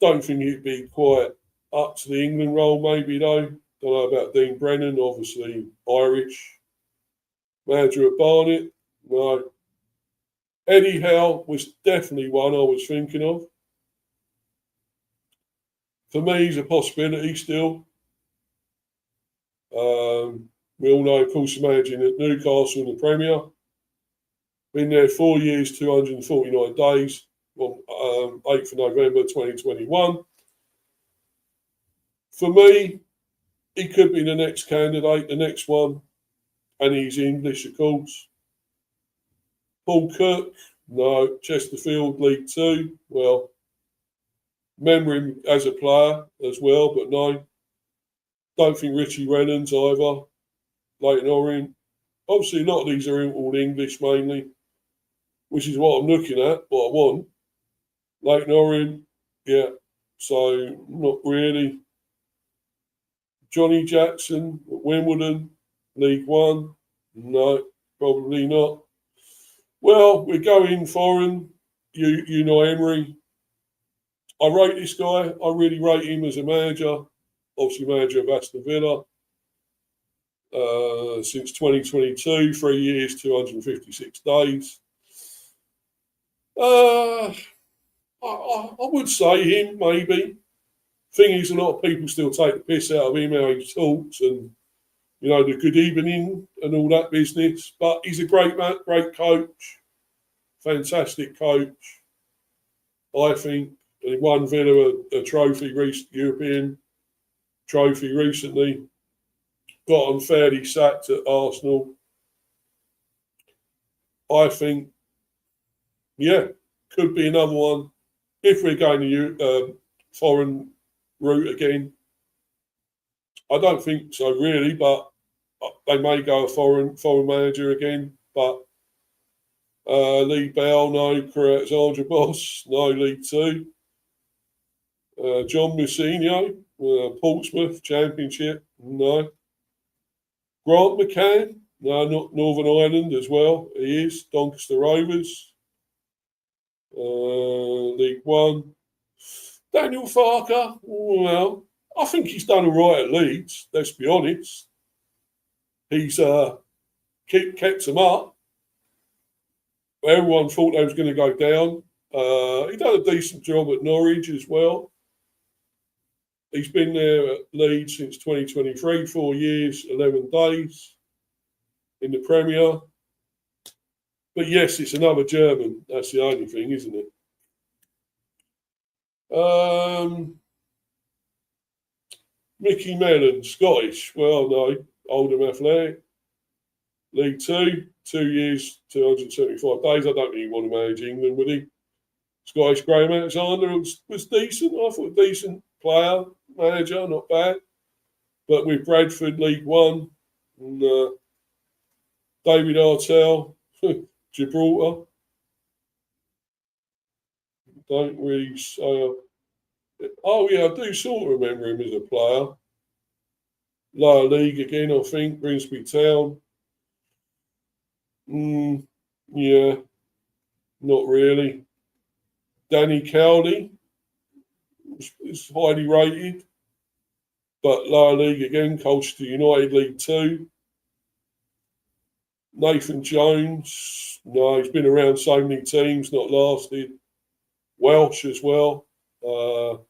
Don't think he'd be quite up to the England role, maybe, though. Don't know about Dean Brennan, obviously Irish. Manager at Barnet, no. Eddie Howe was definitely one I was thinking of. For me, he's a possibility still. We all know, of course, he's managing at Newcastle in the Premier. Been there 4 years, 249 days, on 8th of November 2021. For me, he could be the next candidate, the next one, and he's English, of course. Paul Cook, no. Chesterfield, League Two, well, remember him as a player as well, but no. Don't think Richie Rennans either. Leighton Orient. Obviously, a lot of these are all English mainly, which is what I'm looking at, what I want. Leighton Orient, yeah. So, not really. Johnny Jackson at Wimbledon, League One, no, probably not. Well, we're going foreign. You know Emery. I rate this guy. I really rate him as a manager. Obviously, manager of Aston Villa since 2022, 3 years, 256 days. I would say him, maybe. Thing is, a lot of people still take the piss out of him, how he talks, and you know, the good evening and all that business. But he's a great man, great coach, fantastic coach. I think he won Villa a trophy, European trophy recently. Got unfairly sacked at Arsenal. I think, yeah, could be another one if we're going to foreign route again. I don't think so, really, but they may go a foreign manager again. But Lee Bell, no. Alexandra Boss, no. League Two. John Musinho, Portsmouth Championship, no. Grant McCann, no, not Northern Ireland as well. He is Doncaster Rovers, League One. Daniel Farker, well, I think he's done all right at Leeds, let's be honest. He's kept them up. Everyone thought they was going to go down. He done a decent job at Norwich as well. He's been there at Leeds since 2023, 4 years, 11 days in the Premier. But yes, it's another German. That's the only thing, isn't it? Mickey Mellon, Scottish. Well, no, Oldham Athletic. League Two, 2 years, 275 days. I don't really want to manage England, would he? Scottish Graham Alexander was decent. I thought decent player, manager, not bad. But with Bradford, League One, and David Artell, Gibraltar. Don't really say. Oh, yeah, I do sort of remember him as a player. Lower League again, I think, Grimsby Town. Yeah, not really. Danny Cowley is highly rated, but lower league again, Colchester United League Two. Nathan Jones, no, he's been around so many teams, not lasted. Welsh as well. No.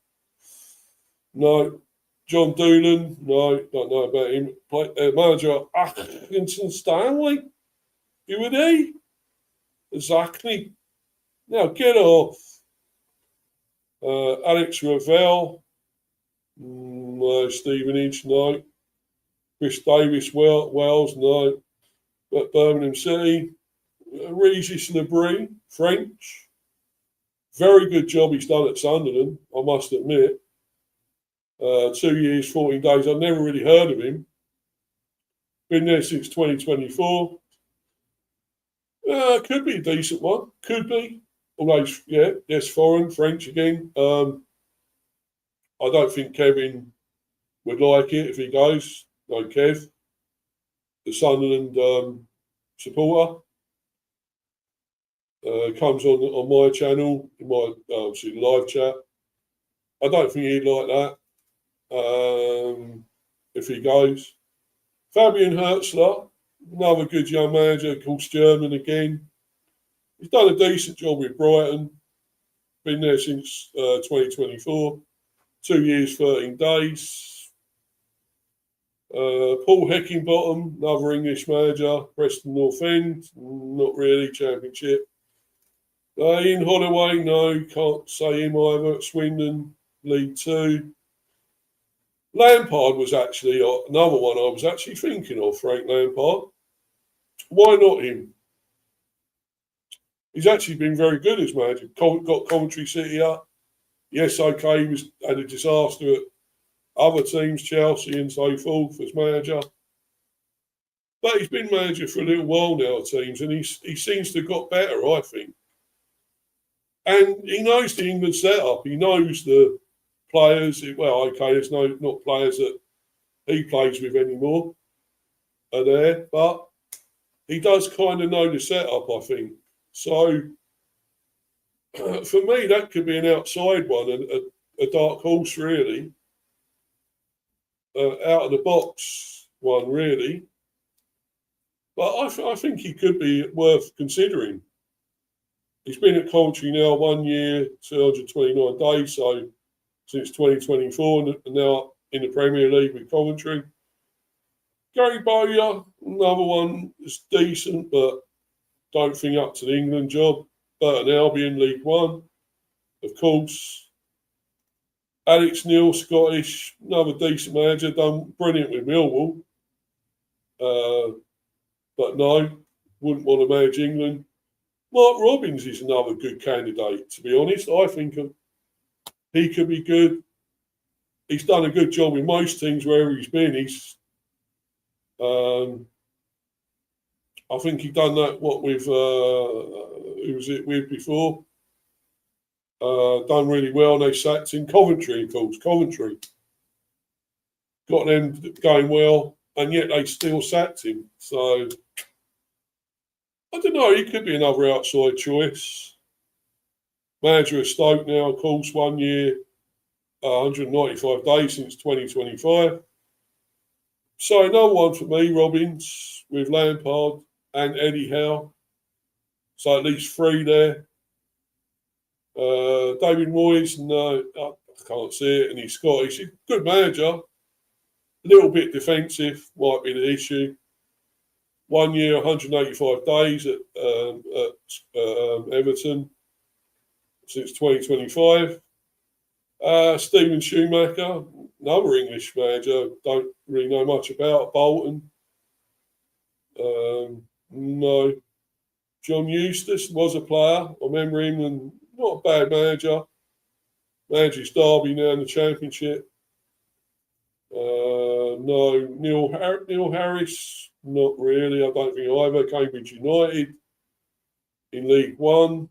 John Doolan, no, don't know about him. Manager Atkinson Stanley, who were they? Exactly. Now get off. Alex Ravel, no. Stevenage, no. Chris Davis, Wales, no. But Birmingham City, Regis Lebris, French. Very good job he's done at Sunderland, I must admit. 2 years, 14 days. I've never really heard of him. Been there since 2024. Could be a decent one. Could be. Although, yeah, yes, foreign, French again. I don't think Kevin would like it if he goes. No, Kev, the Sunderland supporter. Comes on my channel, in my obviously live chat. I don't think he'd like that if he goes. Fabian Hertzler, another good young manager, of course, German again. He's done a decent job with Brighton. Been there since 2024. 2 years, 13 days. Paul Heckingbottom, another English manager, Preston North End, not really, Championship. Ian Holloway, no, can't say him either, at Swindon, League Two. Lampard was actually another one I was actually thinking of, Frank Lampard. Why not him? He's actually been very good as manager. Got Coventry City up. Yes, okay, he had a disaster at other teams, Chelsea and so forth, as manager. But he's been manager for a little while now at teams, and he seems to have got better, I think. And he knows the England setup. He knows the players. Well, okay, there's not players that he plays with anymore are there, but he does kind of know the setup, I think. So for me, that could be an outside one, a dark horse, really. Out of the box one, really. But I think he could be worth considering. He's been at Coventry now 1 year, 229 days, so since 2024, and now in the Premier League with Coventry. Gary Bowyer, another one is decent, but don't think up to the England job. Burton Albion, League One, of course. Alex Neil, Scottish, another decent manager, done brilliant with Millwall. But no, wouldn't want to manage England. Mark Robbins is another good candidate, to be honest. I think he could be good. He's done a good job in most teams wherever he's been. I think he done that, with, who was it with before? Done really well, and they sacked him. Coventry, of course, Coventry. Got them going well, and yet they still sacked him. So, I don't know, he could be another outside choice. Manager of Stoke now, of course, 1 year, 195 days since 2025. So, another one for me, Robbins, with Lampard and Eddie Howe. So, at least 3 there. David Moyes, no, I can't see it, and he's Scottish. He's a good manager. A little bit defensive might be the issue. 1 year, 185 days at Everton since 2025. Stephen Schumacher, another English manager, don't really know much about. Bolton. No. John Eustace was a player. I remember him, and not a bad manager. Manages Derby now in the Championship. No. Neil Harris, not really. I don't think either. Cambridge United in League One.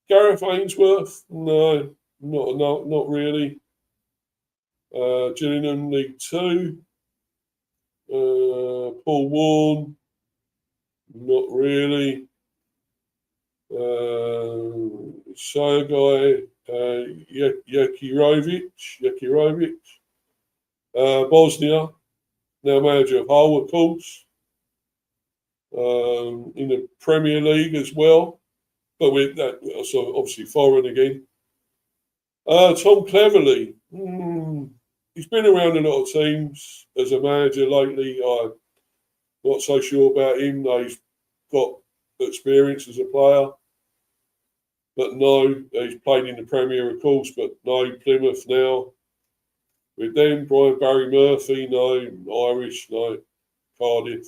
Gareth Ainsworth, no, not really. Gillingham League Two. Paul Warne, not really. Sergei Yakirovic, Bosnia, now manager of Hull, of course, in the Premier League as well, but with that, so obviously foreign again. Tom Cleverley, he's been around a lot of teams as a manager lately. I'm not so sure about him. No, he's got experience as a player. But no, he's played in the Premier, of course, but no, Plymouth now. With them, Barry Murphy, no, Irish, no, Cardiff.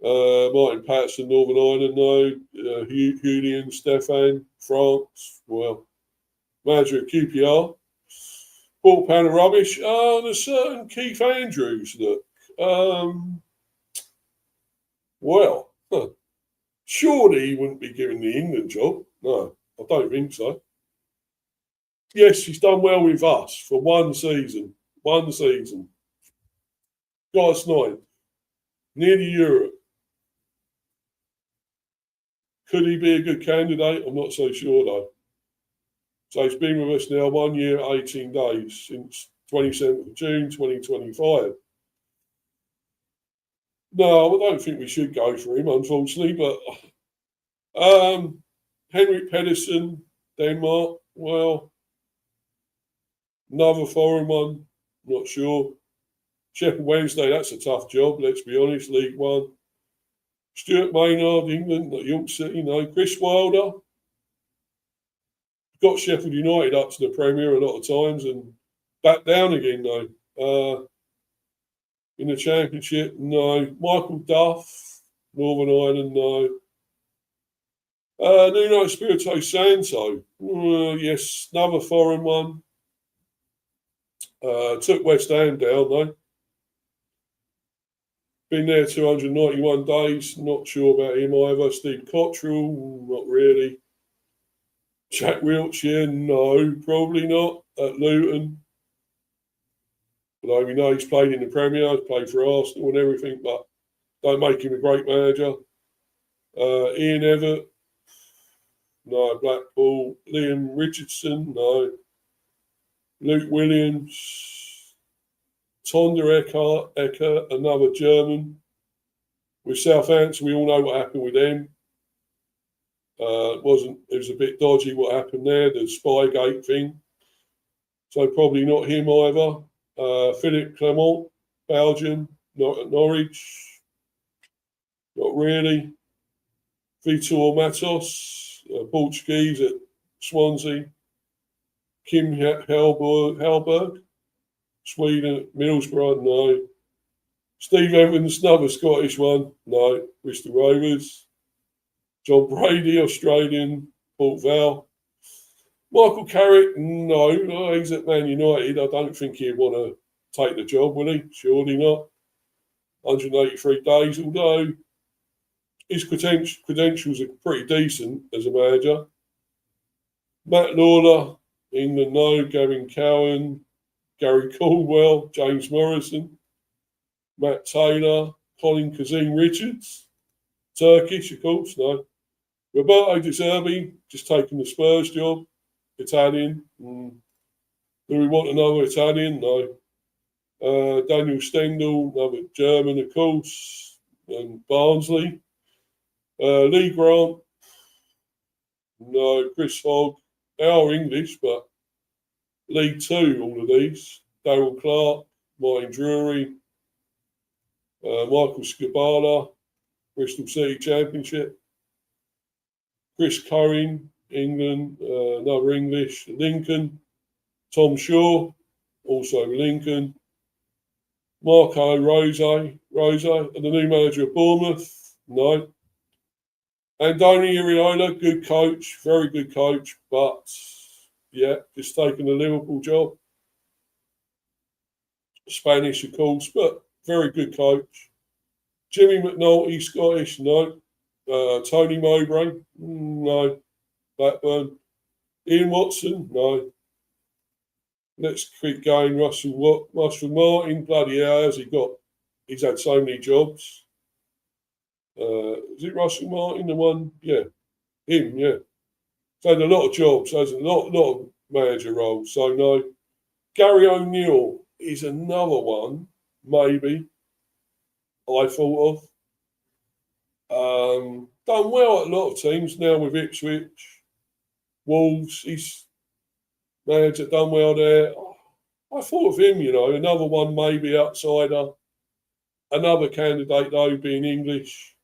Martin Patterson, Northern Ireland, no. Julian Stefan, France, well, manager at QPR. Bought a pound of rubbish. And a certain Keith Andrews, look. Surely he wouldn't be given the England job. No, I don't think so. Yes, he's done well with us for one season. One season. Got us ninth. Nearly Europe. Could he be a good candidate? I'm not so sure, though. So he's been with us now 1 year, 18 days, since 27th of June, 2025. No, I don't think we should go for him, unfortunately, but Henrik Pedersen, Denmark, well, another foreign one, not sure. Sheffield Wednesday, that's a tough job, let's be honest, League One. Stuart Maynard, England, York City, no. Chris Wilder, got Sheffield United up to the Premier a lot of times and back down again, though. In the Championship, no. Michael Duff, Northern Ireland, no. Nuno Espirito Santo, yes, another foreign one. Took West Ham down, though. Been there 291 days, not sure about him either. Steve Cottrell, not really. Jack Wiltshire, no, probably not. At Luton. Although we know he's played in the Premier, he's played for Arsenal and everything, but don't make him a great manager. Ian Evatt, no. Blackpool. Liam Richardson, no. Luke Williams. Tonder Ecker, another German. With Southampton, we all know what happened with them. It was a bit dodgy what happened there, the Spygate thing. So probably not him either. Philippe Clement, Belgium, not at Norwich. Not really. Vitor Matos, Portuguese at Swansea. Kim Hellberg, Sweden at Middlesbrough, no. Steve Evans, another Scottish one, no. Bristol Rovers. John Brady, Australian, Port Vale. Michael Carrick, no. He's at Man United. I don't think he'd want to take the job, will he? Surely not. 183 days, although his credentials are pretty decent as a manager. Matt Lawler, England, no. Gavin Cowan, Gary Caldwell, James Morrison, Matt Taylor, Colin Kazim Richards, Turkish, of course, no. Roberto De Zerbi, just taking the Spurs job, Italian. Do we want another Italian? No. Daniel Stendhal, another German, of course, and Barnsley. Lee Grant, no. Chris Hogg, they are English, but League Two, all of these. Darryl Clark, Martin Drury, Michael Scabala, Bristol City Championship. Chris Curran, England, another English. Lincoln. Tom Shaw, also Lincoln. Marco Rose, and the new manager of Bournemouth. No. Andoni Iraola, good coach, very good coach, but yeah, just taking the Liverpool job. Spanish, of course, but very good coach. Jimmy McNulty, Scottish, no. Tony Mowbray, no. Blackburn. Ian Watson, no. Let's keep going. Russell Martin, bloody hell, how's he got? He's had so many jobs. Is it Russell Martin, the one? Yeah, him, yeah. He's had a lot of jobs, has a lot of manager roles. So, no. Gary O'Neill is another one, maybe, I thought of. Done well at a lot of teams now with Ipswich. Wolves, he's manager, done well there. I thought of him, another one maybe outsider. Another candidate, though, being English.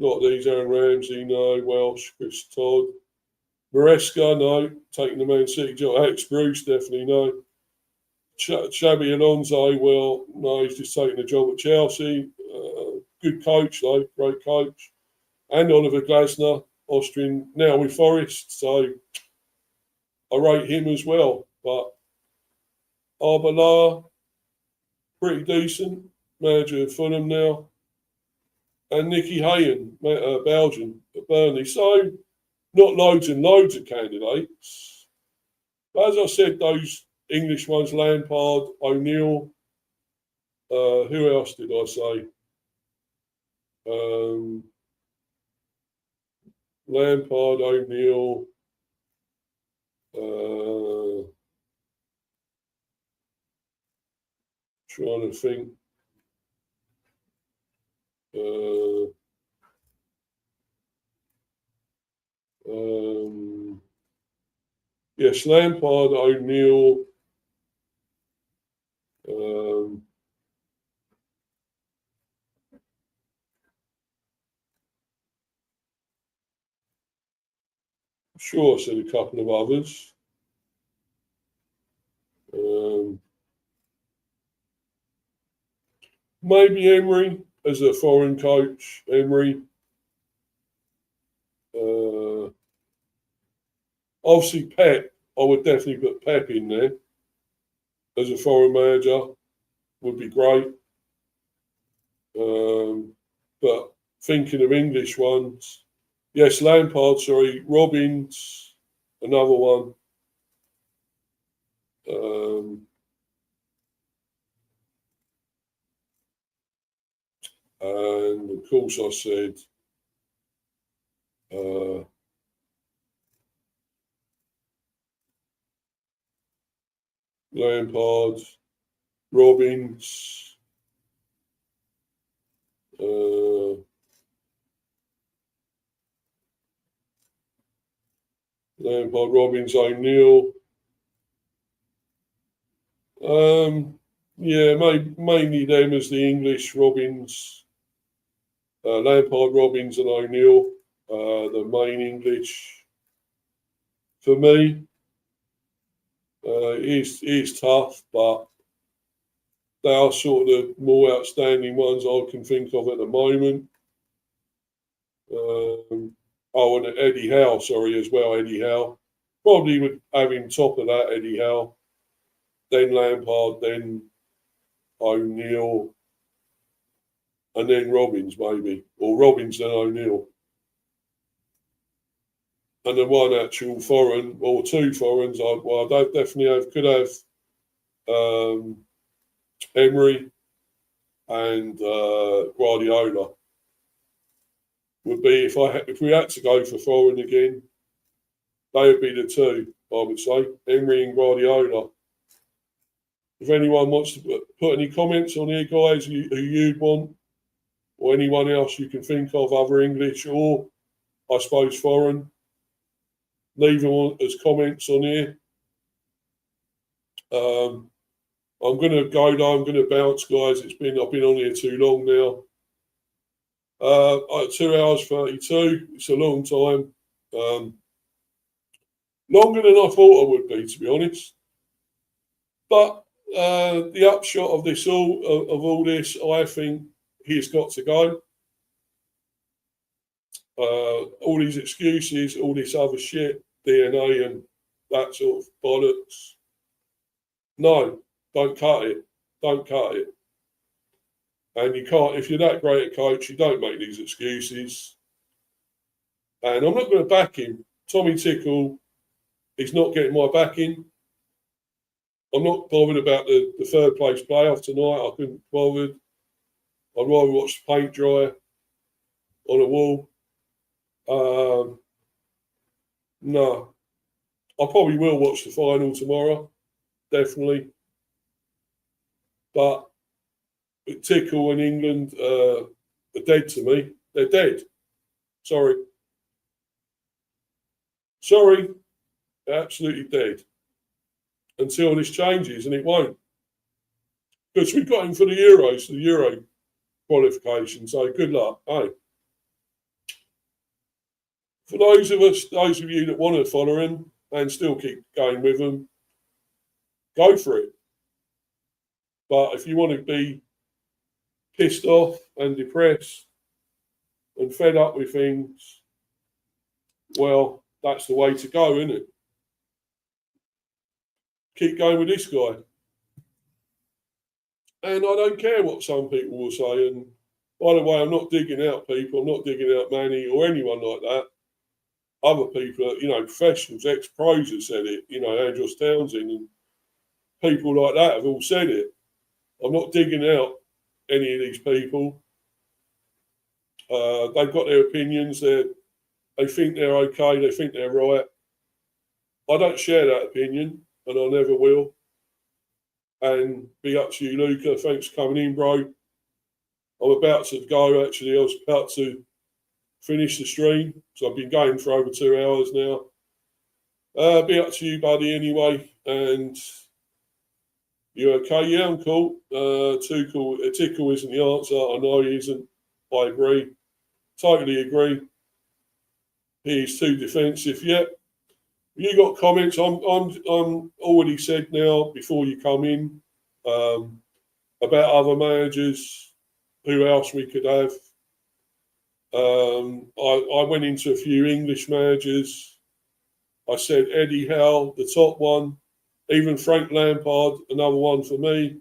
Not these, Aaron Ramsey, no. Welsh, Chris Todd. Maresca, no. Taking the Man City job. Alex Bruce, definitely no. Xabi Alonso, well, no, he's just taking a job at Chelsea. Good coach, though, great coach. And Oliver Glasner, Austrian, now with Forest, so I rate him as well. But Arbeloa, pretty decent, manager of Fulham now. And Nicky Hayen, Belgian, at Burnley. So not loads and loads of candidates. But as I said, those English ones, Lampard, O'Neill, who else did I say? Lampard, O'Neill, trying to think. Yes, Lampard, O'Neill, sure, I said a couple of others. Maybe Emery as a foreign coach. Emery. Obviously, Pep. I would definitely put Pep in there as a foreign manager. Would be great. But thinking of English ones, yes, Lampard. Sorry, Robbins, another one. And of course, I said Lampard, Robbins, Lampard, Robbins, O'Neill. Yeah, mainly them as the English, Robbins, Lampard, Robbins, and O'Neill, the main English. For me, it is tough, but they are sort of the more outstanding ones I can think of at the moment. And Eddie Howe, as well, Eddie Howe. Probably would have him top of that, Eddie Howe. Then Lampard, then O'Neill, and then Robbins, maybe. Or Robbins, then O'Neill. And then one actual foreign, or two foreigns, I definitely could have Emery and Guardiola. Would be if we had to go for foreign again, they would be the two, I would say, Emery and Guardiola. If anyone wants to put any comments on here, guys, who you'd want, or anyone else you can think of, other English or, I suppose, foreign, leave them as comments on here. I'm going to go though. I'm going to bounce, guys. I've been on here too long now. 2 hours 32. It's a long time. Longer than I thought I would be, to be honest. But the upshot of this all this, I think he's got to go. All these excuses, all this other shit, DNA and that sort of bollocks. No, don't cut it. Don't cut it. And you can't, if you're that great a coach, you don't make these excuses. And I'm not going to back him. Tommy Tickle, he's not getting my backing. I'm not bothered about the third place playoff tonight. I couldn't be bothered. I'd rather watch the paint dry on a wall. No. I probably will watch the final tomorrow. Definitely. But Tickle and England are dead to me. They're dead. Sorry. They're absolutely dead. Until this changes, and it won't. Because we've got him for the Euros, the Euro qualification, so good luck. Hey. For those of you that want to follow him and still keep going with him, go for it. But if you want to be pissed off and depressed and fed up with things, well, that's the way to go, isn't it? Keep going with this guy. And I don't care what some people will say. And by the way, I'm not digging out people. I'm not digging out Manny or anyone like that. Other people, professionals, ex-pros have said it. Andros Townsend and people like that have all said it. I'm not digging out any of these people. They've got their opinions. They think they're okay. They think they're right. I don't share that opinion, and I never will. And be up to you, Luca. Thanks for coming in, bro. I'm about to go, actually. I was about to finish the stream, so I've been going for over 2 hours now. Be up to you, buddy, anyway. And you okay? Yeah, I'm cool. Tickle isn't the answer. I know he isn't. I agree. Totally agree. He's too defensive. Yeah. You got comments? I'm already said now before you come in about other managers, who else we could have. I went into a few English managers. I said Eddie Howe, the top one. Even Frank Lampard, another one for me.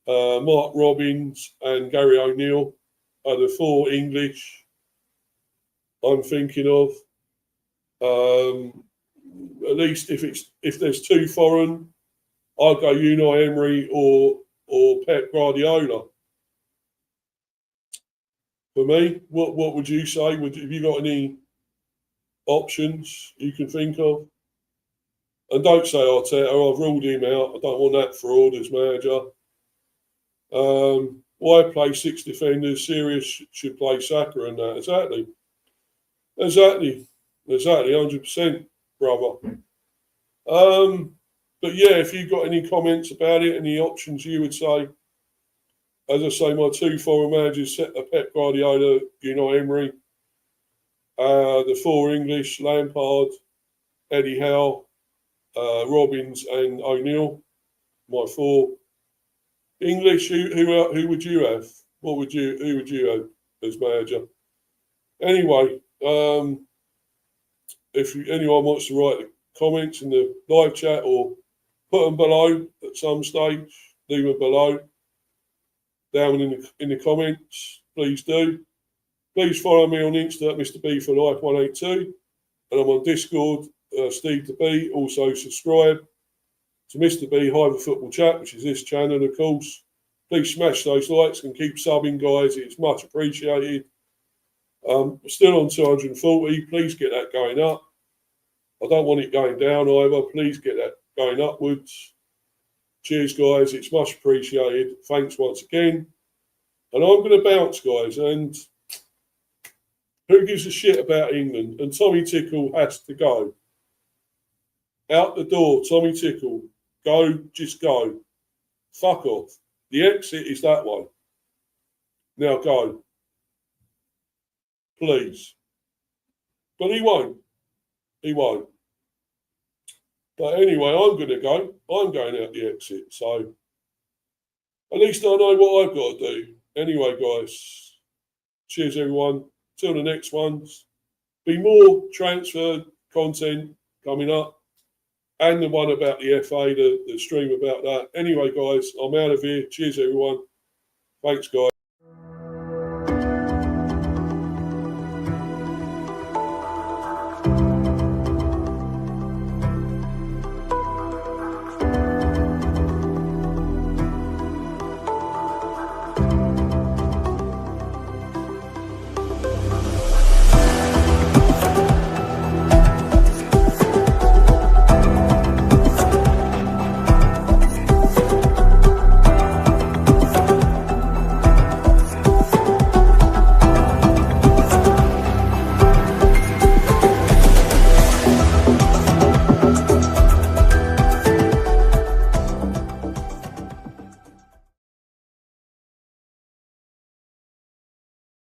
Mark Robbins and Gary O'Neill are the 4 English I'm thinking of. At least if there's 2 foreign, I'd go Unai Emery or Pep Guardiola. For me, what would you say? Have you got any options you can think of? And don't say Arteta. I've ruled him out. I don't want that fraud as manager. Why play 6 defenders? Sirius should play Saka and that. Exactly. 100%, brother. But yeah, if you've got any comments about it, any options you would say, as I say, my 2 foreign managers, Pep Guardiola, Unai Emery, the 4 English, Lampard, Eddie Howe, Robbins and O'Neill, my 4 English. Who would you have? Who would you have as manager? Anyway, if anyone wants to write the comments in the live chat or put them below at some stage, leave them below down in the comments. Please do. Please follow me on Insta at Mr. B for Life 182, and I'm on Discord, Steve the B. Also subscribe to Mr. B Hyper Football Chat, which is this channel, of course. Please smash those likes and keep subbing, guys. It's much appreciated. Still on 240. Please get that going up. I don't want it going down either. Please get that going upwards. Cheers, guys. It's much appreciated. Thanks once again. And I'm going to bounce, guys. And Who gives a shit about England? And Tommy Tickle has to go. Out the door, Tommy Tickle. Go, just go. Fuck off. The exit is that way. Now go. Please. But he won't. He won't. But anyway, I'm going to go. I'm going out the exit. So at least I know what I've got to do. Anyway, guys. Cheers, everyone. Till the next ones. Be more transfer content coming up. And the one about the FA, the stream about that. Anyway, guys, I'm out of here. Cheers, everyone. Thanks, guys.